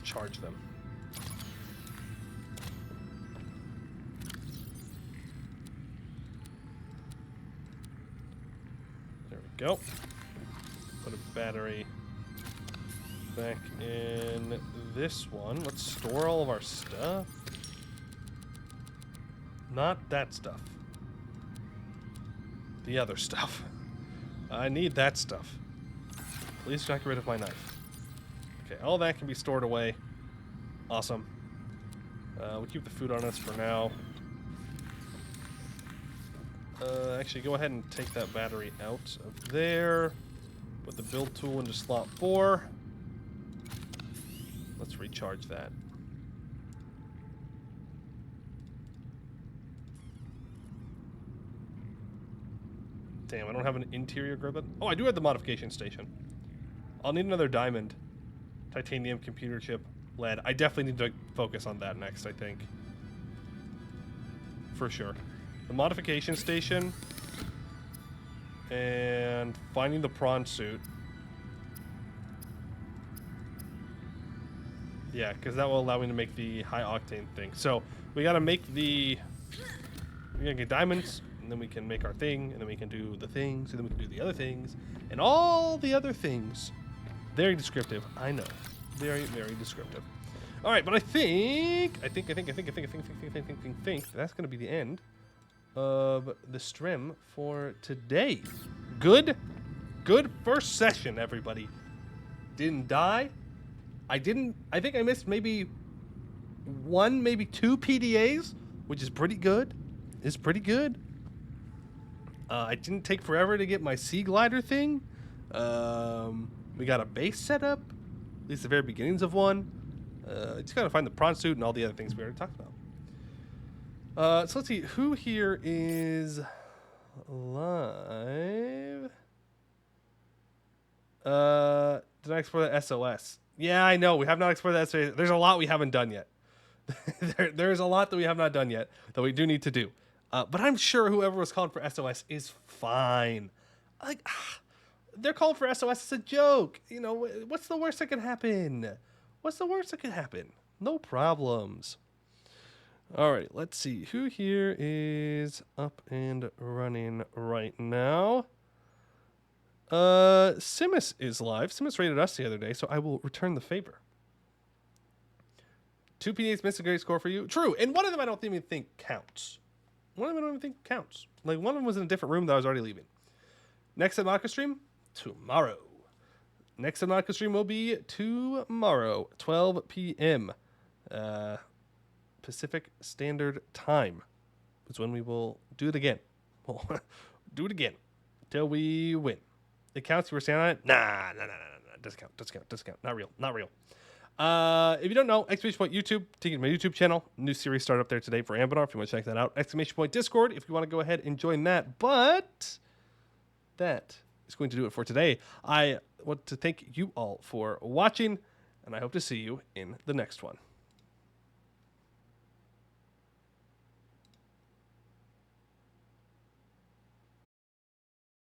Charge them. There we go. Put a battery back in this one. Let's store all of our stuff. Not that stuff. The other stuff. I need that stuff. Please do not get rid of my knife. Okay, all that can be stored away. Awesome. We'll keep the food on us for now. Actually, go ahead and take that battery out of there. Put the build tool into slot 4. Let's recharge that. Damn, I don't have an interior grip button. Oh, I do have the modification station. I'll need another diamond. Titanium computer chip, lead. I definitely need to focus on that next, I think. For sure. The modification station and finding the prawn suit. Yeah, because that will allow me to make the high octane thing. So we gotta make we gotta get diamonds, and then we can make our thing, and then we can do the things, and then we can do the other things, and all the other things. Very descriptive, I know. Very, very descriptive. All right, but I think that's gonna be the end of the stream for today. Good first session, everybody. Didn't die. I think I missed maybe 1, maybe 2 PDAs, which is pretty good. It's pretty good. I didn't take forever to get my sea glider thing. We got a base set up, at least the very beginnings of one. Just gotta find the prawn suit and all the other things we already talked about. So let's see, who here is live? Did I explore the SOS? Yeah, I know. We have not explored that. There's a lot we haven't done yet. There's a lot that we have not done yet that we do need to do. But I'm sure whoever was calling for SOS is fine. Like, they're calling for SOS as a joke. You know, what's the worst that could happen? What's the worst that could happen? No problems. All right, let's see. Who here is up and running right now? Simus is live. Simus rated us the other day, so I will return the favor. 2 PDAs missed a great score for you. True, and one of them I don't even think counts. One of them I don't even think counts. Like, one of them was in a different room that I was already leaving. Next Subnautica stream? Tomorrow. Next Subnautica stream will be tomorrow, 12 p.m. Pacific Standard Time. Is when we will do it again. We'll do it again. Till we win. It counts. You were saying on it? Nah. Doesn't count. Not real. If you don't know, exclamation point YouTube, take it to my YouTube channel. New series started up there today for Ambinar if you want to check that out. Exclamation point Discord if you want to go ahead and join that. But that is going to do it for today. I want to thank you all for watching, and I hope to see you in the next one.